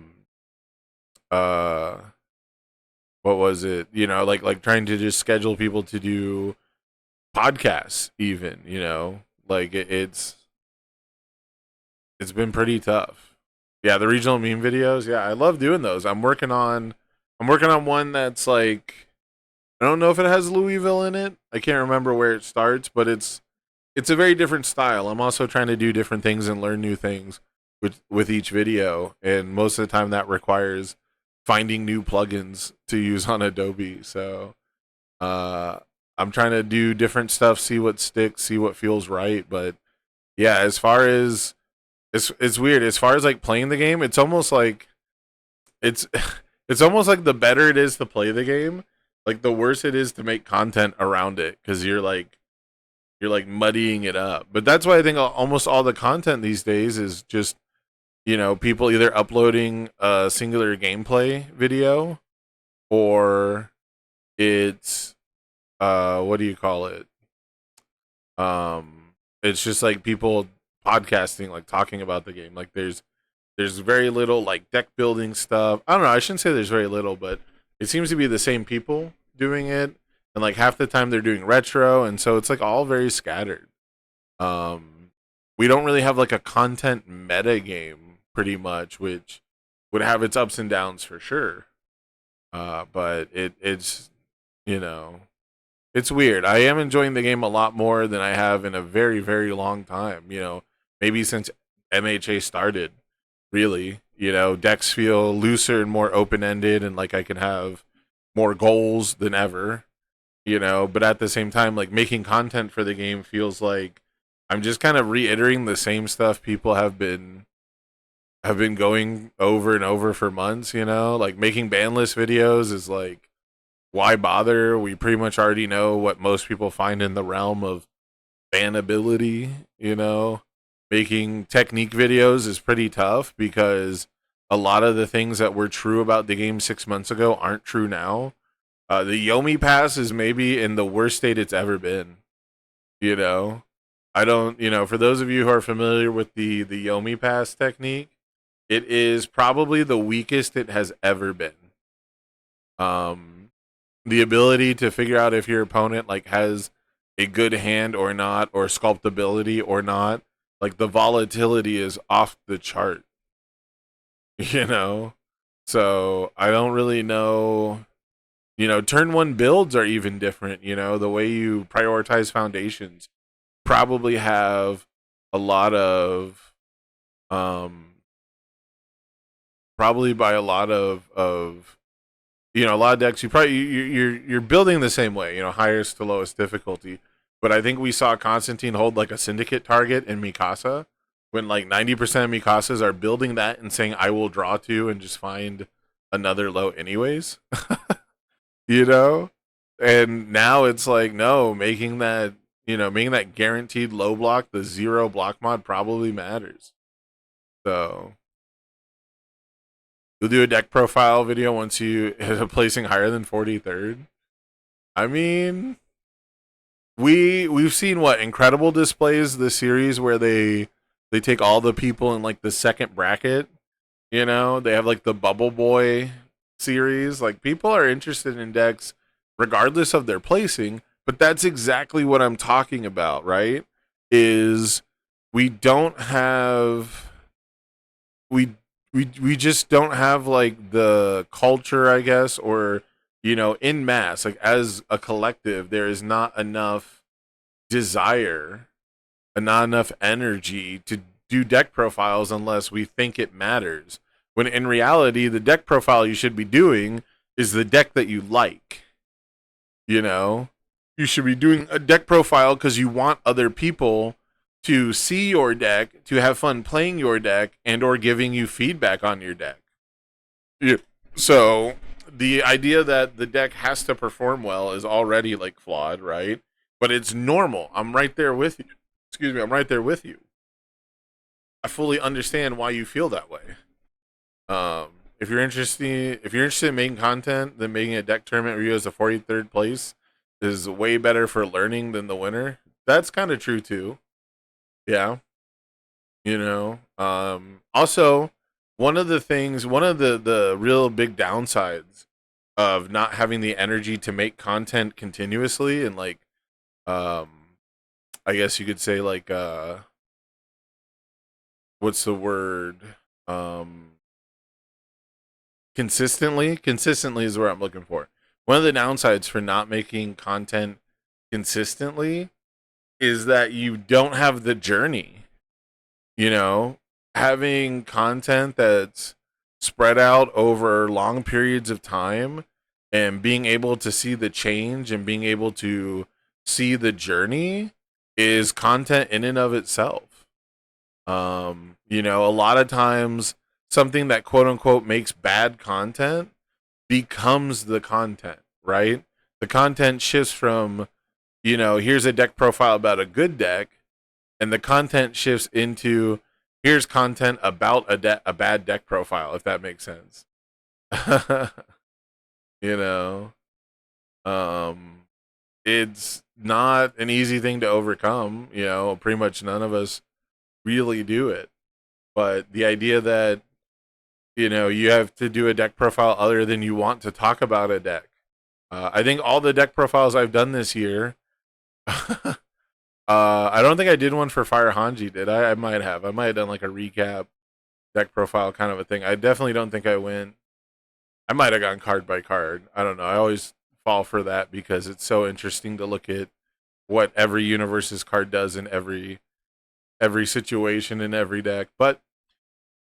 what was it? Like trying to just schedule people to do podcasts, even. Like it's been pretty tough. Yeah, the regional meme videos. Yeah, I love doing those. I'm working on one that's like, I don't know if it has Louisville in it. I can't remember where it starts, but it's a very different style. I'm also trying to do different things and learn new things with each video, and most of the time that requires finding new plugins to use on Adobe. So I'm trying to do different stuff, see what sticks, see what feels right. But yeah, as far as it's weird. As far as like playing the game, it's almost like it's it's almost like the better it is to play the game, like the worse it is to make content around it, because you're like muddying it up. But that's why I think almost all the content these days is just, people either uploading a singular gameplay video, or it's what do you call it? It's just like people podcasting, like talking about the game. Like there's very little like deck building stuff. I don't know, I shouldn't say there's very little, but it seems to be the same people doing it, and like half the time they're doing retro, and so it's like all very scattered. We don't really have like a content meta game pretty much, which would have its ups and downs for sure. But it's you know it's weird. I am enjoying the game a lot more than I have in a very, very long time. Maybe since MHA started, really. Decks feel looser and more open ended, and like I can have more goals than ever. But at the same time, like making content for the game feels like I'm just kind of reiterating the same stuff people have been going over and over for months. Like making ban list videos is like, why bother? We pretty much already know what most people find in the realm of bannability. Making technique videos is pretty tough because a lot of the things that were true about the game 6 months ago aren't true now. The Yomi pass is maybe in the worst state it's ever been. I don't, for those of you who are familiar with the Yomi pass technique, it is probably the weakest it has ever been. The ability to figure out if your opponent like has a good hand or not, or sculptability or not, like the volatility is off the chart. So I don't really know. Turn one builds are even different. The way you prioritize foundations probably have a lot of probably by a lot of a lot of decks you're building the same way, highest to lowest difficulty. But I think we saw Constantine hold like a syndicate target in Mikasa, when like 90% of Mikasas are building that and saying I will draw two and just find another low anyways. you know and now it's like, no, making that guaranteed low block, the 0 block mod, probably matters. So you'll do a deck profile video once you hit a placing higher than 43rd. I mean, we've seen what incredible displays this series where they take all the people in like the second bracket. You know, they have like the Bubble Boy series. Like people are interested in decks regardless of their placing, but that's exactly what I'm talking about, right? Is we don't have we we just don't have like the culture, I guess, or in mass, like as a collective, there is not enough desire and not enough energy to do deck profiles unless we think it matters. When in reality, the deck profile you should be doing is the deck that you like. You should be doing a deck profile because you want other people to see your deck, to have fun playing your deck, and or giving you feedback on your deck. Yeah. So the idea that the deck has to perform well is already like flawed, right? But it's normal. I'm right there with you. Excuse me, I'm right there with you. I fully understand why you feel that way. If you're interested in making content, then making a deck tournament where you as the 43rd place is way better for learning than the winner. That's kind of true too. Yeah. Also, one of the real big downsides of not having the energy to make content continuously and like, I guess you could say like, what's the word? Consistently is where I'm looking for. One of the downsides for not making content consistently is that you don't have the journey. Having content that's spread out over long periods of time and being able to see the change and being able to see the journey is content in and of itself. A lot of times something that quote unquote makes bad content becomes the content, right? The content shifts from, here's a deck profile about a good deck, and the content shifts into here's content about a bad deck profile, if that makes sense. you know, it's not an easy thing to overcome. Pretty much none of us really do it. But the idea that you have to do a deck profile other than you want to talk about a deck. I think all the deck profiles I've done this year. I don't think I did one for Fire Hanji, did I? I might have. I might have done like a recap deck profile kind of a thing. I definitely don't think I went. I might have gone card by card. I don't know. I always fall for that because it's so interesting to look at what every universe's card does in every situation in every deck. But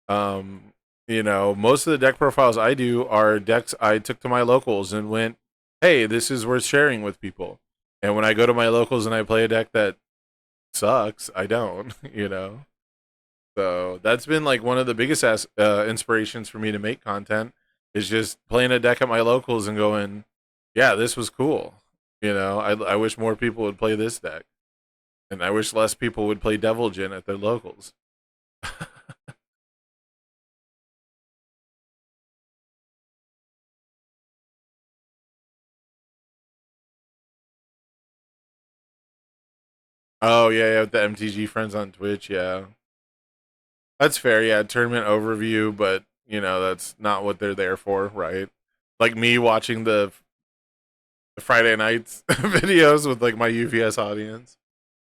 most of the deck profiles I do are decks I took to my locals and went, hey, this is worth sharing with people. And when I go to my locals and I play a deck that sucks, I don't, So that's been like one of the biggest inspirations for me to make content is just playing a deck at my locals and going, yeah, this was cool. I wish more people would play this deck. And I wish less people would play Devil Jin at their locals. Oh yeah, with the MTG friends on Twitch, yeah. That's fair, yeah, tournament overview, but that's not what they're there for, right? Like me watching the Friday nights videos with like my UVS audience.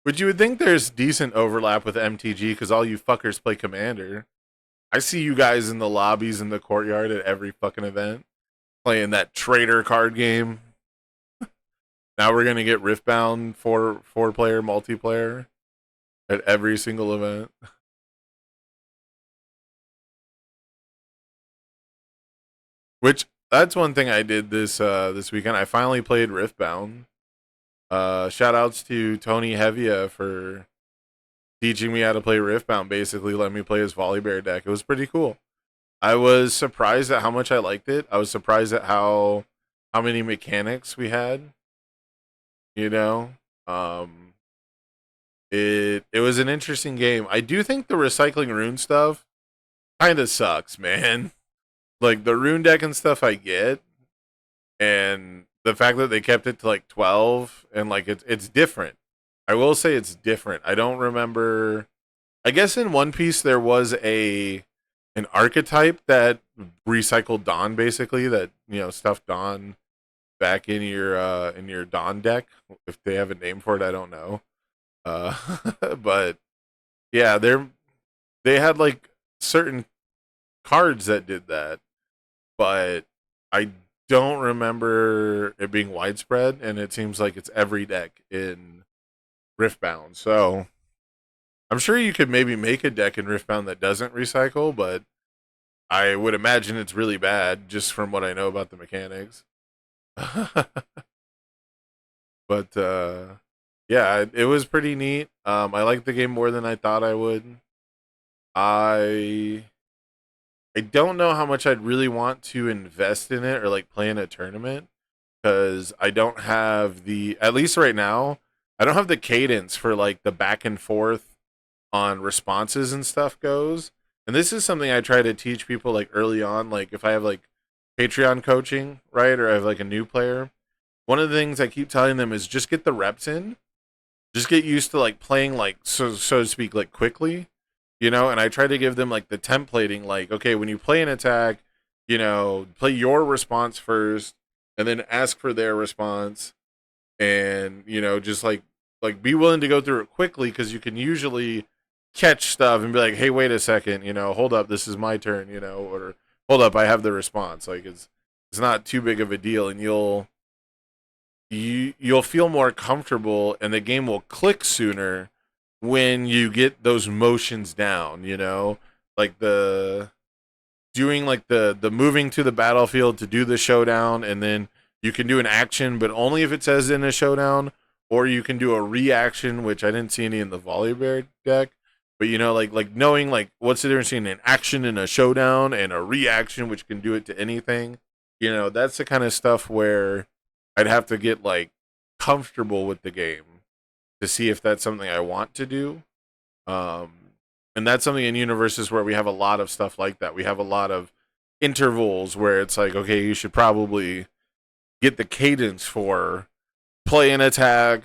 But you would think there's decent overlap with MTG because all you fuckers play Commander. I see you guys in the lobbies in the courtyard at every fucking event playing that traitor card game. Now we're gonna get Riftbound four player multiplayer at every single event. Which that's one thing I did this weekend. I finally played Riftbound. Shout outs to Tony Hevia for teaching me how to play Riftbound. Basically, let me play his Volibear deck. It was pretty cool. I was surprised at how much I liked it. I was surprised at how many mechanics we had. It was an interesting game. I do think the recycling rune stuff kind of sucks, man. Like the rune deck and stuff I get, and the fact that they kept it to like 12 and like it's different. I will say it's different. I don't remember. I guess in One Piece there was an archetype that recycled Dawn basically that stuffed Dawn back in your Dawn deck. If they have a name for it, I don't know. Uh, but yeah, they had like certain cards that did that, but I don't remember it being widespread, and it seems like it's every deck in Riftbound. So I'm sure you could maybe make a deck in Riftbound that doesn't recycle, but I would imagine it's really bad just from what I know about the mechanics. But yeah, it was pretty neat. I liked the game more than I thought I would. I I don't know how much I'd really want to invest in it or like play in a tournament because I don't have at least right now, I don't have the cadence for like the back and forth on responses and stuff goes. And this is something I try to teach people like early on, like if I have like Patreon coaching, right, or I have like a new player. One of the things I keep telling them is just get the reps in, just get used to like playing like so to speak like quickly, and I try to give them like the templating, like okay, when you play an attack, play your response first and then ask for their response, and just like be willing to go through it quickly because you can usually catch stuff and be like, hey, wait a second, hold up, this is my turn, or hold up, I have the response. Like it's not too big of a deal, and you'll feel more comfortable and the game will click sooner when you get those motions down, like the doing like the moving to the battlefield to do the showdown, and then you can do an action but only if it says in a showdown, or you can do a reaction, which I didn't see any in the Volibear deck, but like knowing like what's the difference between an action and a showdown and a reaction, which can do it to anything, that's the kind of stuff where I'd have to get like comfortable with the game to see if that's something I want to do. And that's something in universes where we have a lot of stuff like that. We have a lot of intervals where it's like, okay, you should probably get the cadence for play an attack,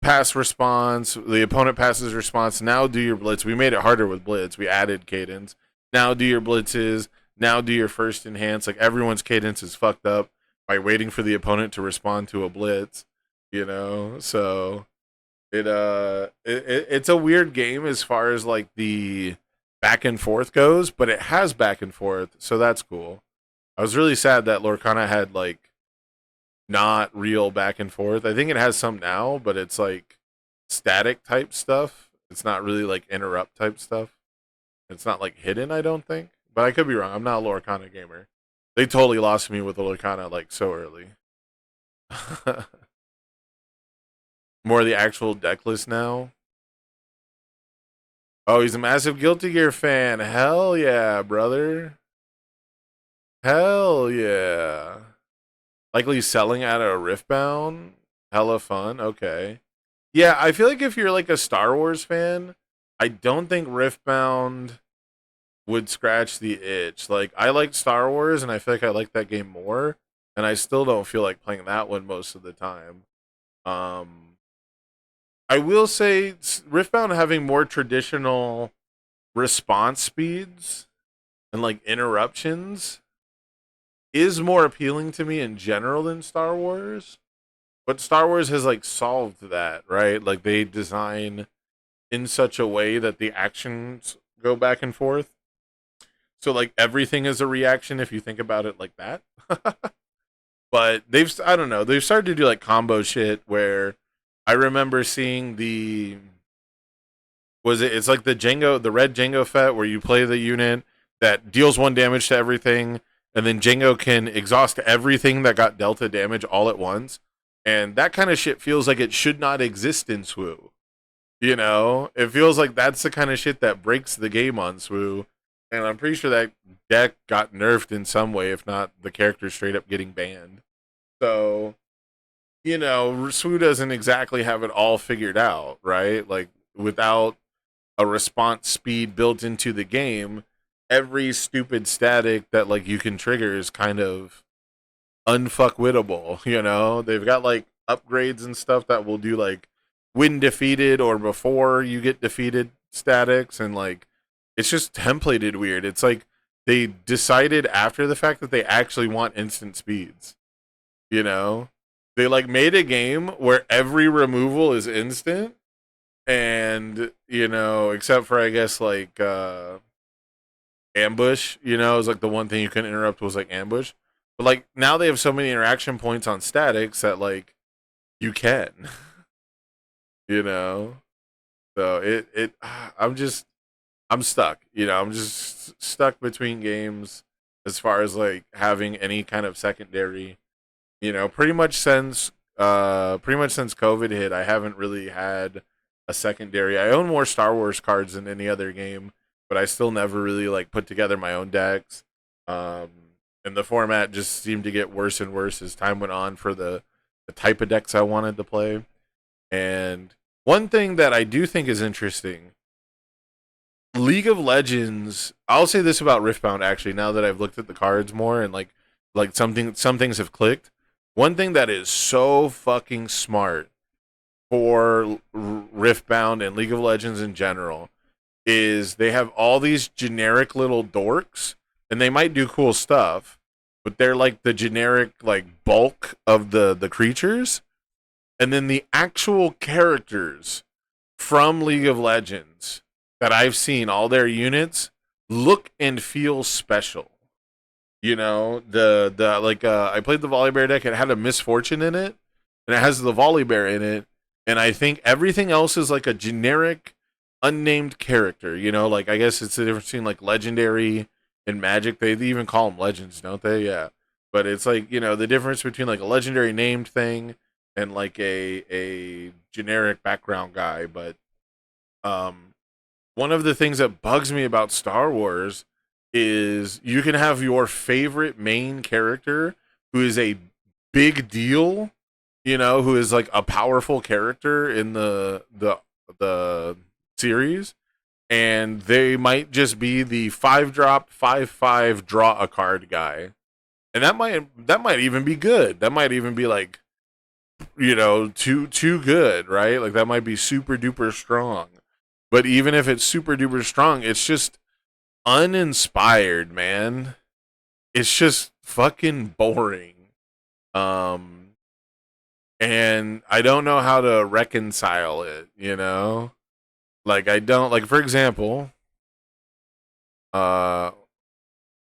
pass response, the opponent passes response, now do your blitz. We made it harder with blitz. We added cadence. Now do your blitzes, now do your first enhance. Like everyone's cadence is fucked up by waiting for the opponent to respond to a blitz, So it's a weird game as far as like the back and forth goes, but it has back and forth, so that's cool. I was really sad that Lorcana had like not real back and forth. I think it has some now, but it's like static type stuff. It's not really like interrupt type stuff. It's not like hidden, I don't think. But I could be wrong. I'm not a Lorcana gamer. They totally lost me with the Lorcana like so early. More of the actual deck list now. Oh, he's a massive Guilty Gear fan. Hell yeah, brother. Hell yeah. Likely selling out of Riftbound. Hella fun. Okay. Yeah, I feel like if you're like a Star Wars fan, I don't think Riftbound would scratch the itch. Like, I like Star Wars, and I feel like I like that game more, and I still don't feel like playing that one most of the time. I will say Riftbound having more traditional response speeds and like interruptions is more appealing to me in general than Star Wars. But Star Wars has like solved that, right? Like they design in such a way that the actions go back and forth. So like everything is a reaction if you think about it like that. But I don't know, they've started to do like combo shit where I remember seeing it's like the red Django Fett where you play the unit that deals 1 damage to everything, and then Django can exhaust everything that got delta damage all at once. And that kind of shit feels like it should not exist in SWU. It feels like that's the kind of shit that breaks the game on SWU. And I'm pretty sure that deck got nerfed in some way, if not the character straight up getting banned. So, SWU doesn't exactly have it all figured out, right? Like, without a response speed built into the game, every stupid static that, like, you can trigger is kind of unfuckwittable. You know, they've got like upgrades and stuff that will do like when defeated or before you get defeated statics, and like it's just templated weird. It's like they decided after the fact that they actually want instant speeds. You know, they like made a game where every removal is instant, and you know, except for I guess like ambush. You know, is like the one thing you couldn't interrupt was like ambush. But like now they have so many interaction points on statics that like you can. You know, so I'm stuck. You know, I'm just stuck between games as far as like having any kind of secondary. You know, pretty much since COVID hit, I haven't really had a secondary. I own more Star Wars cards than any other game, but I still never really like put together my own decks. Um, and the format just seemed to get worse and worse as time went on for the type of decks I wanted to play. And one thing that I do think is interesting, League of Legends, I'll say this about Riftbound actually, now that I've looked at the cards more and like some things have clicked. One thing that is so fucking smart for Riftbound and League of Legends in general is they have all these generic little dorks, and they might do cool stuff, but they're like the generic like bulk of the creatures, and then the actual characters from League of Legends that I've seen, all their units look and feel special. You know, the like I played the Volibear deck. It had a Misfortune in it, and it has the Volibear in it. And I think everything else is like a generic, unnamed character. You know, like I guess it's the difference between like legendary and magic. They even call them legends, don't they? Yeah. But it's like, you know, the difference between like a legendary named thing and like a generic background guy. But one of the things that bugs me about Star Wars is you can have your favorite main character who is a big deal, you know, who is like a powerful character in the series, and they might just be the 5-drop 5/5 draw a card guy. And that might even be good. That might even be like, you know, too good, right? Like that might be super duper strong. But even if it's super duper strong, it's just uninspired, man. It's just fucking boring. And I don't know how to reconcile it, you know? Like I don't like, for example,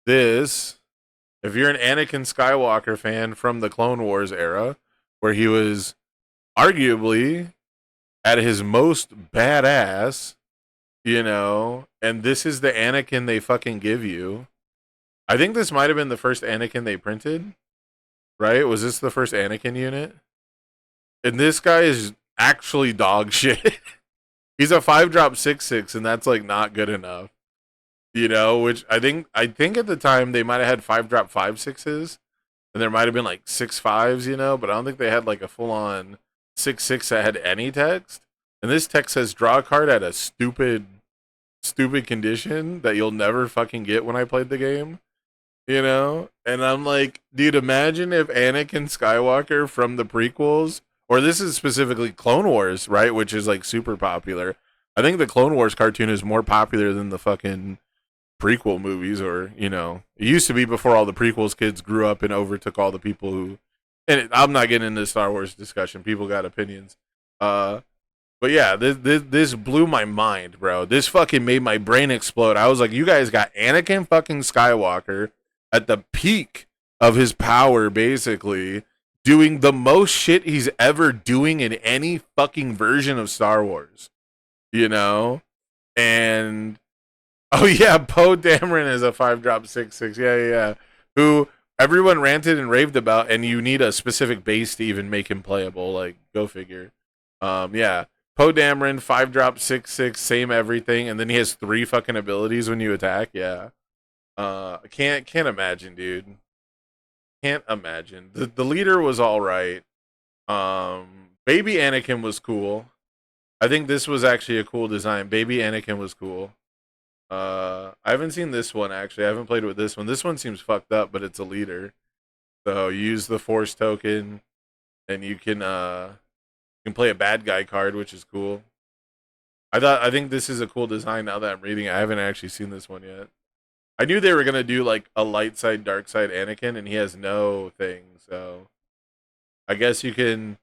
this, if you're an Anakin Skywalker fan from the Clone Wars era, where he was arguably at his most badass, you know, and this is the Anakin they fucking give you. I think this might have been the first Anakin they printed, right? Was this the first Anakin unit? And this guy is actually dog shit. He's a 5-drop 6/6, and that's like not good enough. You know, which I think at the time they might have had 5-drop 5/6s, and there might have been like 6/5s, you know, but I don't think they had like a full on 6/6 that had any text. And this text says draw a card at a stupid condition that you'll never fucking get when I played the game. You know? And I'm like, dude, imagine if Anakin Skywalker from the prequels, or this is specifically Clone Wars, right? Which is like super popular. I think the Clone Wars cartoon is more popular than the fucking prequel movies, or, you know, it used to be before all the prequels kids grew up and overtook all the people who, and I'm not getting into Star Wars discussion. People got opinions. But yeah, this blew my mind, bro. This fucking made my brain explode. I was like, you guys got Anakin fucking Skywalker at the peak of his power, basically, doing the most shit he's ever doing in any fucking version of Star Wars. You know? And oh yeah, Poe Dameron is a 5-drop 6/6. Yeah. Who everyone ranted and raved about, and you need a specific base to even make him playable. Like, go figure. Yeah. Poe Dameron, 5-drop 6/6, same everything, and then he has 3 fucking abilities when you attack. Yeah. Can't imagine, dude. Can't imagine. The leader was all right. Baby Anakin was cool. I think this was actually a cool design. Baby Anakin was cool. I haven't seen this one actually. I haven't played with this one. This one seems fucked up, but it's a leader. So you use the force token, and you can play a bad guy card, which is cool. I think this is a cool design now that I'm reading. I haven't actually seen this one yet. I knew they were gonna do like a light side, dark side Anakin, and he has no thing. So I guess you can.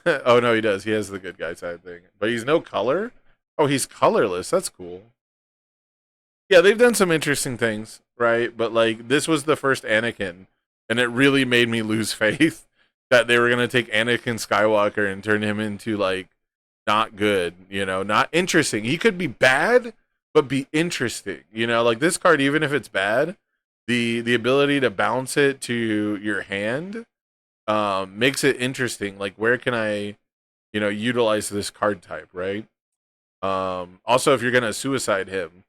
Oh no, he does. He has the good guy side thing, but he's no color. Oh, he's colorless. That's cool. Yeah, they've done some interesting things, right? But like this was the first Anakin, and it really made me lose faith that they were gonna take Anakin Skywalker and turn him into like not good, not interesting. He could be bad, but be interesting. Like this card, even if it's bad, the ability to bounce it to your hand makes it interesting. Like where can I, utilize this card type, right? Also, if you're gonna suicide him,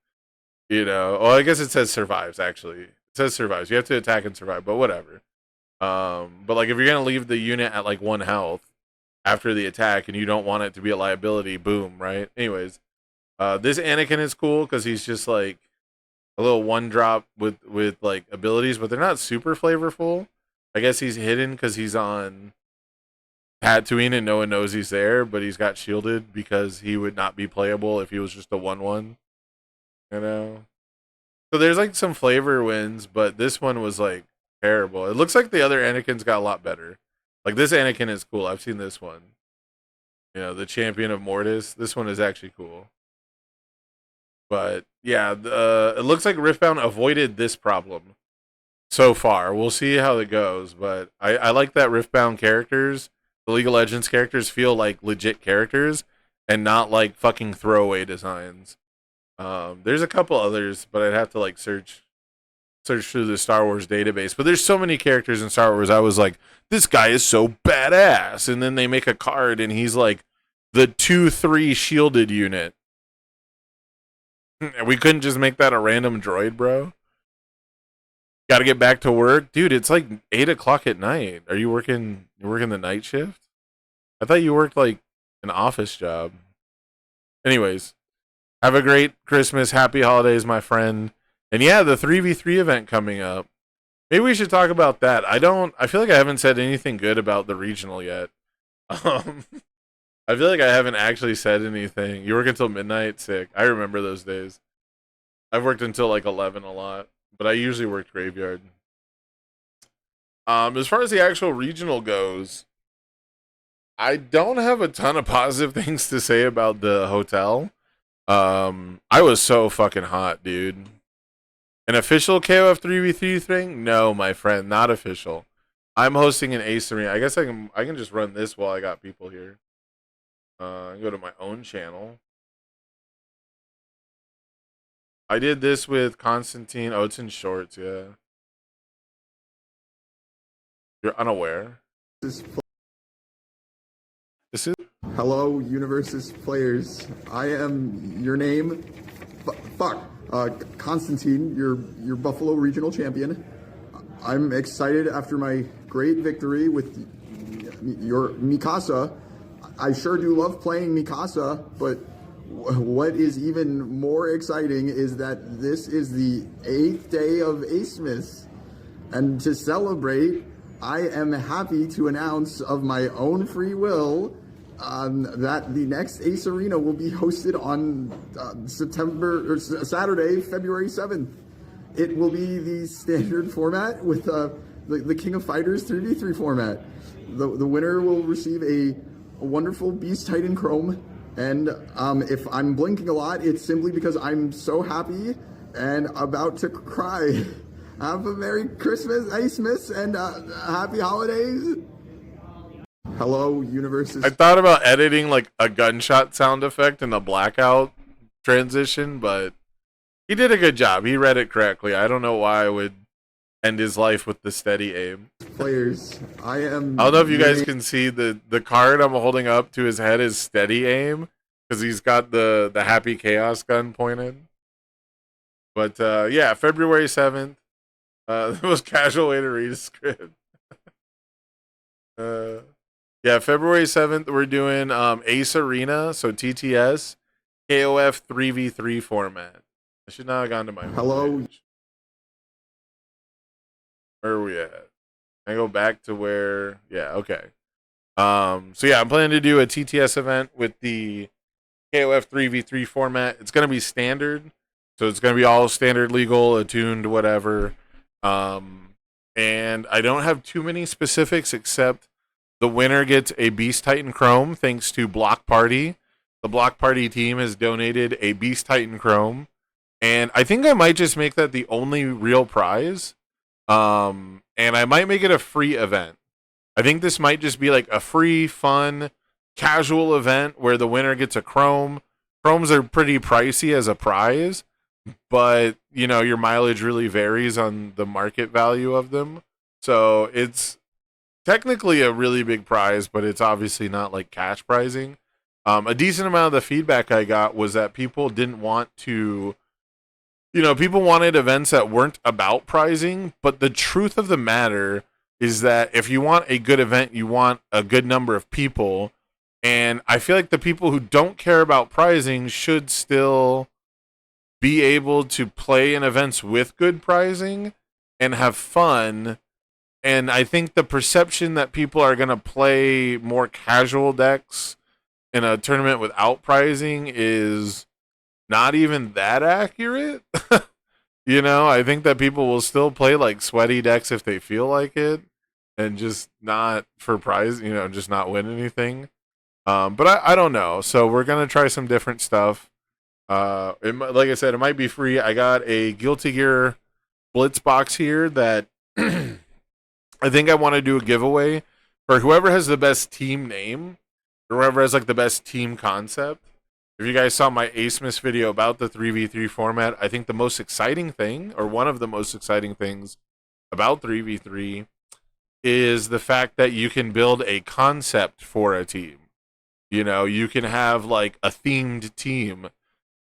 well, I guess it says survives. Actually, it says survives. You have to attack and survive, but whatever. But like if you're gonna leave the unit at like 1 health after the attack and you don't want it to be a liability, boom, right? Anyways, this Anakin is cool because he's just like a little 1-drop with like abilities, but they're not super flavorful. I guess he's hidden because he's on Tatooine and no one knows he's there, but he's got shielded because he would not be playable if he was just a 1/1. So there's like some flavor wins, but this one was like terrible. It looks like the other Anakin's got a lot better. Like this Anakin is cool. I've seen this one. The Champion of Mortis. This one is actually cool. But yeah, it looks like Riftbound avoided this problem so far. We'll see how it goes. But I like that Riftbound characters, the League of Legends characters, feel like legit characters and not like fucking throwaway designs. There's a couple others, but I'd have to like search through the Star Wars database. But there's so many characters in Star Wars. I was like, this guy is so badass. And then they make a card and he's like the 2/3 shielded unit. We couldn't just make that a random droid, bro. Got to get back to work, dude. It's like 8 o'clock at night. Are you working? You're working the night shift? I thought you worked like an office job. Anyways, have a great Christmas, happy holidays, my friend. And yeah, the 3v3 event coming up. Maybe we should talk about that. I feel like I haven't said anything good about the regional yet. I feel like I haven't actually said anything. You work until midnight? Sick. I remember those days. I've worked until like 11 a lot, but I usually worked graveyard. As far as the actual regional goes, I don't have a ton of positive things to say about the hotel. I was so fucking hot, dude. An official KOF 3v3 thing? No, my friend, not official. I'm hosting an Ace Arena. I guess I can just run this while I got people here. Go to my own channel. I did this with Constantine. Oh, it's in shorts, yeah. You're unaware. This is Hello, Universe's players. I am your name. Constantine, your Buffalo Regional Champion. I'm excited after my great victory with your Mikasa. I sure do love playing Mikasa, but what is even more exciting is that this is the 8th day of Acemas. And to celebrate, I am happy to announce of my own free will that the next Ace Arena will be hosted on Saturday, February 7th. It will be the standard format with the King of Fighters 3v3 format. The winner will receive a wonderful Beast Titan Chrome, and if I'm blinking a lot, it's simply because I'm so happy and about to cry. Have a Merry Christmas, Acemas, and Happy Holidays. Hello, Universes. I thought about editing like a gunshot sound effect and a blackout transition, but he did a good job. He read it correctly. I don't know why I would end his life with the steady aim. Players, I don't know if you guys can see the card I'm holding up to his head is steady aim because he's got the Happy Chaos gun pointed. But yeah, February 7th. The most casual way to read a script. Yeah, February 7th, we're doing Ace Arena, so TTS, KOF 3v3 format. I should not have gone to my Hello. page. Where are we at? I go back to where, yeah, okay. So yeah, I'm planning to do a TTS event with the KOF 3v3 format. It's going to be standard. So it's going to be all standard, legal, attuned, whatever. And I don't have too many specifics except the winner gets a Beast Titan Chrome thanks to Block Party. The Block Party team has donated a Beast Titan Chrome. And I think I might just make that the only real prize. And I might make it a free event. I think this might just be like a free, fun, casual event where the winner gets a Chrome. Chromes are pretty pricey as a prize, but you know, your mileage really varies on the market value of them. So it's technically a really big prize, but it's obviously not like cash prizing. A decent amount of the feedback I got was that people didn't want to, people wanted events that weren't about prizing, but the truth of the matter is that if you want a good event, you want a good number of people. And I feel like the people who don't care about prizing should still be able to play in events with good prizing and have fun. And I think the perception that people are going to play more casual decks in a tournament without prizing is not even that accurate. I think that people will still play like sweaty decks if they feel like it and just not for prize, just not win anything. But I don't know. So we're going to try some different stuff. Like I said, it might be free. I got a Guilty Gear Blitz box here that I think I want to do a giveaway for whoever has the best team name, or whoever has like the best team concept. If you guys saw my Acemas video about the 3v3 format, I think the most exciting thing, or one of the most exciting things about 3v3 is the fact that you can build a concept for a team. You can have like a themed team.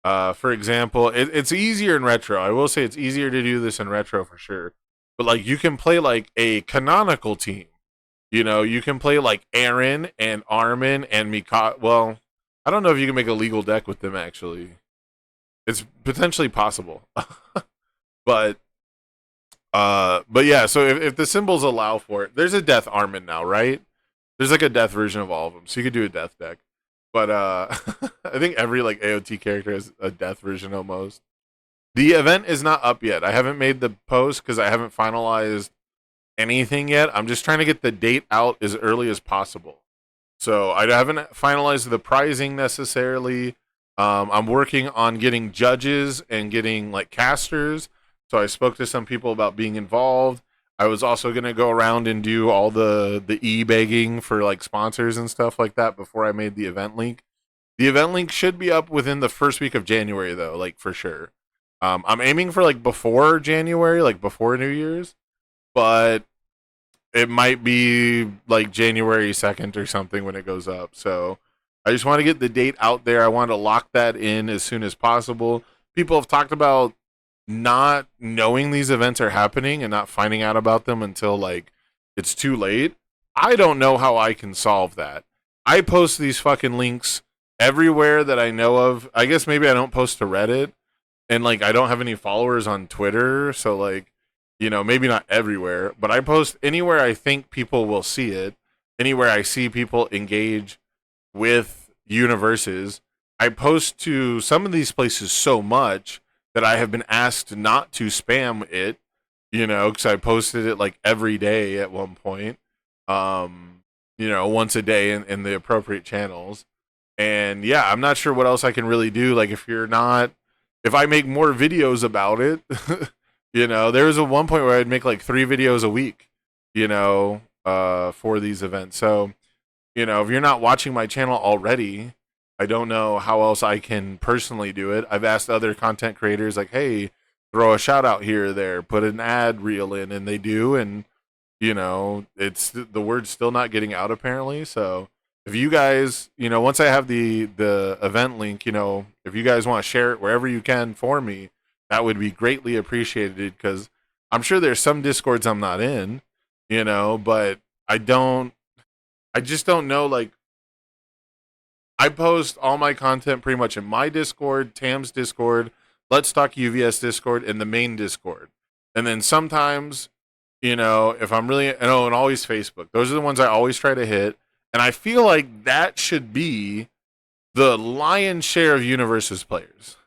For example, it's easier in retro. I will say it's easier to do this in retro for sure. But like you can play like a canonical team. You can play like Aaron and Armin and Mika. Well, I don't know if you can make a legal deck with them actually. It's potentially possible. but yeah, so if the symbols allow for it, there's a Death Armin now, right? There's like a Death version of all of them. So you could do a Death deck. But I think every like AOT character has a Death version almost. The event is not up yet. I haven't made the post because I haven't finalized anything yet. I'm just trying to get the date out as early as possible. So I haven't finalized the pricing necessarily. I'm working on getting judges and getting like casters. So I spoke to some people about being involved. I was also going to go around and do all the e-begging for like sponsors and stuff like that before I made the event link. The event link should be up within the first week of January though, like for sure. I'm aiming for like before January, like before New Year's, but it might be like January 2nd or something when it goes up. So I just want to get the date out there. I want to lock that in as soon as possible. People have talked about not knowing these events are happening and not finding out about them until like it's too late. I don't know how I can solve that. I post these fucking links everywhere that I know of. I guess maybe I don't post to Reddit, and like I don't have any followers on Twitter, so like maybe not everywhere, but I post anywhere I think people will see it, anywhere I see people engage with universes. I post to some of these places so much that I have been asked not to spam it, because I posted it like every day at one point, once a day in the appropriate channels. And yeah, I'm not sure what else I can really do. Like if I make more videos about it, there was a one point where I'd make like 3 videos a week, for these events. So, if you're not watching my channel already, I don't know how else I can personally do it. I've asked other content creators like, hey, throw a shout out here or there, put an ad reel in, and they do. And, it's the word's still not getting out apparently. So if you guys, once I have the event link, if you guys want to share it wherever you can for me, that would be greatly appreciated because I'm sure there's some Discords I'm not in, but I just don't know. Like, I post all my content pretty much in my Discord, Tam's Discord, Let's Talk UVS Discord, and the main Discord. And then sometimes, you know, if I'm really, and always Facebook. Those are the ones I always try to hit. And I feel like that should be the lion's share of Universes players.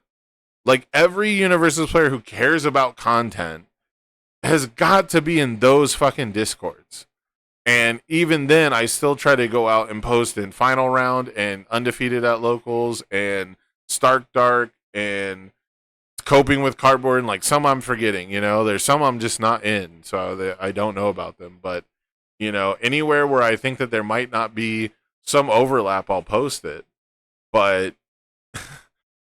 Like every Universes player who cares about content has got to be in those fucking Discords. And even then, I still try to go out and post in Final Round and Undefeated at Locals and Stark Dark and Coping with Cardboard. And like some I'm forgetting, you know, there's some I'm just not in. So I don't know about them. But, you know, anywhere where I think that there might not be some overlap, I'll post it. But,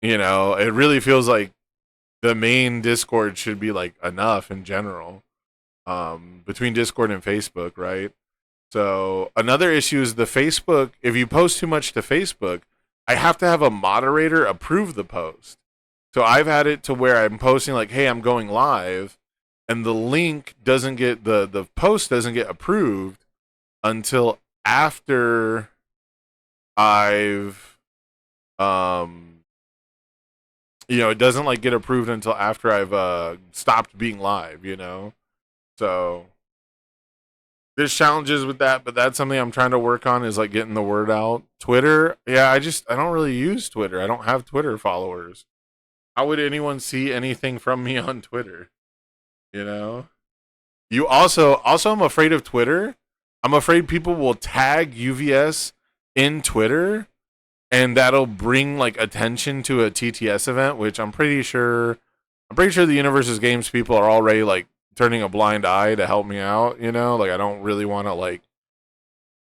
you know, it really feels like the main Discord should be like enough in general, between Discord and Facebook, right? So another issue is the Facebook. If you post too much to Facebook, I have to have a moderator approve the post. So I've had it to where I'm posting like, hey, I'm going live, and the link doesn't get, the post doesn't get approved until after I've you know, it doesn't like get approved until after I've stopped being live, you know. So there's challenges with that, but that's something I'm trying to work on, is like getting the word out. Twitter, yeah, I don't really use Twitter. I don't have Twitter followers. How would anyone see anything from me on Twitter? You know? You also I'm afraid of Twitter. I'm afraid people will tag UVS in Twitter, and that'll bring like attention to a TTS event, which I'm pretty sure the Universes Games people are already like turning a blind eye to help me out, you know? Like I don't really want to like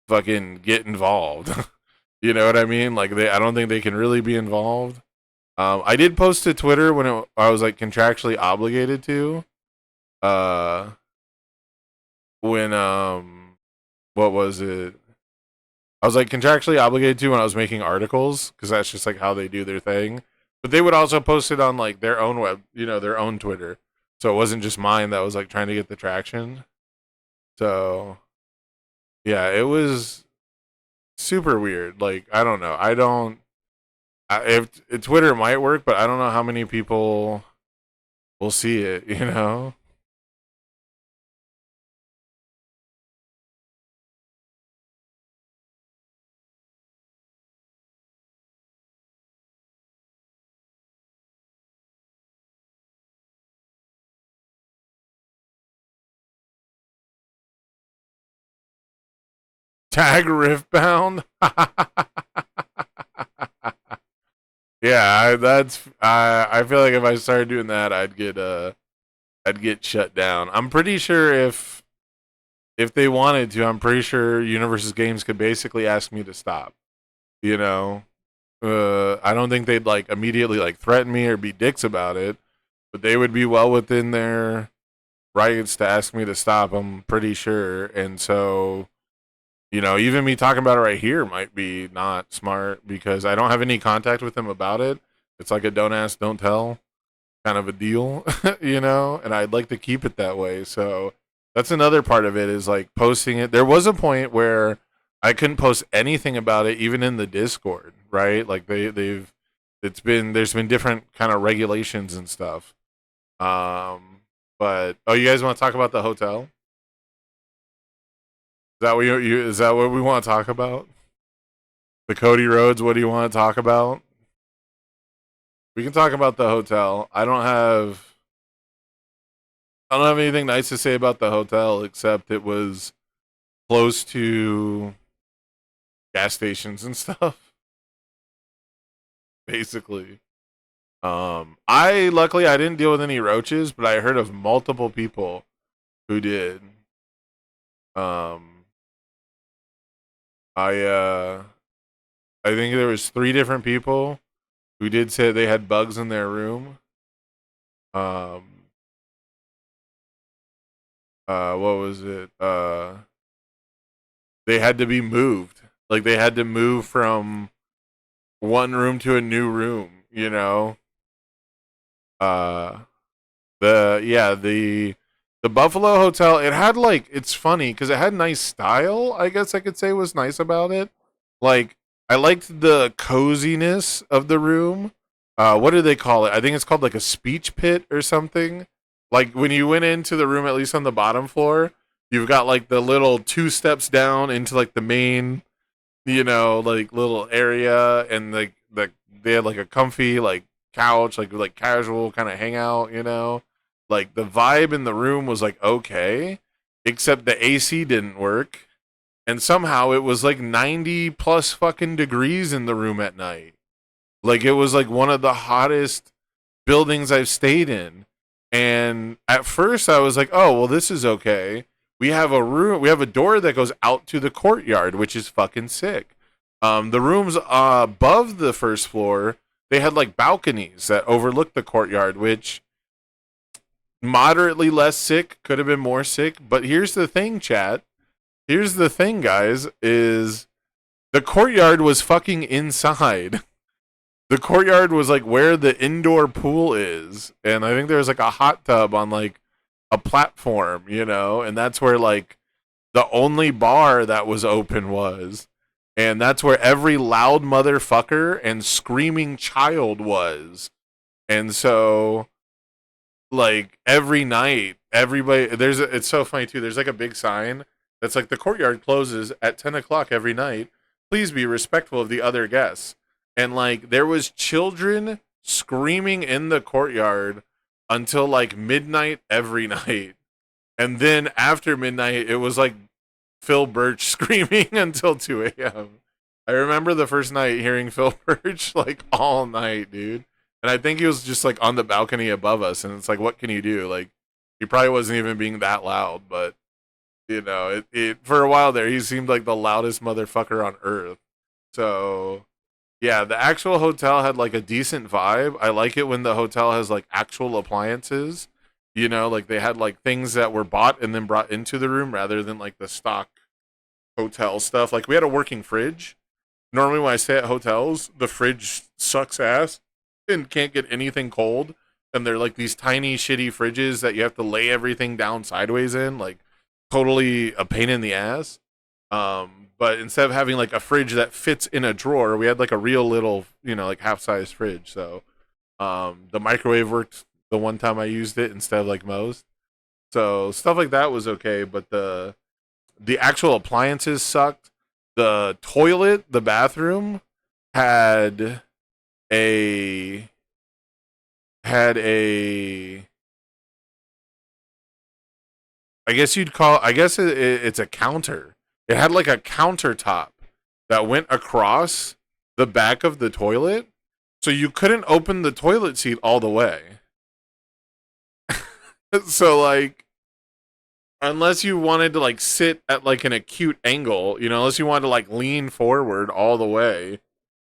fucking get involved. You know what I mean? Like I don't think they can really be involved. I did post to Twitter when I was like contractually obligated to. When what was it? I was like contractually obligated to when I was making articles, because that's just like how they do their thing. But they would also post it on like their own web, you know, their own Twitter. So it wasn't just mine that was like trying to get the traction. So yeah, it was super weird. Like I don't know. If Twitter might work, but I don't know how many people will see it, you know? Tag Riftbound. Yeah, I feel like if I started doing that, I'd get shut down. I'm pretty sure if they wanted to, I'm pretty sure Universes Games could basically ask me to stop. You know, I don't think they'd like immediately like threaten me or be dicks about it, but they would be well within their rights to ask me to stop. I'm pretty sure, and so, you know, even me talking about it right here might be not smart, because I don't have any contact with them about it. It's like a don't ask, don't tell kind of a deal, you know, and I'd like to keep it that way. So that's another part of it, is like posting it. There was a point where I couldn't post anything about it, even in the Discord, right? Like there's been different kind of regulations and stuff. But you guys want to talk about the hotel? Is that what is that what we want to talk about? The Cody Rhodes, what do you want to talk about? We can talk about the hotel. I don't have anything nice to say about the hotel, except it was close to gas stations and stuff. Basically. Luckily I didn't deal with any roaches, but I heard of multiple people who did. I think there was 3 different people who did say they had bugs in their room. What was it? They had to be moved. Like they had to move from one room to a new room, you know? The Buffalo Hotel, it had like, it's funny because it had nice style, I guess I could say was nice about it. Like, I liked the coziness of the room. What do they call it? I think it's called like a speech pit or something. Like when you went into the room, at least on the bottom floor, you've got like the little 2 steps down into like the main, like little area, and like they had like a comfy like couch, like casual kind of hangout. Like the vibe in the room was like okay, except the AC didn't work, and somehow it was like 90 plus fucking degrees in the room at night. Like it was like one of the hottest buildings I've stayed in. And at first I was like, oh, well, this is okay. We have a door that goes out to the courtyard, which is fucking sick. The rooms above the first floor, they had like balconies that overlooked the courtyard, which moderately less sick, could have been more sick. But here's the thing, chat. Here's the thing, guys, is the courtyard was fucking inside. The courtyard was like where the indoor pool is, and I think there was like a hot tub on like a platform, and that's where like the only bar that was open was, and that's where every loud motherfucker and screaming child was. And so like every night everybody, it's so funny too, there's like a big sign that's like the courtyard closes at 10 o'clock every night, please be respectful of the other guests. And like there was children screaming in the courtyard until like midnight every night. And then after midnight, it was like Phil Birch screaming until 2 a.m. I remember the first night hearing Phil Birch like all night, dude. And I think he was just like on the balcony above us. And it's like, what can you do? Like, he probably wasn't even being that loud. But, it for a while there, he seemed like the loudest motherfucker on earth. So... yeah, the actual hotel had like a decent vibe. I like it when the hotel has like actual appliances, like they had like things that were bought and then brought into the room rather than like the stock hotel stuff. Like we had a working fridge. Normally when I stay at hotels, the fridge sucks ass and can't get anything cold. And they're like these tiny shitty fridges that you have to lay everything down sideways in, like totally a pain in the ass. But instead of having like a fridge that fits in a drawer, we had like a real little, like half-size fridge. So the microwave worked the one time I used it instead of like most. So stuff like that was okay, but the actual appliances sucked. The toilet, the bathroom had a I guess it's a counter. It had like a countertop that went across the back of the toilet, so you couldn't open the toilet seat all the way. So like, unless you wanted to like sit at like an acute angle, unless you wanted to like lean forward all the way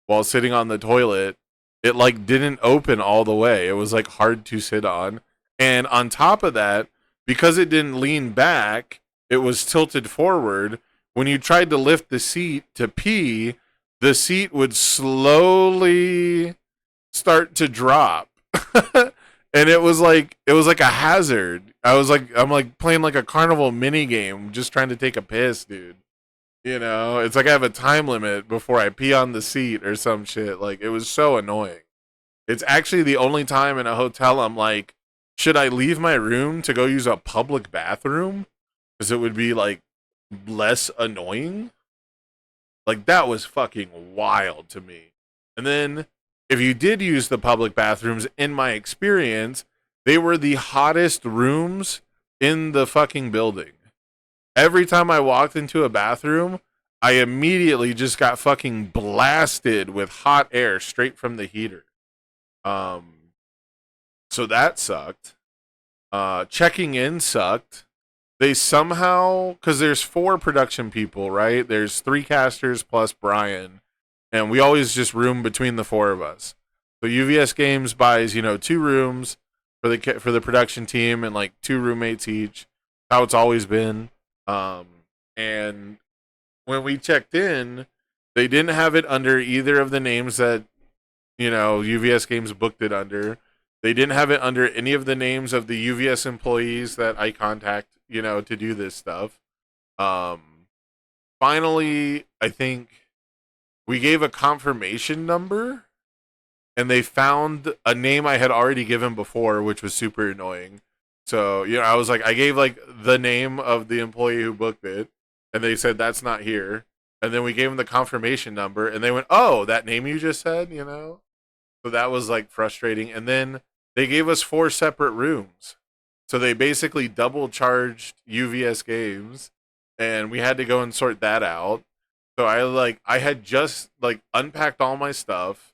while sitting on the toilet, it like didn't open all the way. It was like hard to sit on. And on top of that, because it didn't lean back, it was tilted forward. When you tried to lift the seat to pee, the seat would slowly start to drop. And it was like a hazard. I'm like playing like a carnival mini game, just trying to take a piss, dude. It's like I have a time limit before I pee on the seat or some shit. Like, it was so annoying. It's actually the only time in a hotel I'm like, should I leave my room to go use a public bathroom? Because it would be like less annoying. Like, that was fucking wild to me. And then if you did use the public bathrooms, in my experience, they were the hottest rooms in the fucking building. Every time I walked into a bathroom, I immediately just got fucking blasted with hot air straight from the heater. So that sucked. Checking in sucked. They somehow, because there's 4 production people, right? There's 3 casters plus Brian, and we always just room between the 4 of us. So UVS Games buys, 2 rooms for the production team and like 2 roommates each. How it's always been. And when we checked in, they didn't have it under either of the names that, UVS Games booked it under. They didn't have it under any of the names of the UVS employees that I contact, to do this stuff. Finally, I think we gave a confirmation number, and they found a name I had already given before, which was super annoying. So, I was like, I gave like the name of the employee who booked it, and they said that's not here. And then we gave them the confirmation number, and they went, "Oh, that name you just said," So that was like frustrating. And then they gave us 4 separate rooms. So they basically double charged UVS games, and we had to go and sort that out. So I had just like unpacked all my stuff.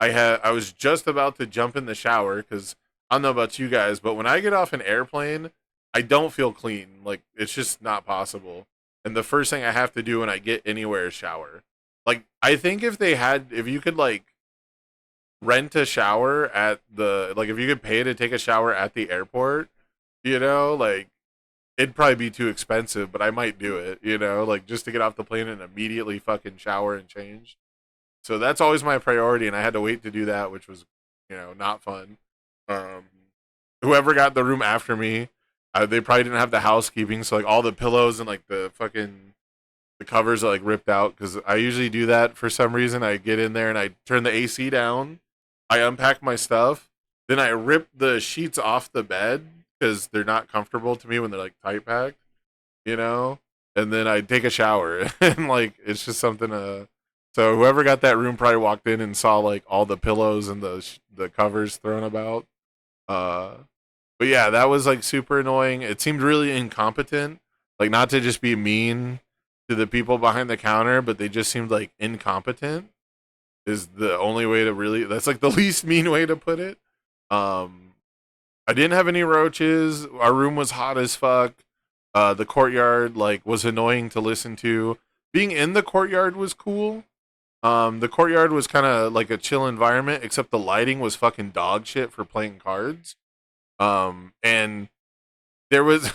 I was just about to jump in the shower cuz I don't know about you guys, but when I get off an airplane, I don't feel clean. Like it's just not possible. And the first thing I have to do when I get anywhere is shower. Like I think if you could like rent a shower at if you could pay to take a shower at the airport, like it'd probably be too expensive, but I might do it, like just to get off the plane and immediately fucking shower and change. So that's always my priority, and I had to wait to do that, which was, not fun. Whoever got the room after me, they probably didn't have the housekeeping, so like all the pillows and like the covers are like ripped out because I usually do that for some reason. I get in there and I turn the AC down, I unpack my stuff, then I rip the sheets off the bed because they're not comfortable to me when they're like tight packed, and then I take a shower and like it's just something so whoever got that room probably walked in and saw like all the pillows and the covers thrown about. But yeah, that was like super annoying. It seemed really incompetent, like not to just be mean to the people behind the counter, but they just seemed like incompetent is the only way to really, that's like the least mean way to put it. I didn't have any roaches. Our room was hot as fuck. The courtyard like was annoying to listen to. Being in the courtyard was cool. The courtyard was kind of like a chill environment, except the lighting was fucking dog shit for playing cards. And there was,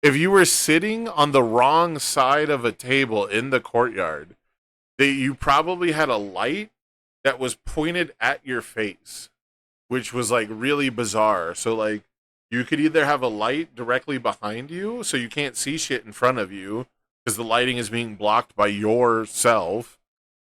if you were sitting on the wrong side of a table in the courtyard, you probably had a light that was pointed at your face, which was like really bizarre. So like you could either have a light directly behind you so you can't see shit in front of you because the lighting is being blocked by yourself,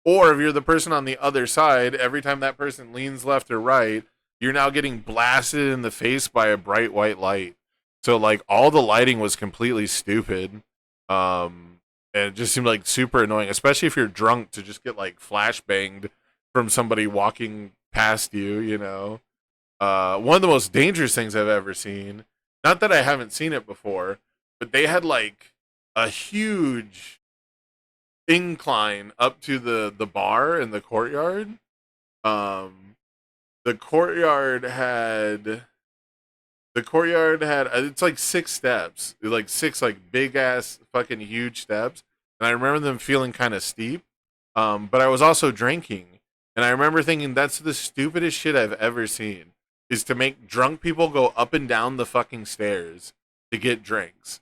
or if you're the person on the other side, every time that person leans left or right, you're now getting blasted in the face by a bright white light. So like all the lighting was completely stupid. And it just seemed like super annoying, especially if you're drunk, to just get like flashbanged from somebody walking past you, One of the most dangerous things I've ever seen, not that I haven't seen it before, but they had like a huge incline up to the bar in the courtyard. The courtyard had it's like 6 steps, like 6 like big ass fucking huge steps, and I remember them feeling kind of steep. But I was also drinking, and I remember thinking that's the stupidest shit I've ever seen, is to make drunk people go up and down the fucking stairs to get drinks.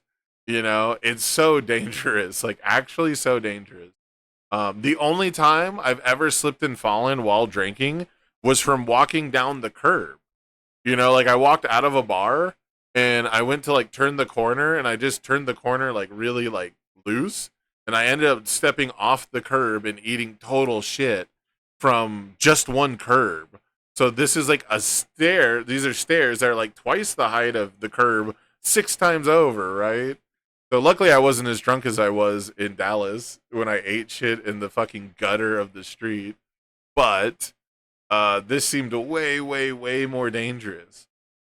It's so dangerous, like actually so dangerous. The only time I've ever slipped and fallen while drinking was from walking down the curb. Like I walked out of a bar and I went to like turn the corner, and I just turned the corner like really like loose, and I ended up stepping off the curb and eating total shit from just one curb. So this is like a stair. These are stairs that are like twice the height of the curb, 6 times over, right? So luckily I wasn't as drunk as I was in Dallas when I ate shit in the fucking gutter of the street. But this seemed way, way, way more dangerous.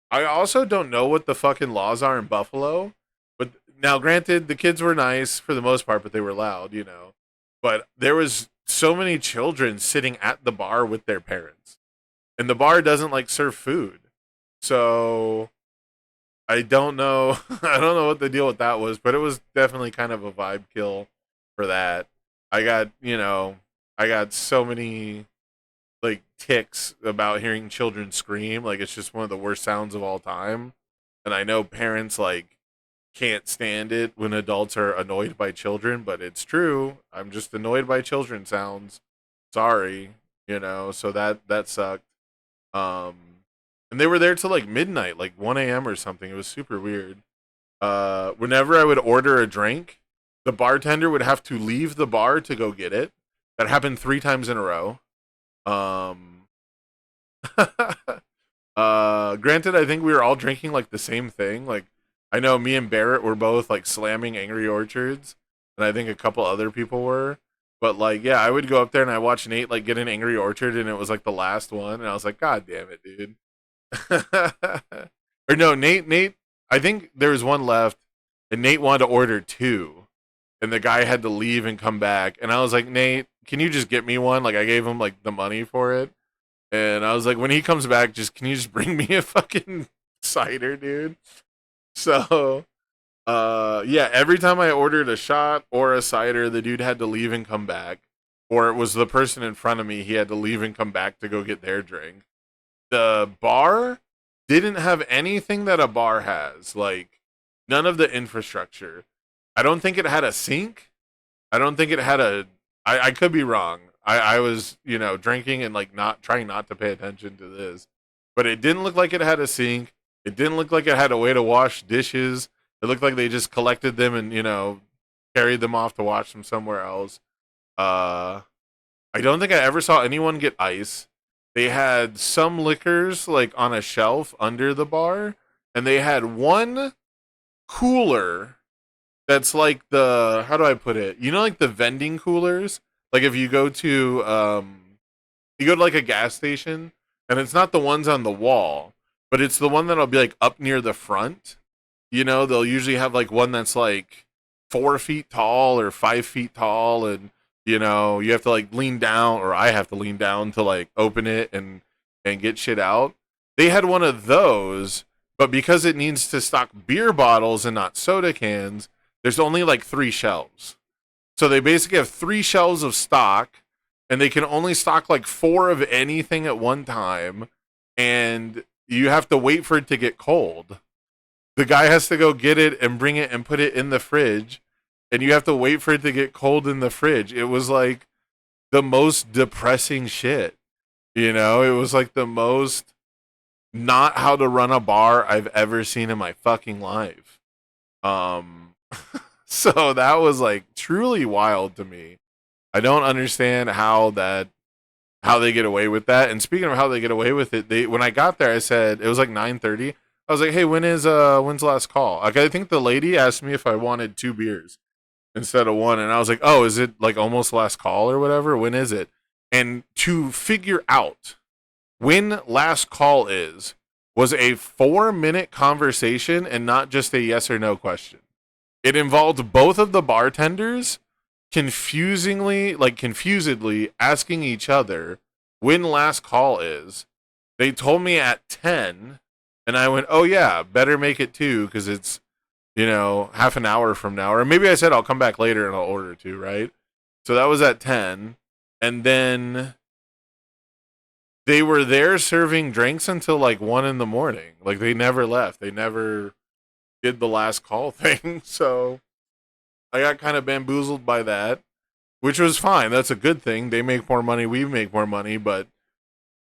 I also don't know what the fucking laws are in Buffalo. But now, granted, the kids were nice for the most part, but they were loud, But there was so many children sitting at the bar with their parents. And the bar doesn't like serve food. So I don't know. I don't know what the deal with that was, but it was definitely kind of a vibe kill for that. I got so many like tics about hearing children scream. Like it's just one of the worst sounds of all time. And I know parents like can't stand it when adults are annoyed by children, but it's true. I'm just annoyed by children sounds. Sorry, so that sucked. And they were there till like midnight, like 1 a.m. or something. It was super weird. Whenever I would order a drink, the bartender would have to leave the bar to go get it. That happened 3 times in a row. Granted, I think we were all drinking like the same thing. Like, I know me and Barrett were both like slamming Angry Orchards, and I think a couple other people were. But like, yeah, I would go up there and I watched Nate like get an Angry Orchard, and it was like the last one, and I was like, God damn it, dude. Or no, Nate. I think there was one left, and Nate wanted to order two, and the guy had to leave and come back, and I was like, Nate, can you just get me one? Like, I gave him like the money for it. And I was like, when he comes back, can you just bring me a fucking cider, dude? So, yeah, every time I ordered a shot or a cider, the dude had to leave and come back. Or it was the person in front of me, he had to leave and come back to go get their drink. The bar didn't have anything that a bar has. Like, none of the infrastructure. I don't think it had a sink. I don't think it had I could be wrong. I was, drinking and like trying not to pay attention to this. But it didn't look like it had a sink. It didn't look like it had a way to wash dishes. It looked like they just collected them and, carried them off to wash them somewhere else. I don't think I ever saw anyone get ice. They had some liquors like on a shelf under the bar, and they had one cooler that's like how do I put it? Like the vending coolers? Like if you go to like a gas station, and it's not the ones on the wall, but it's the one that'll be like up near the front. They'll usually have like one that's like 4 feet tall or 5 feet tall, and you have to like lean down, or I have to lean down to like open it and get shit out. They had one of those, but because it needs to stock beer bottles and not soda cans, there's only like 3 shelves. So they basically have 3 shelves of stock, and they can only stock like 4 of anything at one time, and you have to wait for it to get cold. The guy has to go get it and bring it and put it in the fridge, and you have to wait for it to get cold in the fridge. It was like the most depressing shit. It was like the most not how to run a bar I've ever seen in my fucking life. So that was like truly wild to me. I don't understand how they get away with that. And speaking of how they get away with it, when I got there, I said it was like 9:30. I was like, "Hey, when's the last call?" Like, I think the lady asked me if I wanted 2 beers instead of 1, and I was like, "Oh, is it like almost last call or whatever? When is it?" And to figure out when last call was a 4-minute conversation and not just a yes or no question. It involved both of the bartenders confusedly asking each other when last call is. They told me at 10, and I went, "Oh yeah, better make it 2 because it's, half an hour from now." Or maybe I said I'll come back later and I'll order 2, right? So that was at 10, and then they were there serving drinks until like 1 in the morning. Like, they never left. They never did the last call thing. So I got kind of bamboozled by that, which was fine. That's a good thing. They make more money, we make more money, but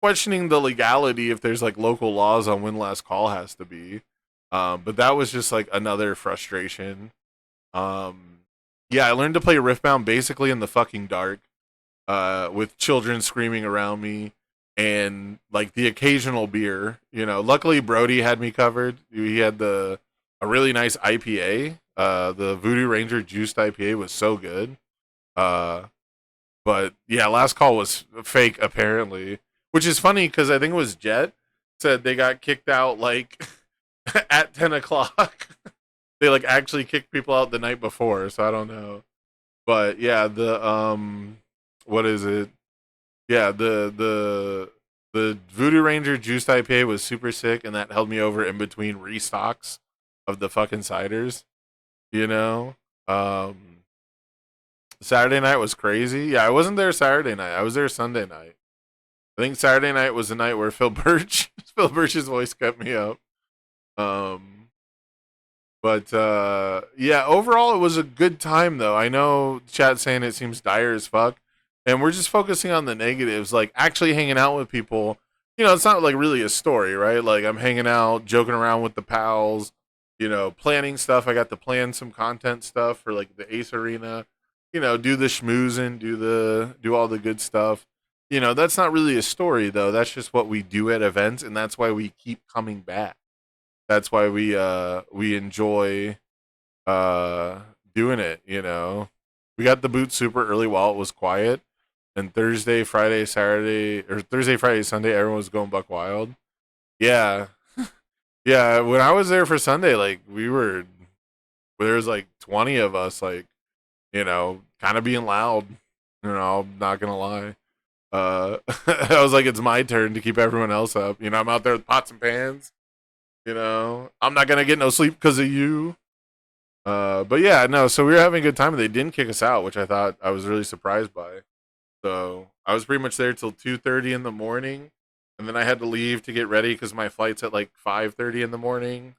questioning the legality if there's like local laws on when last call has to be. But that was just like another frustration. Yeah, I learned to play Riftbound basically in the fucking dark, with children screaming around me and like the occasional beer. Luckily Brody had me covered. He had a really nice IPA. The Voodoo Ranger juiced IPA was so good. But yeah, last call was fake apparently, which is funny because I think it was Jet said they got kicked out like at 10 o'clock. They like actually kicked people out the night before, so I don't know. But yeah, what is it? Yeah, the Voodoo Ranger juiced IPA was super sick, and that held me over in between restocks of the fucking ciders. Saturday night was crazy. Yeah, I wasn't there Saturday night. I was there Sunday night. I think Saturday night was the night where Phil Birch's voice kept me up. But yeah, overall it was a good time though. I know chat saying it seems dire as fuck, and we're just focusing on the negatives, like actually hanging out with people. It's not like really a story, right? Like, I'm hanging out, joking around with the pals, planning stuff. I got to plan some content stuff for like the Ace Arena, do the schmoozing, do all the good stuff. That's not really a story though. That's just what we do at events, and that's why we keep coming back. That's why we enjoy uh doing it. We got the boot super early while it was quiet, and Thursday, Friday, Saturday, or Thursday, Friday, Sunday, everyone was going buck wild. Yeah, yeah. When I was there for Sunday, like there was like 20 of us, like kind of being loud. I'm not gonna lie. I was like, it's my turn to keep everyone else up. I'm out there with pots and pans. I'm not gonna get no sleep because of you. But yeah, no. So we were having a good time, and they didn't kick us out, which I was really surprised by. So I was pretty much there till 2:30 in the morning, and then I had to leave to get ready because my flight's at like 5:30 in the morning.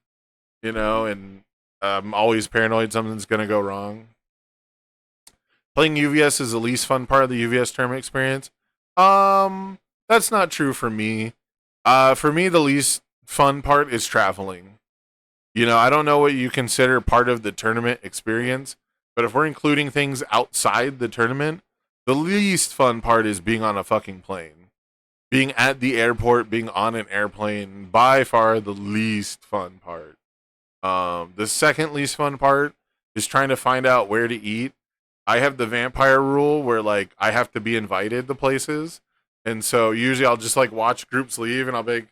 And I'm always paranoid something's gonna go wrong. Playing UVS is the least fun part of the UVS tournament experience. That's not true for me. For me, the least fun part is traveling. I don't know what you consider part of the tournament experience, but if we're including things outside the tournament, the least fun part is being on a fucking plane. Being at the airport, being on an airplane, by far the least fun part. The second least fun part is trying to find out where to eat. I have the vampire rule where like I have to be invited to places. And so usually I'll just like watch groups leave and I'll be like,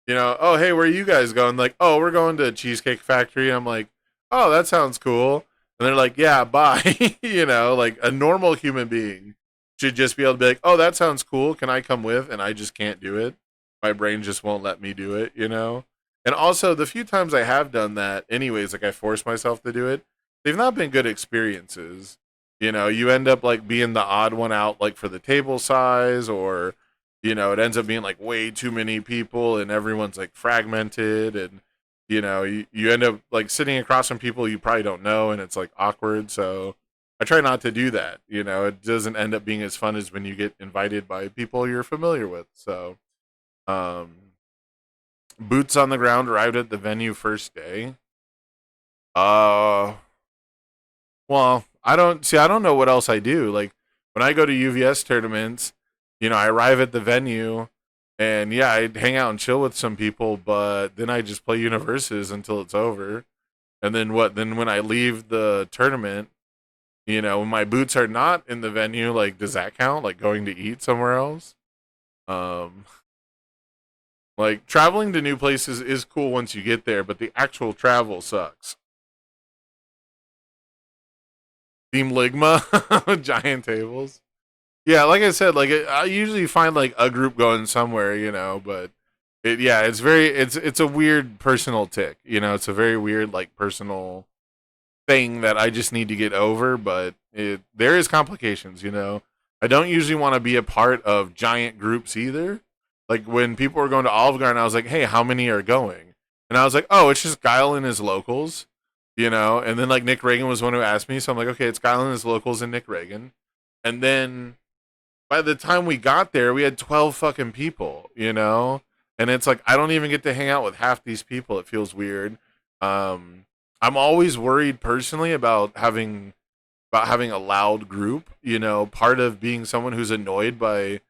oh, hey, where are you guys going? Like, oh, we're going to Cheesecake Factory. And I'm like, oh, that sounds cool. And they're like, yeah, bye. Like a normal human being should just be able to be like, oh, that sounds cool. Can I come with? And I just can't do it. My brain just won't let me do it, And also, the few times I have done that, anyways, like I force myself to do it, they've not been good experiences. You end up like being the odd one out, like for the table size, or it ends up being like way too many people and everyone's like fragmented, and you end up like sitting across from people you probably don't know, and it's like awkward. So I try not to do that. It doesn't end up being as fun as when you get invited by people you're familiar with. So, boots on the ground, arrived at the venue first day. Well, I don't know what else I do. Like when I go to UVS tournaments, I arrive at the venue and yeah, I hang out and chill with some people, but then I just play universes until it's over. And then what? Then when I leave the tournament, when my boots are not in the venue, like does that count? Like going to eat somewhere else? Like traveling to new places is cool once you get there, but the actual travel sucks. Team Ligma, giant tables. Yeah, like I said, like I usually find like a group going somewhere, but it's a weird personal tick, it's a very weird like personal thing that I just need to get over, but there is complications, I don't usually want to be a part of giant groups either. Like when people were going to Olive Garden, I was like, hey, how many are going? And I was like, oh, it's just Guile and his locals. And then like Nick Reagan was one who asked me, so I'm like, okay, it's Guile and his locals and Nick Reagan. And then by the time we got there, we had 12 fucking people, and it's like I don't even get to hang out with half these people. It feels weird. I'm always worried personally about having a loud group. Part of being someone who's annoyed by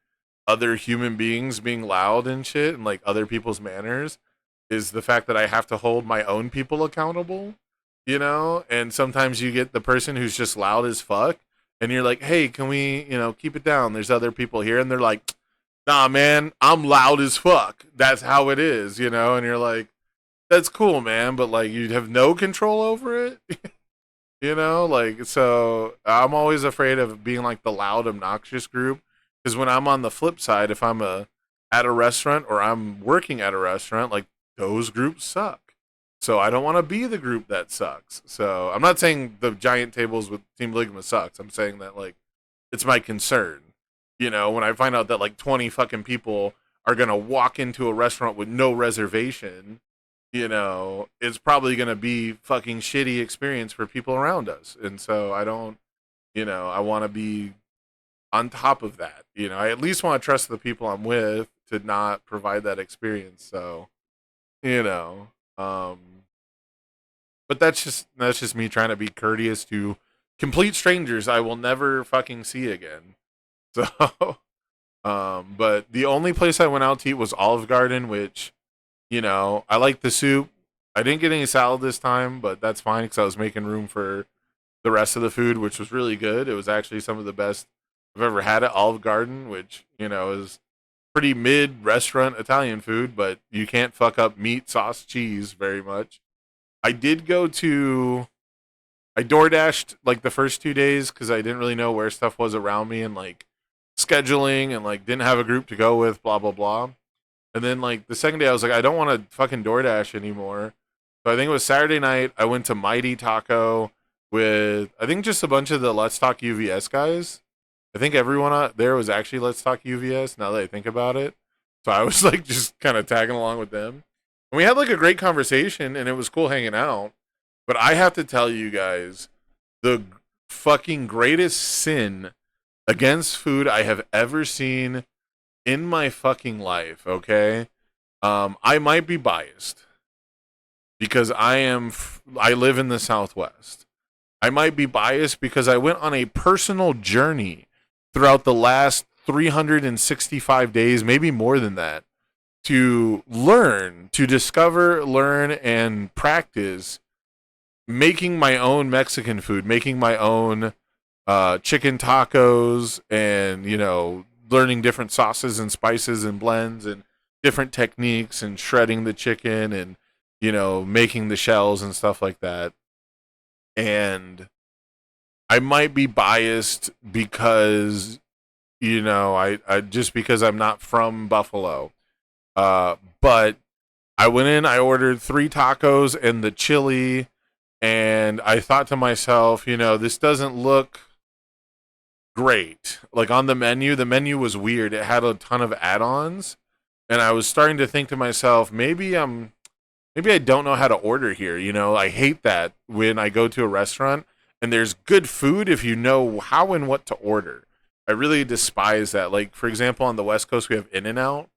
other human beings being loud and shit and like other people's manners is the fact that I have to hold my own people accountable. And sometimes you get the person who's just loud as fuck. And you're like, hey, can we, keep it down? There's other people here. And they're like, nah, man, I'm loud as fuck. That's how it is, And you're like, that's cool, man. But like, you have no control over it, Like, so I'm always afraid of being like the loud, obnoxious group. Because when I'm on the flip side, if I'm at a restaurant or I'm working at a restaurant, like those groups suck. So I don't want to be the group that sucks. So I'm not saying the giant tables with Team Ligma sucks. I'm saying that like it's my concern. When I find out that like 20 fucking people are gonna walk into a restaurant with no reservation, it's probably gonna be fucking shitty experience for people around us. And so I don't, I want to be on top of that. I at least want to trust the people I'm with to not provide that experience. So, but that's just me trying to be courteous to complete strangers I will never fucking see again. So But the only place I went out to eat was Olive Garden, which, I like the soup. I didn't get any salad this time, but that's fine because I was making room for the rest of the food, which was really good. It was actually some of the best I've ever had at Olive Garden, which, is pretty mid restaurant Italian food, but you can't fuck up meat, sauce, cheese very much. I did go to I DoorDashed like the first 2 days because I didn't really know where stuff was around me and like scheduling and like didn't have a group to go with, blah blah blah. And then like the second day I was like, I don't want to fucking DoorDash anymore. So I think it was Saturday night. I went to Mighty Taco with I think just a bunch of the Let's Talk UVS guys. I think everyone out there was actually Let's Talk UVS now that I think about it. So I was like just kind of tagging along with them. And we had like a great conversation and it was cool hanging out. But I have to tell you guys, the fucking greatest sin against food I have ever seen in my fucking life, okay? I might be biased because I live in the Southwest. I might be biased because I went on a personal journey throughout the last 365 days, maybe more than that, to learn, to discover, learn, and practice making my own Mexican food, making my own chicken tacos, and learning different sauces and spices and blends and different techniques and shredding the chicken and making the shells and stuff like that. And I might be biased because I just because I'm not from Buffalo. But I went in, I ordered 3 tacos and the chili, and I thought to myself, this doesn't look great. Like on the menu was weird. It had a ton of add-ons, and I was starting to think to myself, maybe I don't know how to order here. I hate that when I go to a restaurant and there's good food if you know how and what to order. I really despise that. Like, for example, on the West Coast, we have In-N-Out,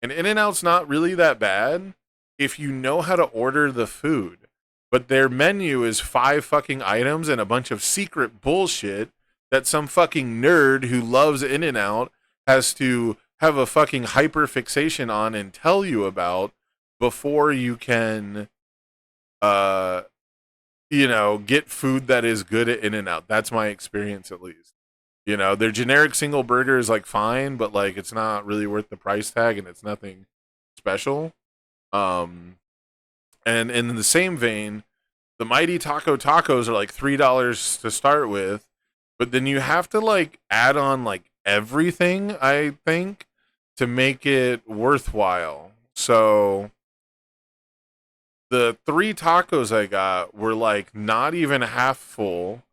and In-N-Out's not really that bad if you know how to order the food. But their menu is 5 fucking items and a bunch of secret bullshit that some fucking nerd who loves In-N-Out has to have a fucking hyper fixation on and tell you about before you can, get food that is good at In-N-Out. That's my experience, at least. Their generic single burger is like fine, but like it's not really worth the price tag and it's nothing special. And in the same vein, the Mighty Taco tacos are like $3 to start with, but then you have to like add on like everything, I think, to make it worthwhile. So the 3 tacos I got were like not even half full.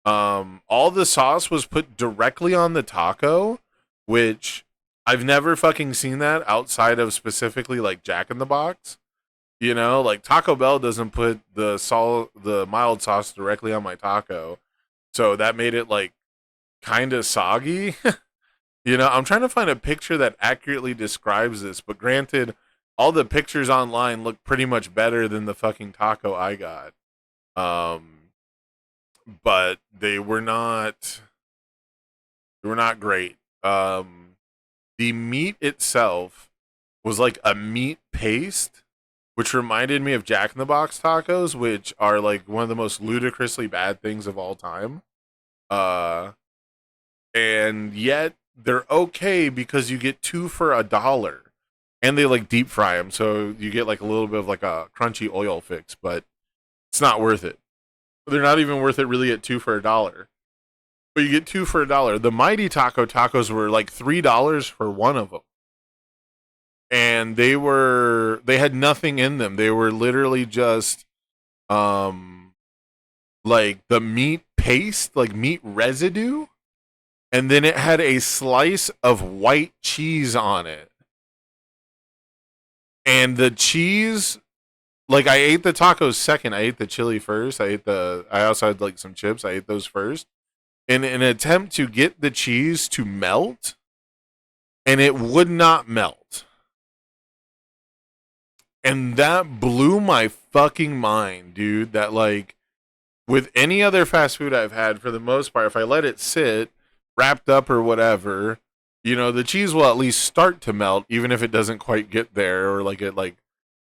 All the sauce was put directly on the taco, which I've never fucking seen that outside of specifically like Jack in the Box. Like Taco Bell doesn't put the mild sauce directly on my taco. So that made it like kind of soggy. I'm trying to find a picture that accurately describes this, but granted, all the pictures online look pretty much better than the fucking taco I got. But they were not great. The meat itself was like a meat paste, which reminded me of Jack in the Box tacos, which are like one of the most ludicrously bad things of all time. And yet they're okay because you get 2 for $1, and they like deep fry them, so you get like a little bit of like a crunchy oil fix, but it's not worth it. They're not even worth it really at 2 for $1. But you get 2 for $1. The Mighty Taco tacos were like $3 for one of them. And they had nothing in them. They were literally just like the meat paste, like meat residue, and then it had a slice of white cheese on it. And the cheese, like I ate the tacos second. I ate the chili first. I also had like some chips. I ate those first. In an attempt to get the cheese to melt, and it would not melt. And that blew my fucking mind, dude. That like with any other fast food I've had, for the most part, if I let it sit wrapped up or whatever, you know, the cheese will at least start to melt, even if it doesn't quite get there, or like it like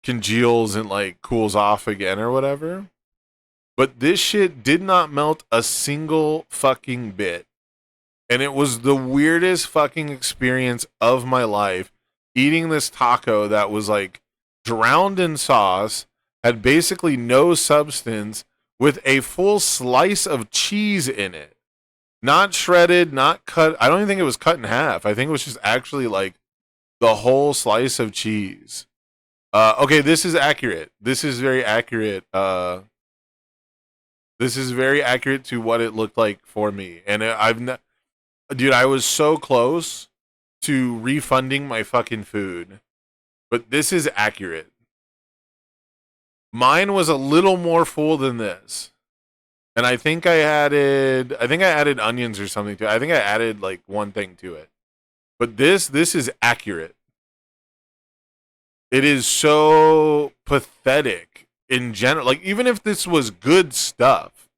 congeals and like cools off again or whatever. But this shit did not melt a single fucking bit. And it was the weirdest fucking experience of my life eating this taco that was like drowned in sauce, had basically no substance, with a full slice of cheese in it. Not shredded, not cut. I don't even think it was cut in half. I think it was just actually like the whole slice of cheese. Okay, this is accurate. This is very accurate. This is very accurate to what it looked like for me. And dude, I was so close to refunding my fucking food. But this is accurate. Mine was a little more full than this. And I think I added onions or something to it. I think I added like one thing to it. But this is accurate. It is so pathetic in general. Like, even if this was good stuff,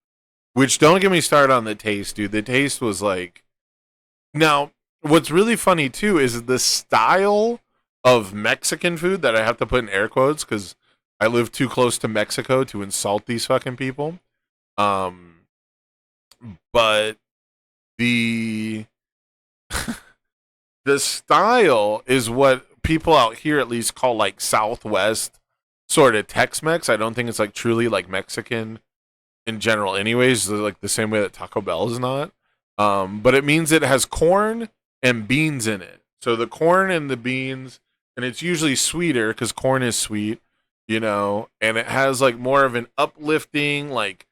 which, don't get me started on the taste, dude. The taste was like... Now, what's really funny too is the style of Mexican food, that I have to put in air quotes because I live too close to Mexico to insult these fucking people. But the the style is what people out here at least call like Southwest sort of Tex-Mex. I don't think it's like truly like Mexican in general anyways, like the same way that Taco Bell is not. But it means it has corn and beans in it. So the corn and the beans, and it's usually sweeter because corn is sweet, you know, and it has like more of an uplifting, like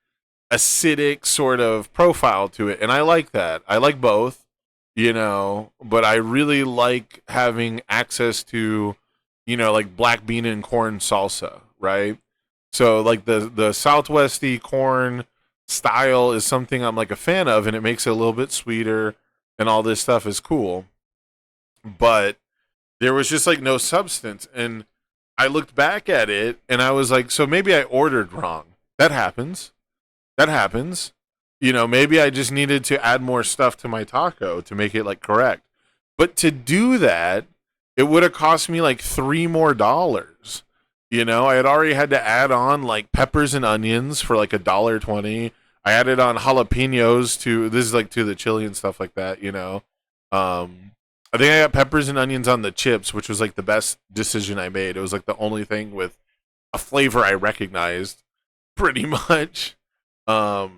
acidic sort of profile to it. And I like that. I like both, you know, but I really like having access to, you know, like black bean and corn salsa, right? So like the Southwesty corn style is something I'm like a fan of, and it makes it a little bit sweeter, and all this stuff is cool. But there was just like no substance, and I looked back at it and I was like, so maybe I ordered wrong. That happens. You know, maybe I just needed to add more stuff to my taco to make it like correct. But to do that, it would have cost me like $3 more. You know, I had already had to add on like peppers and onions for like $1.20. I added on jalapenos to this is like to the chili and stuff like that, you know. I think I got peppers and onions on the chips, which was like the best decision I made. It was like the only thing with a flavor I recognized pretty much. But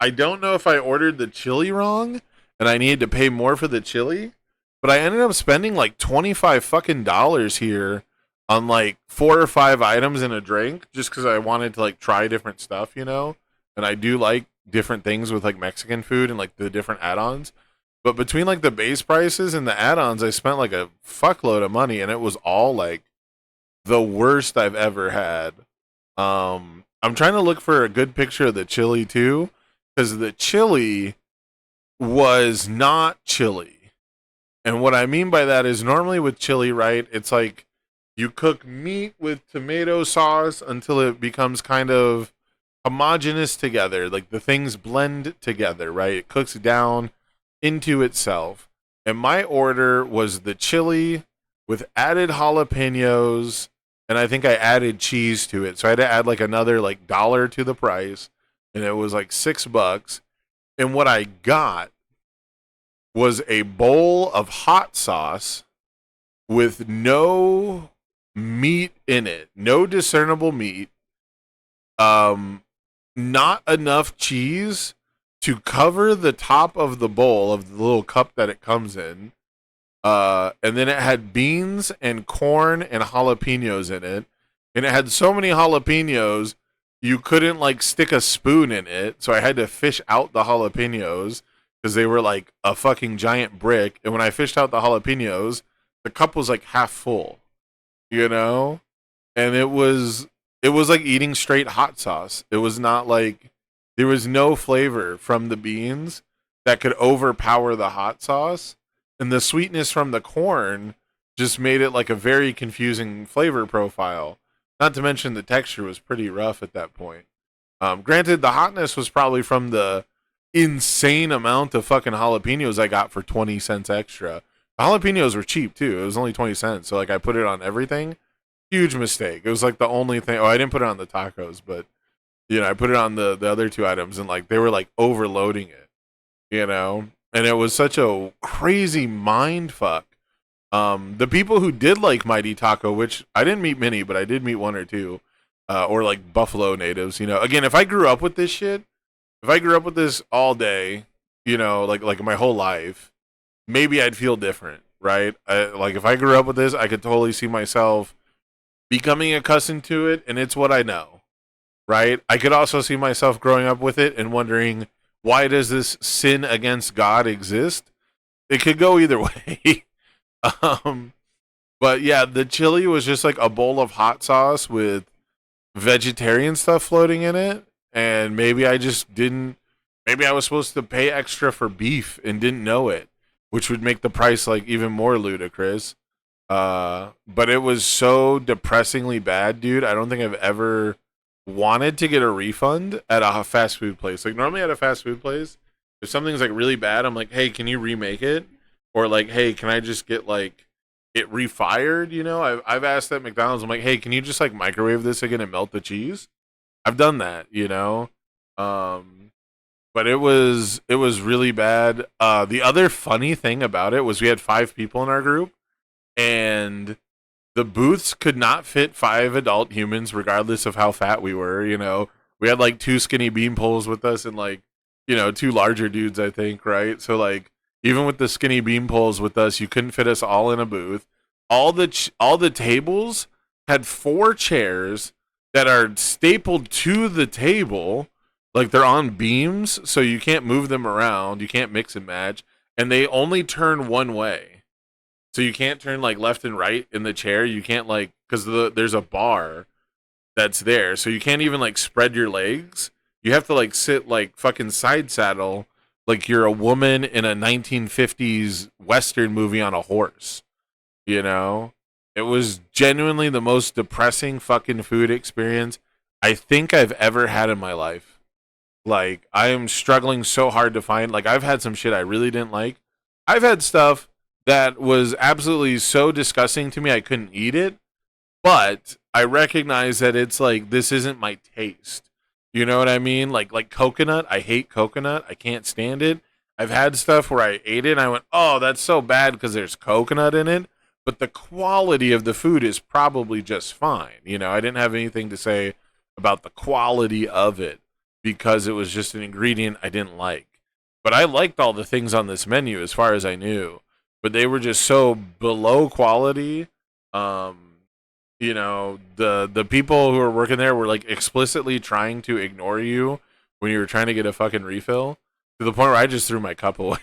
I don't know if I ordered the chili wrong and I needed to pay more for the chili, but I ended up spending like $25 fucking dollars here on like 4 or 5 items in a drink just because I wanted to like try different stuff, you know? And I do like different things with like Mexican food and like the different add-ons. But between like the base prices and the add-ons, I spent like a fuckload of money, and it was all like the worst I've ever had. I'm trying to look for a good picture of the chili too, because the chili was not chili. And what I mean by that is normally with chili, right, it's like you cook meat with tomato sauce until it becomes kind of homogenous together, like the things blend together, right? It cooks down into itself. And my order was the chili with added jalapenos, and I think I added cheese to it. So I had to add like another like $1 to the price, and it was like $6. And what I got was a bowl of hot sauce with no meat in it, no discernible meat, not enough cheese to cover the top of the bowl of the little cup that it comes in. And then it had beans and corn and jalapenos in it. And it had so many jalapenos, you couldn't like stick a spoon in it. So I had to fish out the jalapenos because they were like a fucking giant brick. And when I fished out the jalapenos, the cup was like half full, you know? And it was like eating straight hot sauce. It was not like, there was no flavor from the beans that could overpower the hot sauce. And the sweetness from the corn just made it like a very confusing flavor profile. Not to mention the texture was pretty rough at that point. Granted, the hotness was probably from the insane amount of fucking jalapenos I got for 20 cents extra. The jalapenos were cheap too. It was only 20 cents. So like I put it on everything. Huge mistake. It was like the only thing. Oh, I didn't put it on the tacos, but I put it on the other two items, and like they were like overloading it, and it was such a crazy mind fuck. The people who did like Mighty Taco, which I didn't meet many, but I did meet one or two, or like Buffalo natives, again, if I grew up with this shit, if I grew up with this all day, like my whole life, maybe I'd feel different, right? Like if I grew up with this, I could totally see myself becoming accustomed to it, and it's what I know, right? I could also see myself growing up with it and wondering, why does this sin against God exist? It could go either way. But yeah, the chili was just like a bowl of hot sauce with vegetarian stuff floating in it, and maybe I just didn't. Maybe I was supposed to pay extra for beef and didn't know it, which would make the price like even more ludicrous. But it was so depressingly bad, dude. I don't think I've ever wanted to get a refund at a fast food place. Like normally at a fast food place, if something's like really bad, I'm like, hey, can you remake it? Or like, hey, can I just get like it refired? I've asked at McDonald's, I'm like, hey, can you just like microwave this again and melt the cheese? I've done that, but it was really bad. The other funny thing about it was we had 5 people in our group, and the booths could not fit 5 adult humans, regardless of how fat we were. We had like 2 skinny bean poles with us, and like 2 larger dudes, I think, right? So like even with the skinny bean poles with us, you couldn't fit us all in a booth. All the tables had 4 chairs that are stapled to the table, like they're on beams, so you can't move them around, you can't mix and match, and they only turn one way. So you can't turn like left and right in the chair. You can't like, because there's a bar that's there, so you can't even like spread your legs. You have to like sit like fucking side saddle, like you're a woman in a 1950s Western movie on a horse. It was genuinely the most depressing fucking food experience I think I've ever had in my life. Like, I am struggling so hard to find, like, I've had some shit I really didn't like. I've had stuff that was absolutely so disgusting to me I couldn't eat it, but I recognize that it's like, this isn't my taste. You know what I mean? Like coconut, I hate coconut. I can't stand it. I've had stuff where I ate it and I went, oh, that's so bad because there's coconut in it. But the quality of the food is probably just fine. I didn't have anything to say about the quality of it because it was just an ingredient I didn't like. But I liked all the things on this menu as far as I knew. But they were just so below quality. The people who were working there were like explicitly trying to ignore you when you were trying to get a fucking refill, to the point where I just threw my cup away.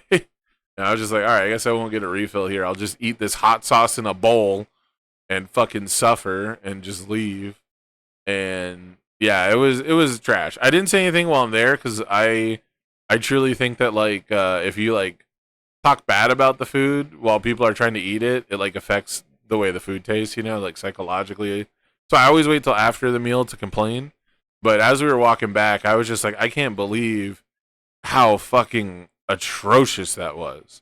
And I was just like, all right, I guess I won't get a refill here. I'll just eat this hot sauce in a bowl and fucking suffer and just leave. And yeah, it was trash. I didn't say anything while I'm there because I truly think that like if you like talk bad about the food while people are trying to eat it, it like affects the way the food tastes, like psychologically. So I always wait till after the meal to complain. But as we were walking back, I was just like, I can't believe how fucking atrocious that was.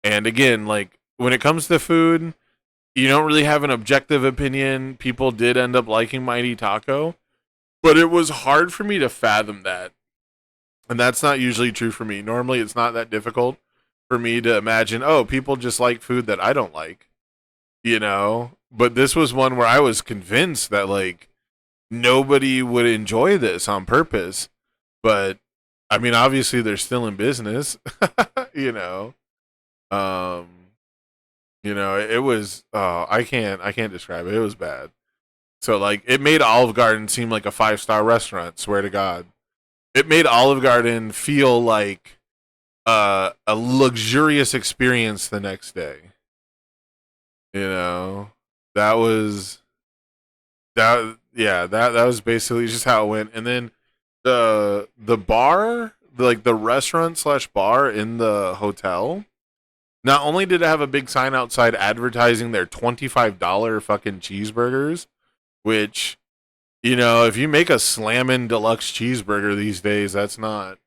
And again, like when it comes to food, you don't really have an objective opinion. People did end up liking Mighty Taco, but it was hard for me to fathom that. And that's not usually true for me. Normally it's not that difficult for me to imagine, oh, people just like food that I don't like, but this was one where I was convinced that like nobody would enjoy this on purpose. But I mean, obviously they're still in business, it was, I can't describe it. It was bad. So like it made Olive Garden seem like a 5-star restaurant, swear to God. It made Olive Garden feel like a luxurious experience the next day. That was that was basically just how it went. And then the bar, the restaurant / bar in the hotel, not only did it have a big sign outside advertising their $25 fucking cheeseburgers, which, if you make a slammin' deluxe cheeseburger these days, that's not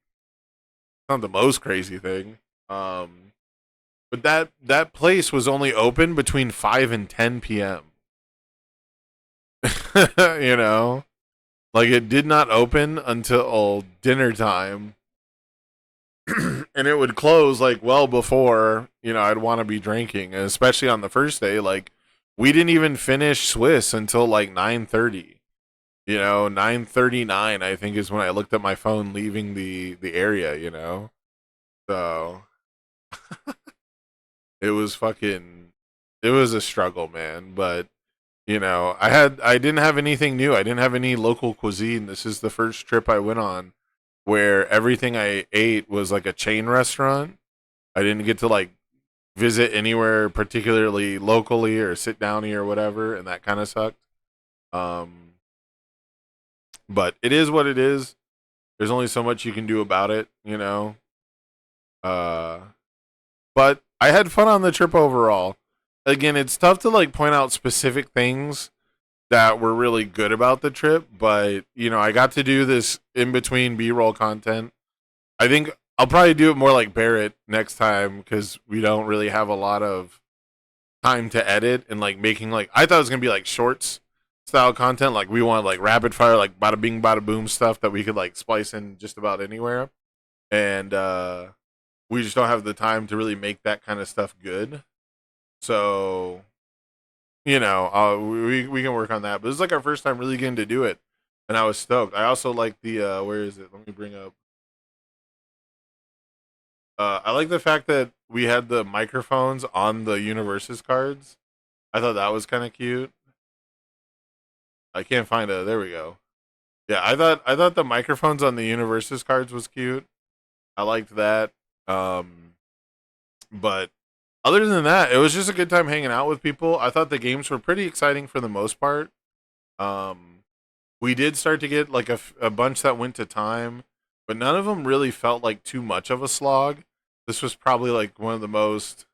not the most crazy thing. But that place was only open between 5 and 10 p.m. You know, like it did not open until dinner time, and it would close like well before I'd want to be drinking, and especially on the first day, like we didn't even finish Swiss until like 9:30. 9:39 I think is when I looked at my phone leaving the area. So it was it was a struggle, man. But I didn't have anything new. I didn't have any local cuisine. This is the first trip I went on where everything I ate was like a chain restaurant. I didn't get to like visit anywhere particularly locally or sit downy or whatever, and that kind of sucked. But it is what it is. There's only so much you can do about it. But I had fun on the trip overall. Again, it's tough to like point out specific things that were really good about the trip, but I got to do this in between B-roll content. I think I'll probably do it more like Barrett next time because we don't really have a lot of time to edit and like making like I thought it was gonna be like shorts style content. Like we want like rapid fire, like bada bing bada boom stuff that we could like splice in just about anywhere, and we just don't have the time to really make that kind of stuff good. So we can work on that. But this is like our first time really getting to do it, and I was stoked. I also like the where is it? Let me bring up. I like the fact that we had the microphones on the Universus cards. I thought that was kind of cute. I can't find a. There we go. Yeah, I thought the microphones on the Universus cards was cute. I liked that. But other than that, it was just a good time hanging out with people. I thought the games were pretty exciting for the most part. We did start to get like a bunch that went to time, but none of them really felt like too much of a slog. This was probably like one of the most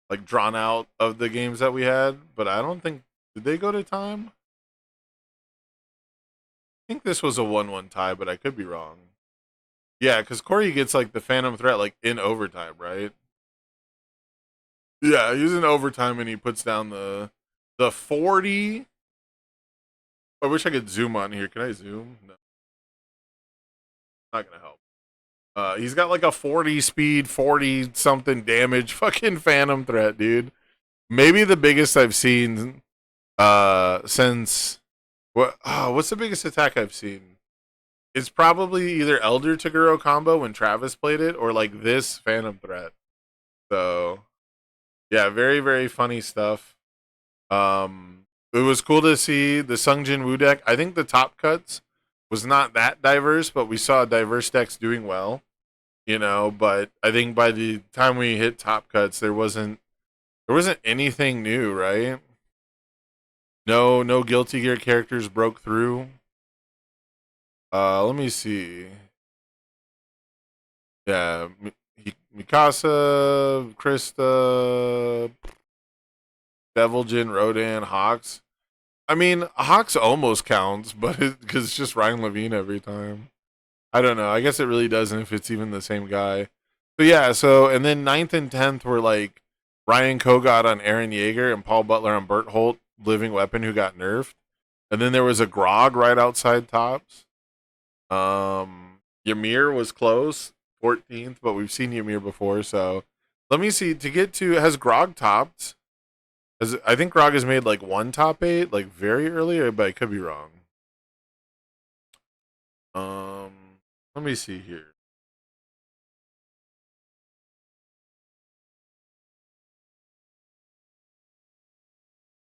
like drawn out of the games that we had, but I don't think did they go to time? I think this was a 1-1 tie, but I could be wrong. Yeah, because Corey gets like the Phantom Threat like in overtime, right? Yeah, he's in overtime and he puts down the 40. I wish I could zoom on here. Can I zoom? No. Not gonna help. He's got like a 40 speed, 40 something damage fucking Phantom Threat, dude. Maybe the biggest I've seen since what's the biggest attack I've seen? It's probably either Elder Toguro combo when Travis played it or like this Phantom Threat. So yeah, very, very funny stuff. It was cool to see the Sungjin Woo deck. I think the top cuts was not that diverse, but we saw diverse decks doing well. But I think by the time we hit top cuts, there wasn't anything new, right? No Guilty Gear characters broke through. Let me see. Yeah, Mikasa, Krista, Deviljin, Rodan, Hawks. I mean, Hawks almost counts, but because it's just Ryan Levine every time. I don't know. I guess it really doesn't if it's even the same guy. But yeah, and then 9th and 10th were like Ryan Kogot on Aaron Yeager and Paul Butler on Bert Holt, Living Weapon, who got nerfed. And then there was a Grog right outside tops. Ymir was close, 14th, but we've seen Ymir before, so let me see. To get to, has Grog topped? I think Grog has made like one top 8, like very early, but I could be wrong. Let me see here.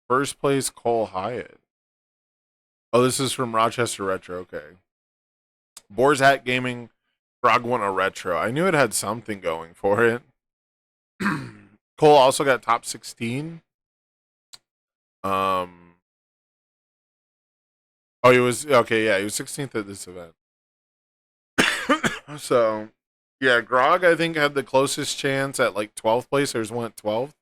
First place, Cole Hyatt. Oh, this is from Rochester Retro. Okay. Boar's Hat Gaming, Grog won a retro. I knew it had something going for it. Cole also got top 16. Oh, he was okay. Yeah, he was 16th at this event. So, yeah, Grog I think had the closest chance at like 12th place. There's one at 12th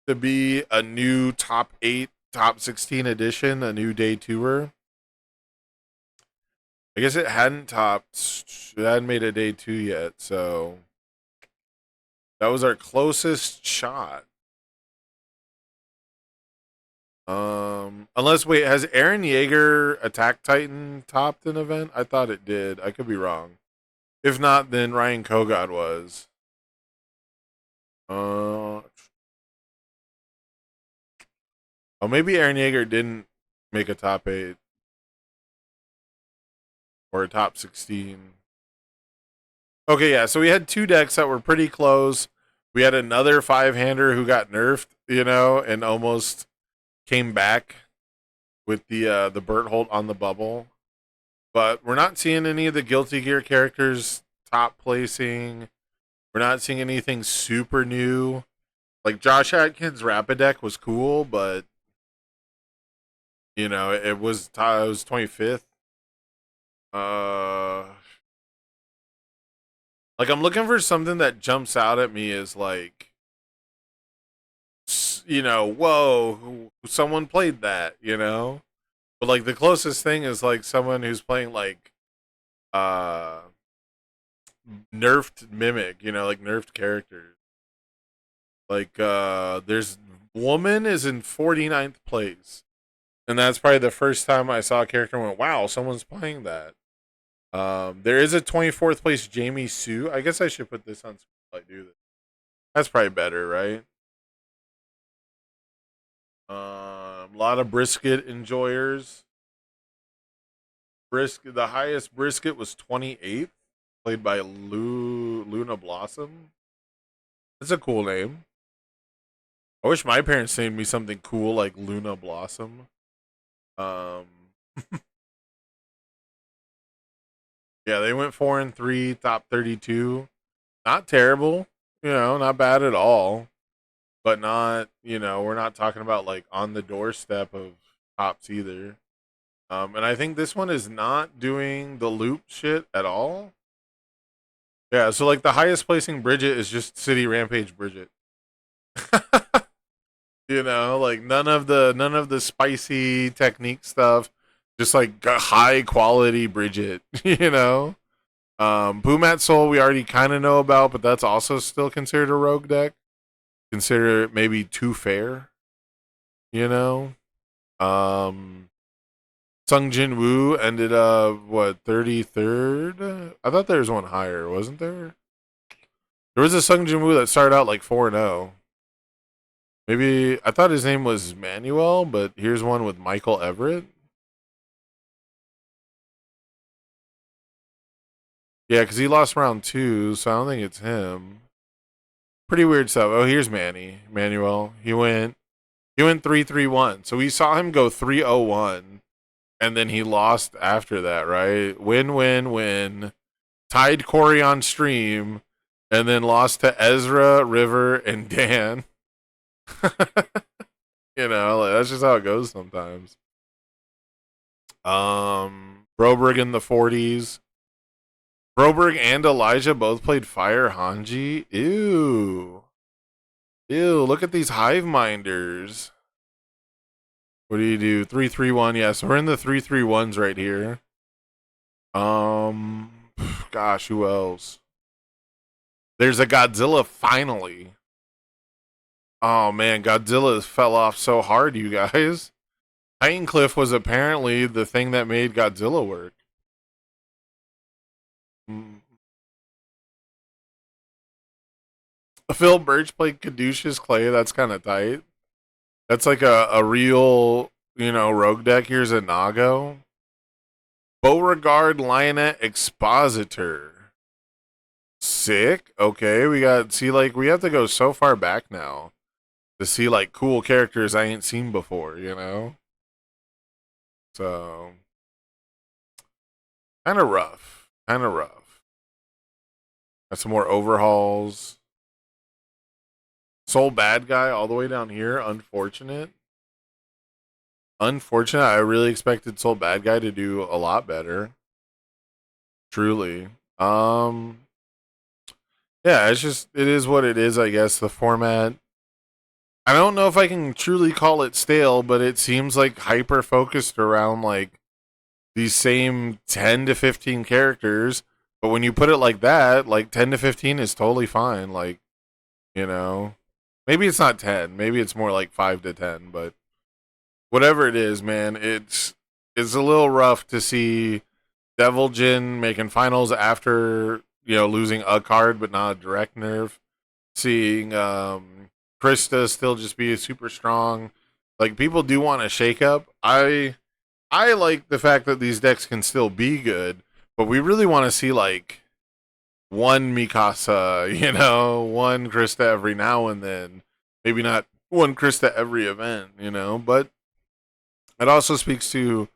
to be a new top 8, top 16 edition, a new day tour. I guess it hadn't topped. It hadn't made a day 2 yet, so that was our closest shot. Unless wait, has Aaron Yeager Attack Titan topped an event? I thought it did. I could be wrong. If not, then Ryan Kogod was. Oh, maybe Aaron Yeager didn't make a top 8 or a top 16. Okay, yeah. So we had 2 decks that were pretty close. We had another 5-hander who got nerfed, and almost came back with the Berthold on the bubble. But we're not seeing any of the Guilty Gear characters top placing. We're not seeing anything super new. Like Josh Atkins' Rapid deck was cool, but it was 25th. Like I'm looking for something that jumps out at me as like, whoa, someone played that, But like the closest thing is like someone who's playing like nerfed Mimic, like nerfed characters. Like there's Woman is in 49th place. And that's probably the first time I saw a character and went, wow, someone's playing that. There is a 24th place Jamie Sue. I guess I should put this on while I do this. That's probably better, right? A lot of brisket enjoyers. The highest brisket was 28th, played by Luna Blossom. That's a cool name. I wish my parents named me something cool like Luna Blossom. Yeah, they went 4-3, top 32. Not terrible, not bad at all. But not, we're not talking about like on the doorstep of tops either. And I think this one is not doing the loop shit at all. Yeah, so like the highest placing Bridget is just City Rampage Bridget. Like none of the spicy technique stuff. Just like high quality Bridget, Pumat Soul we already kind of know about, but that's also still considered a rogue deck. Consider it maybe too fair, Sung Jin Woo ended up 33rd. I thought there was one higher, wasn't there? There was a Sung Jin Woo that started out like 4-0. Maybe I thought his name was Manuel, but here's one with Michael Everett. Yeah, because he lost round 2, so I don't think it's him. Pretty weird stuff. Oh, here's Manuel. He went 3-3-1. So we saw him go 3-0-1, and then he lost after that, right? Win. Tied Corey on stream, and then lost to Ezra, River, and Dan. That's just how it goes sometimes. Broberg in the 40s. Broberg and Elijah both played Fire Hanji. Ew, look at these hive minders. What do you do? 3-3-1. Yeah, so we're in the 3-3-1s right here. Gosh, who else? There's a Godzilla finally. Oh man, Godzilla fell off so hard, you guys. Titancliff was apparently the thing that made Godzilla work. Phil Birch played Caduceus Clay. That's kind of tight. That's like a real, rogue deck. Here's a Nago. Beauregard Lionette Expositor. Sick. Okay, we have to go so far back now to see like cool characters I ain't seen before, So kind of rough. Got some more overhauls. Soul Bad Guy all the way down here. Unfortunate. I really expected Soul Bad Guy to do a lot better. Truly. Yeah, it is what it is, I guess. The format. I don't know if I can truly call it stale, but it seems like hyper focused around like these same 10 to 15 characters, but when you put it like that, like 10 to 15 is totally fine. Like, you know, maybe it's not 10, maybe it's more like 5 to 10, but whatever it is, man, it's a little rough to see Devil Jin making finals after, you know, losing a card but not a direct nerf. Seeing Krista still just be super strong. Like, people do want a shakeup. I like the fact that these decks can still be good, but we really want to see like one Mikasa, you know, one Krista every now and then. Maybe not one Krista every event, you know, but it also speaks to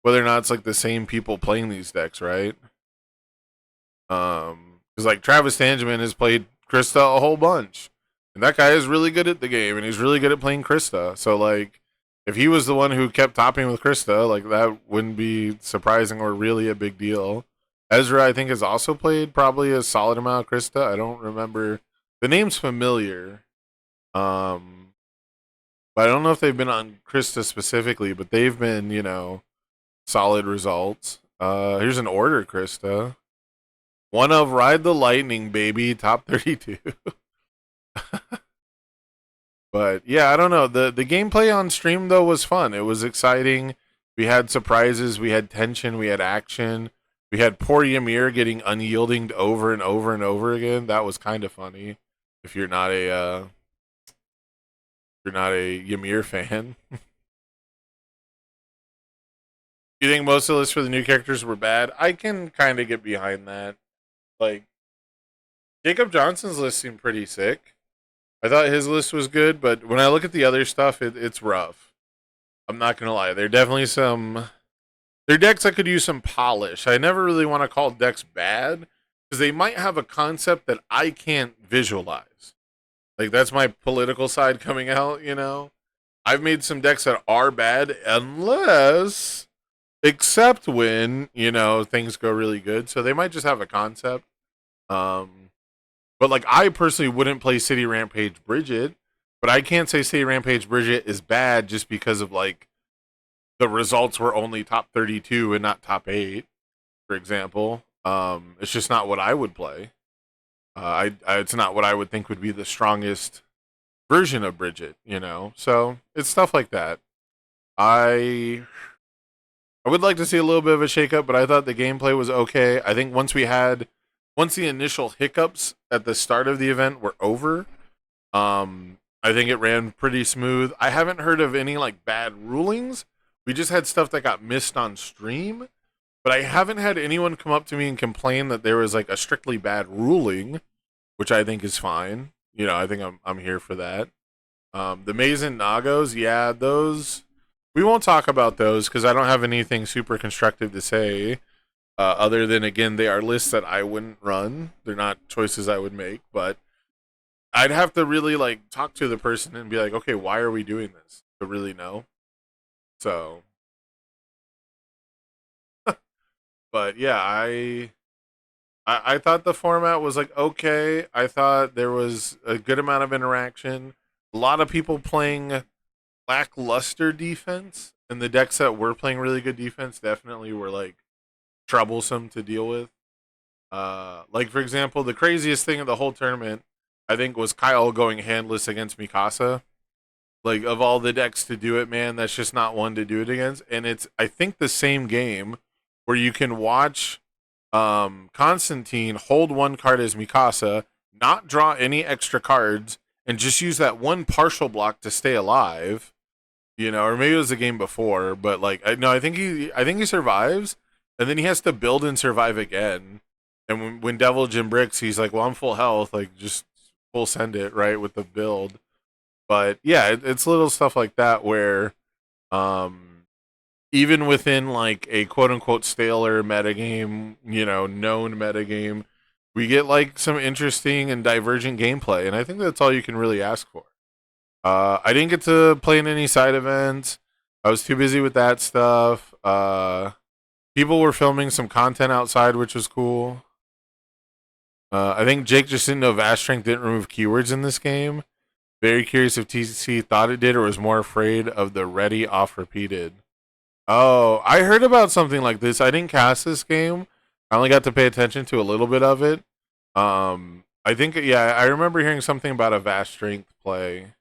whether or not it's like the same people playing these decks, right? Because like Travis Tangeman has played Krista a whole bunch, and that guy is really good at the game, and he's really good at playing Krista. So like, if he was the one who kept topping with Krista, like that wouldn't be surprising or really a big deal. Ezra, I think, has also played probably a solid amount of Krista. I don't remember, the name's familiar. But I don't know if they've been on Krista specifically, but they've been, you know, solid results. Here's an order, Krista. One of Ride the Lightning, baby, top 32. But yeah, I don't know. The gameplay on stream though was fun. It was exciting. We had surprises, we had tension, we had action. We had poor Ymir getting unyielding over and over and over again. That was kind of funny. If you're not a Ymir fan. You think most of the lists for the new characters were bad? I can kind of get behind that. Like, Jacob Johnson's list seemed pretty sick. I thought his list was good, but when I look at the other stuff, it's rough. I'm not going to lie. There are definitely there are decks that could use some polish. I never really want to call decks bad, because they might have a concept that I can't visualize. Like, that's my political side coming out, you know? I've made some decks that are bad except when, you know, things go really good. So they might just have a concept. But like, I personally wouldn't play City Rampage Bridget, but I can't say City Rampage Bridget is bad just because of like the results were only top 32 and not top 8, for example. It's just not what I would play. It's not what I would think would be the strongest version of Bridget, you know? So it's stuff like that. I would like to see a little bit of a shakeup, but I thought the gameplay was okay. I think once the initial hiccups at the start of the event were over, I think it ran pretty smooth. I haven't heard of any like bad rulings. We just had stuff that got missed on stream, but I haven't had anyone come up to me and complain that there was like a strictly bad ruling, which I think is fine. You know, I think I'm here for that. The Maze and Nagos, yeah, those we won't talk about those because I don't have anything super constructive to say. Other than, again, they are lists that I wouldn't run. They're not choices I would make, but I'd have to really like talk to the person and be like, okay, why are we doing this? To really know. So, but yeah, I thought the format was like okay. I thought there was a good amount of interaction. A lot of people playing lackluster defense, and the decks that were playing really good defense definitely were like troublesome to deal with. Like for example, the craziest thing of the whole tournament, I think, was Kyle going handless against Mikasa. Like, of all the decks to do it, man, that's just not one to do it against. And it's, I think, the same game where you can watch Constantine hold one card as Mikasa, not draw any extra cards, and just use that one partial block to stay alive. You know, or maybe it was the game before, but like, I think he survives, and then he has to build and survive again. And when Devil Jim bricks, he's like, well, I'm full health, like just full send it, right, with the build. But yeah, it's little stuff like that where even within like a quote unquote staler metagame, you know, known metagame, we get like some interesting and divergent gameplay. And I think that's all you can really ask for. I didn't get to play in any side events. I was too busy with that stuff. People were filming some content outside, which was cool. I think Jake just didn't know Vast Strength didn't remove keywords in this game. Very curious if TCC thought it did or was more afraid of the ready off repeated. Oh, I heard about something like this. I didn't cast this game. I only got to pay attention to a little bit of it. I think yeah, I remember hearing something about a vast strength play,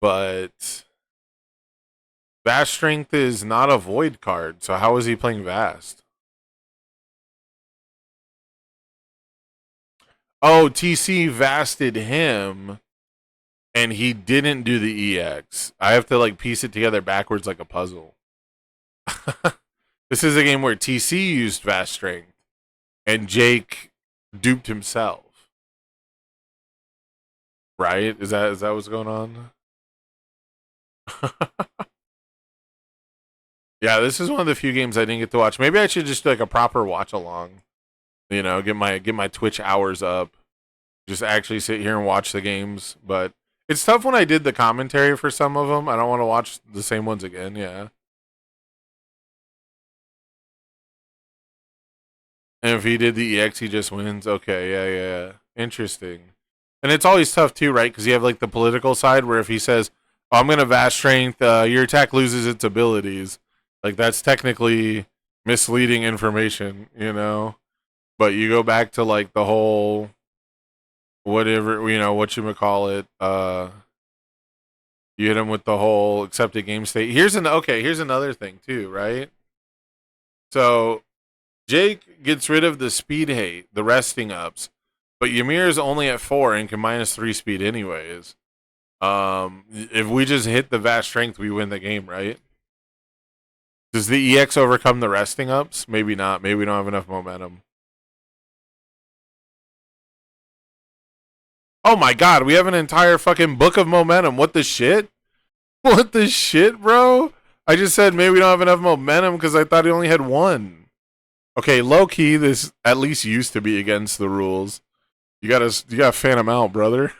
but vast strength is not a void card. So how is he playing vast? Oh, TC vasted him and he didn't do the EX. I have to like piece it together backwards like a puzzle. This is a game where TC used vast strength and Jake duped himself. Right? Is that what's going on? Yeah, this is one of the few games I didn't get to watch. Maybe I should just do like a proper watch along. You know, get my Twitch hours up. Just actually sit here and watch the games, but it's tough when I did the commentary for some of them. I don't want to watch the same ones again, yeah. And if he did the EX, he just wins. Okay, yeah. Interesting. And it's always tough too, right? Because you have like the political side where if he says, oh, I'm going to vast strength, your attack loses its abilities. Like that's technically misleading information, you know? But you go back to like the whole, whatever, you know, whatchamacallit, you hit him with the whole accepted game state. Here's another thing too, right? So Jake gets rid of the speed hate, the resting ups, but Ymir is only at 4 and can -3 speed anyways. If we just hit the vast strength, we win the game, right? Does the EX overcome the resting ups? Maybe not. Maybe we don't have enough momentum. Oh my god, we have an entire fucking book of momentum. What the shit? What the shit, bro? I just said maybe we don't have enough momentum because I thought he only had 1. Okay, low key, this at least used to be against the rules. You gotta fan him out, brother.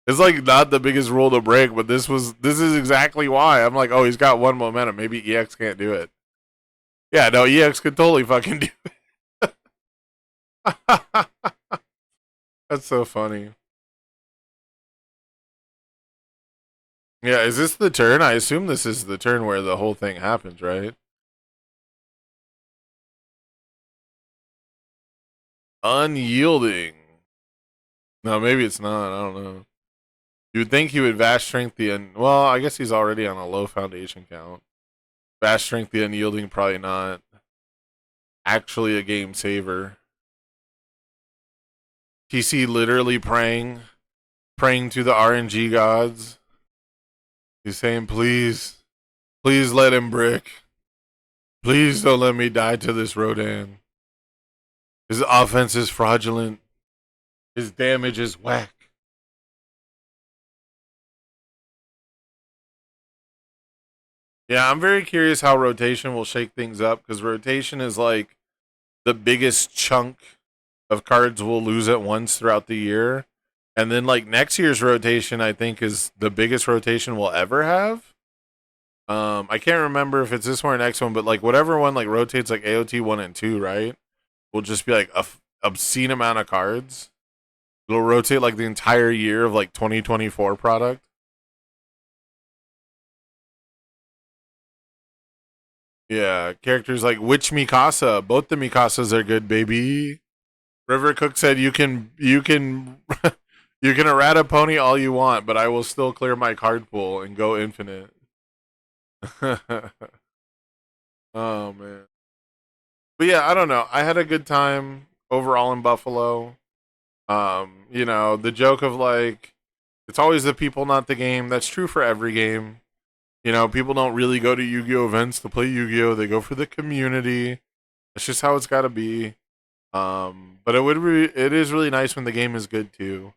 It's like not the biggest rule to break, but this is exactly why. I'm like, oh, he's got 1 momentum. Maybe EX can't do it. Yeah, no, EX could totally fucking do it. That's so funny. Yeah, is this the turn? I assume this is the turn where the whole thing happens, right? Unyielding. No, maybe it's not. I don't know. You would think he would vast strength well, I guess he's already on a low foundation count. Vast strength the unyielding, probably not. Actually a game saver. TC literally praying to the RNG gods. He's saying, please let him brick. Please don't let me die to this Rodan. His offense is fraudulent. His damage is whack. Yeah, I'm very curious how rotation will shake things up because rotation is like the biggest chunk of cards we'll lose at once throughout the year. And then like next year's rotation, I think is the biggest rotation we'll ever have. I can't remember if it's this one or next one, but like whatever one like rotates like AOT 1 and 2, right? Will just be like a obscene amount of cards. It'll rotate like the entire year of like 2024 product. Yeah, characters like Witch Mikasa. Both the Mikasas are good, baby. River Cook said you can you can errata pony all you want, but I will still clear my card pool and go infinite. Oh man. But yeah, I don't know. I had a good time overall in Buffalo. You know, the joke of like it's always the people, not the game. That's true for every game. You know, people don't really go to Yu-Gi-Oh events to play Yu-Gi-Oh. They go for the community. It's just how it's got to be. But it is really nice when the game is good too.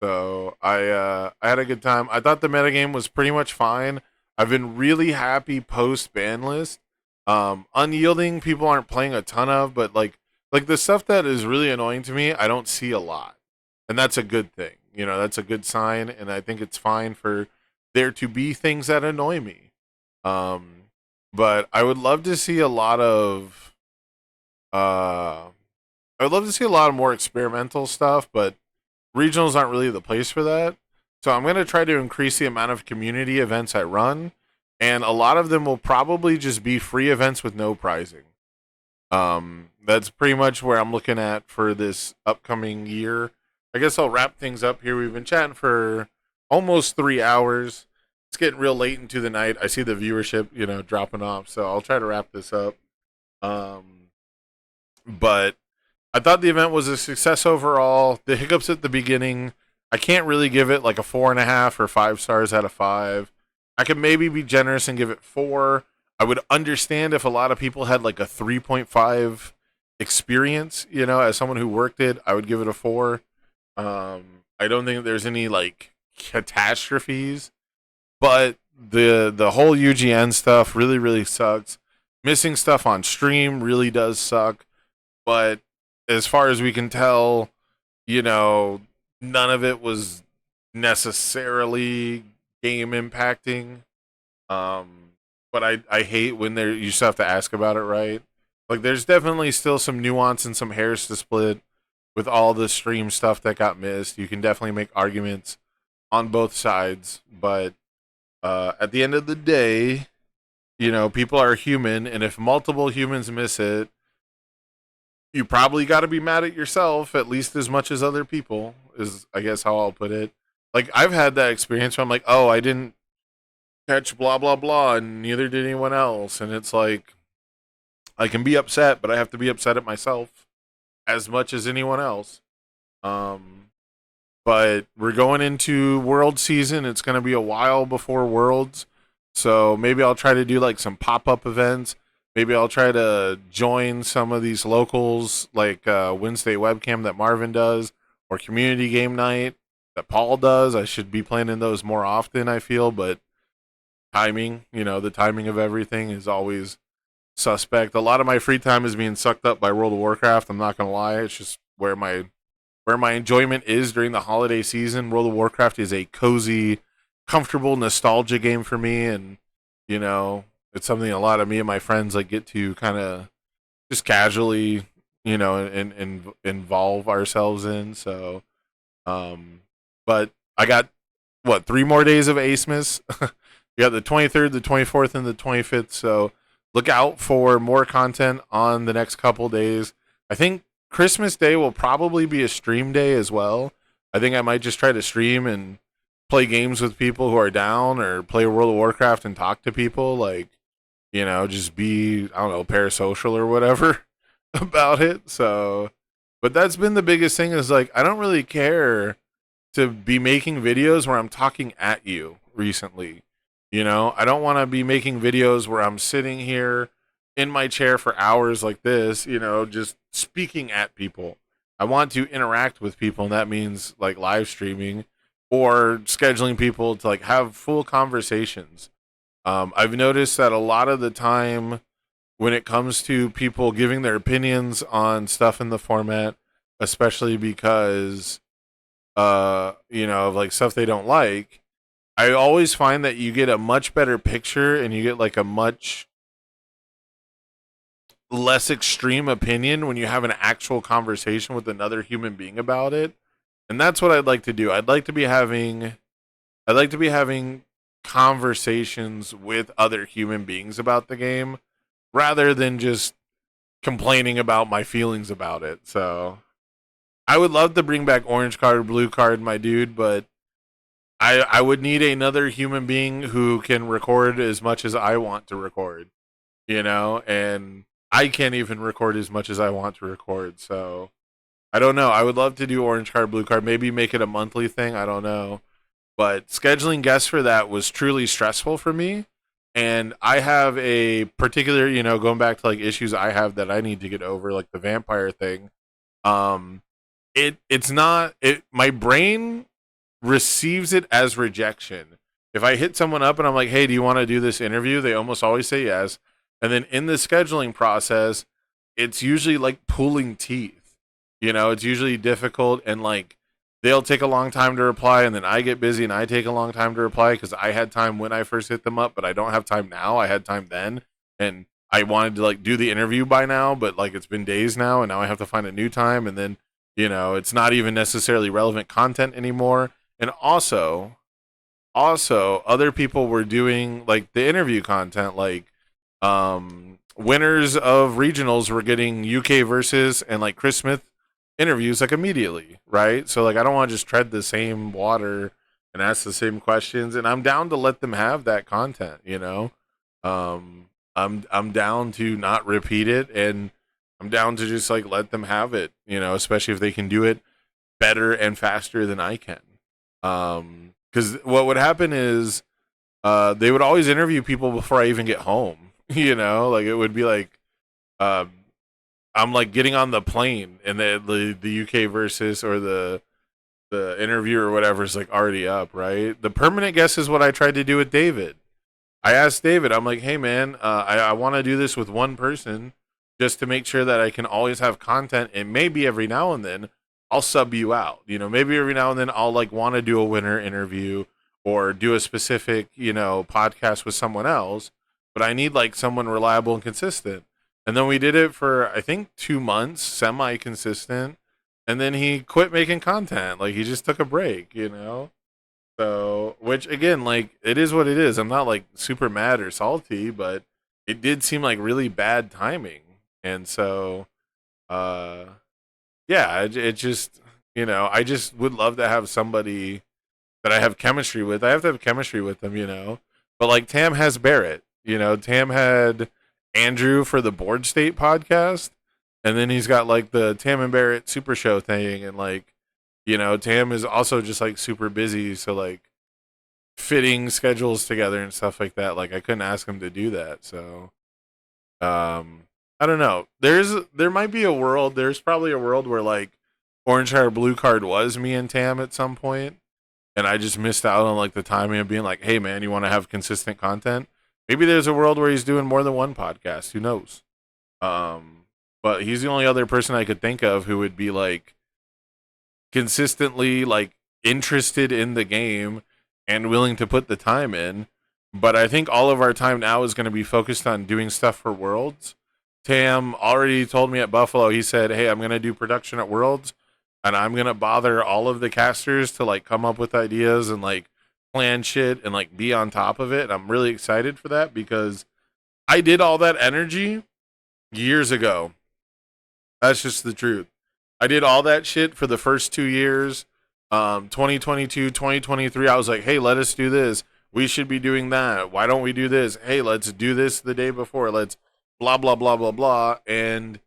So I had a good time. I thought the metagame was pretty much fine. I've been really happy post ban list. Unyielding people aren't playing a ton of, but like the stuff that is really annoying to me, I don't see a lot, and that's a good thing. You know, that's a good sign, and I think it's fine for there to be things that annoy me. But I would love to see a lot of I would love to see a lot of more experimental stuff, but regionals aren't really the place for that. So I'm going to try to increase the amount of community events I run and a lot of them will probably just be free events with no prizing. That's pretty much where I'm looking at for this upcoming year. I guess I'll wrap things up here. We've been chatting for almost 3 hours. It's getting real late into the night. I see the viewership, dropping off, so I'll try to wrap this up. But I thought the event was a success overall. The hiccups at the beginning, I can't really give it like a 4.5 or 5 stars out of 5. I could maybe be generous and give it 4. I would understand if a lot of people had like a 3.5 experience, as someone who worked it, I would give it a 4. I don't think there's any like catastrophes, but the whole UGN stuff really, really sucks. Missing stuff on stream really does suck, but as far as we can tell, none of it was necessarily game impacting. But I hate when you just have to ask about it, right? Like, there's definitely still some nuance and some hairs to split with all the stream stuff that got missed. You can definitely make arguments on both sides, but at the end of the day, people are human, and if multiple humans miss it, you probably got to be mad at yourself at least as much as other people, is I guess how I'll put it. Like, I've had that experience where I'm like, oh, I didn't catch blah, blah, blah, and neither did anyone else. And it's like, I can be upset, but I have to be upset at myself as much as anyone else. But we're going into World season. It's going to be a while before Worlds. So maybe I'll try to do like some pop-up events. Maybe I'll try to join some of these locals, like Wednesday Webcam that Marvin does, or Community Game Night that Paul does. I should be planning those more often, I feel, but timing, the timing of everything is always suspect. A lot of my free time is being sucked up by World of Warcraft. I'm not going to lie. It's just where my enjoyment is during the holiday season. World of Warcraft is a cozy, comfortable nostalgia game for me, and it's something a lot of me and my friends like get to kind of just casually, and involve ourselves in. So, but I got 3 more days of Acemas. You got the 23rd, the 24th, and the 25th. So look out for more content on the next couple days. I think Christmas Day will probably be a stream day as well. I think I might just try to stream and play games with people who are down, or play World of Warcraft and talk to people. Like, just be, I don't know, parasocial or whatever about it. So, but that's been the biggest thing, is like, I don't really care to be making videos where I'm talking at you recently. I don't want to be making videos where I'm sitting here in my chair for hours like this, just speaking at people. I want to interact with people, and that means like live streaming or scheduling people to like have full conversations. I've noticed that a lot of the time when it comes to people giving their opinions on stuff in the format, especially because, of like stuff they don't like, I always find that you get a much better picture, and you get like a much less extreme opinion when you have an actual conversation with another human being about it. And that's what I'd like to do. I'd like to be having conversations with other human beings about the game, rather than just complaining about my feelings about it. So I would love to bring back orange card, blue card, my dude, but I would need another human being who can record as much as I want to record, and I can't even record as much as I want to record. So I don't know. I would love to do orange card, blue card, maybe make it a monthly thing. I don't know. But scheduling guests for that was truly stressful for me. And I have a particular, going back to like issues I have that I need to get over, like the vampire thing. It's not, my brain receives it as rejection. If I hit someone up and I'm like, hey, do you want to do this interview? They almost always say yes. And then in the scheduling process, it's usually like pulling teeth. It's usually difficult, and like they'll take a long time to reply, and then I get busy and I take a long time to reply because I had time when I first hit them up, but I don't have time now. I had time then, and I wanted to like do the interview by now, but like it's been days now, and now I have to find a new time, and then it's not even necessarily relevant content anymore. And also, also other people were doing like the interview content, like winners of regionals were getting UK versus and like Chris Smith interviews like immediately, right? So like I don't want to just tread the same water and ask the same questions, and I'm down to let them have that content, you know. I'm down to not repeat it, and I'm down to just like let them have it, you know, especially if they can do it better and faster than I can. Because what would happen is they would always interview people before I even get home. You know, like it would be like I'm like getting on the plane and the UK versus or the interview or whatever is like already up, right? The permanent guest is what I tried to do with David. I asked David, I'm like, hey man, I want to do this with one person just to make sure that I can always have content, and maybe every now and then I'll sub you out. You know, maybe every now and then I'll like want to do a winner interview or do a specific, you know, podcast with someone else, but I need like someone reliable and consistent. And then we did it for I think 2 months, semi consistent, and then he quit making content. Like he just took a break, you know? So, which again, like it is what it is. I'm not like super mad or salty, but it did seem like really bad timing. And so, uh, yeah, it just, you know, I just would love to have somebody that I have chemistry with. I have to have chemistry with them, you know. But like Tam has Barrett, you know, Tam had Andrew for the Board State podcast, and then he's got like the Tam and Barrett Super Show thing, and like, you know, Tam is also just like super busy, so like fitting schedules together and stuff like that. Like I couldn't ask him to do that, so I don't know. There might be a world. There's probably a world where like Orange Card Blue Card was me and Tam at some point, and I just missed out on like the timing of being like, hey man, you want to have consistent content? Maybe there's a world where he's doing more than one podcast. Who knows? But he's the only other person I could think of who would be like consistently like interested in the game and willing to put the time in. But I think all of our time now is going to be focused on doing stuff for Worlds. Tam already told me at Buffalo, he said, hey, I'm going to do production at Worlds, and I'm going to bother all of the casters to like come up with ideas and like plan shit and like be on top of it. And I'm really excited for that because I did all that energy years ago. That's just the truth. I did all that shit for the first 2 years. 2022, 2023, I was like, hey, let us do this. We should be doing that. Why don't we do this? Hey, let's do this the day before. Let's blah, blah, blah, blah, blah. And,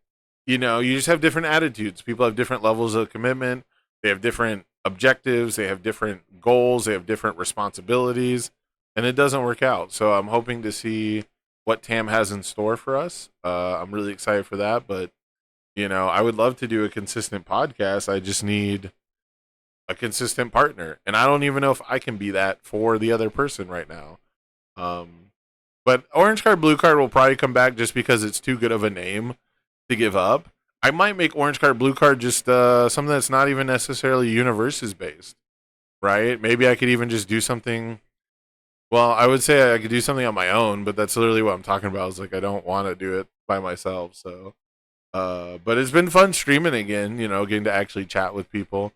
you know, you just have different attitudes. People have different levels of commitment. They have different objectives. They have different goals. They have different responsibilities. And it doesn't work out. So I'm hoping to see what Tam has in store for us. I'm really excited for that. But, you know, I would love to do a consistent podcast. I just need a consistent partner, and I don't even know if I can be that for the other person right now. But Orange Card Blue Card will probably come back just because it's too good of a name to give up. I might make Orange Card Blue Card just something that's not even necessarily universes based, right? Maybe I could even just do something. Well, I would say I could do something on my own, but that's literally what I'm talking about. Is like I don't want to do it by myself. So, but it's been fun streaming again. You know, getting to actually chat with people.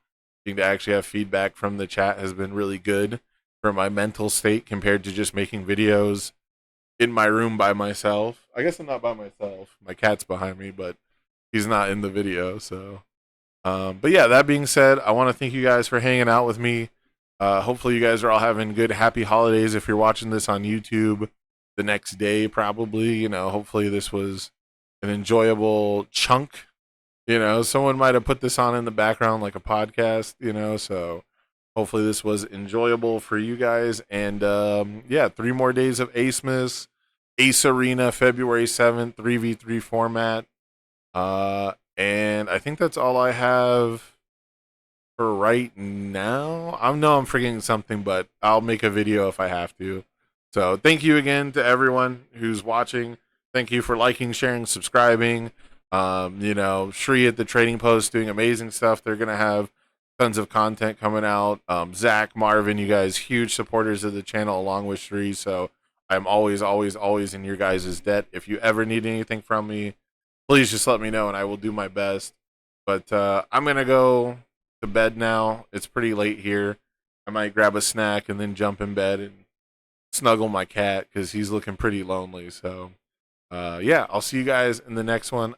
To actually have feedback from the chat has been really good for my mental state compared to just making videos in my room by myself. I guess I'm not by myself. My cat's behind me, but he's not in the video. So, but yeah, that being said, I want to thank you guys for hanging out with me. Hopefully you guys are all having good, happy holidays. If you're watching this on YouTube the next day, probably, you know, hopefully this was an enjoyable chunk. You know, someone might have put this on in the background like a podcast, you know, so hopefully this was enjoyable for you guys. And yeah, 3 more days of Acemas, Ace Arena, February 7th, 3v3 format. And I think that's all I have for right now. I know I'm forgetting something, but I'll make a video if I have to. So thank you again to everyone who's watching. Thank you for liking, sharing, subscribing. You know, Shri at the Trading Post doing amazing stuff. They're gonna have tons of content coming out. Zach, Marvin, you guys huge supporters of the channel along with Shri. So I'm always, always, always in your guys' debt. If you ever need anything from me, please just let me know and I will do my best. But I'm gonna go to bed now. It's pretty late here. I might grab a snack and then jump in bed and snuggle my cat because he's looking pretty lonely. So, yeah, I'll see you guys in the next one.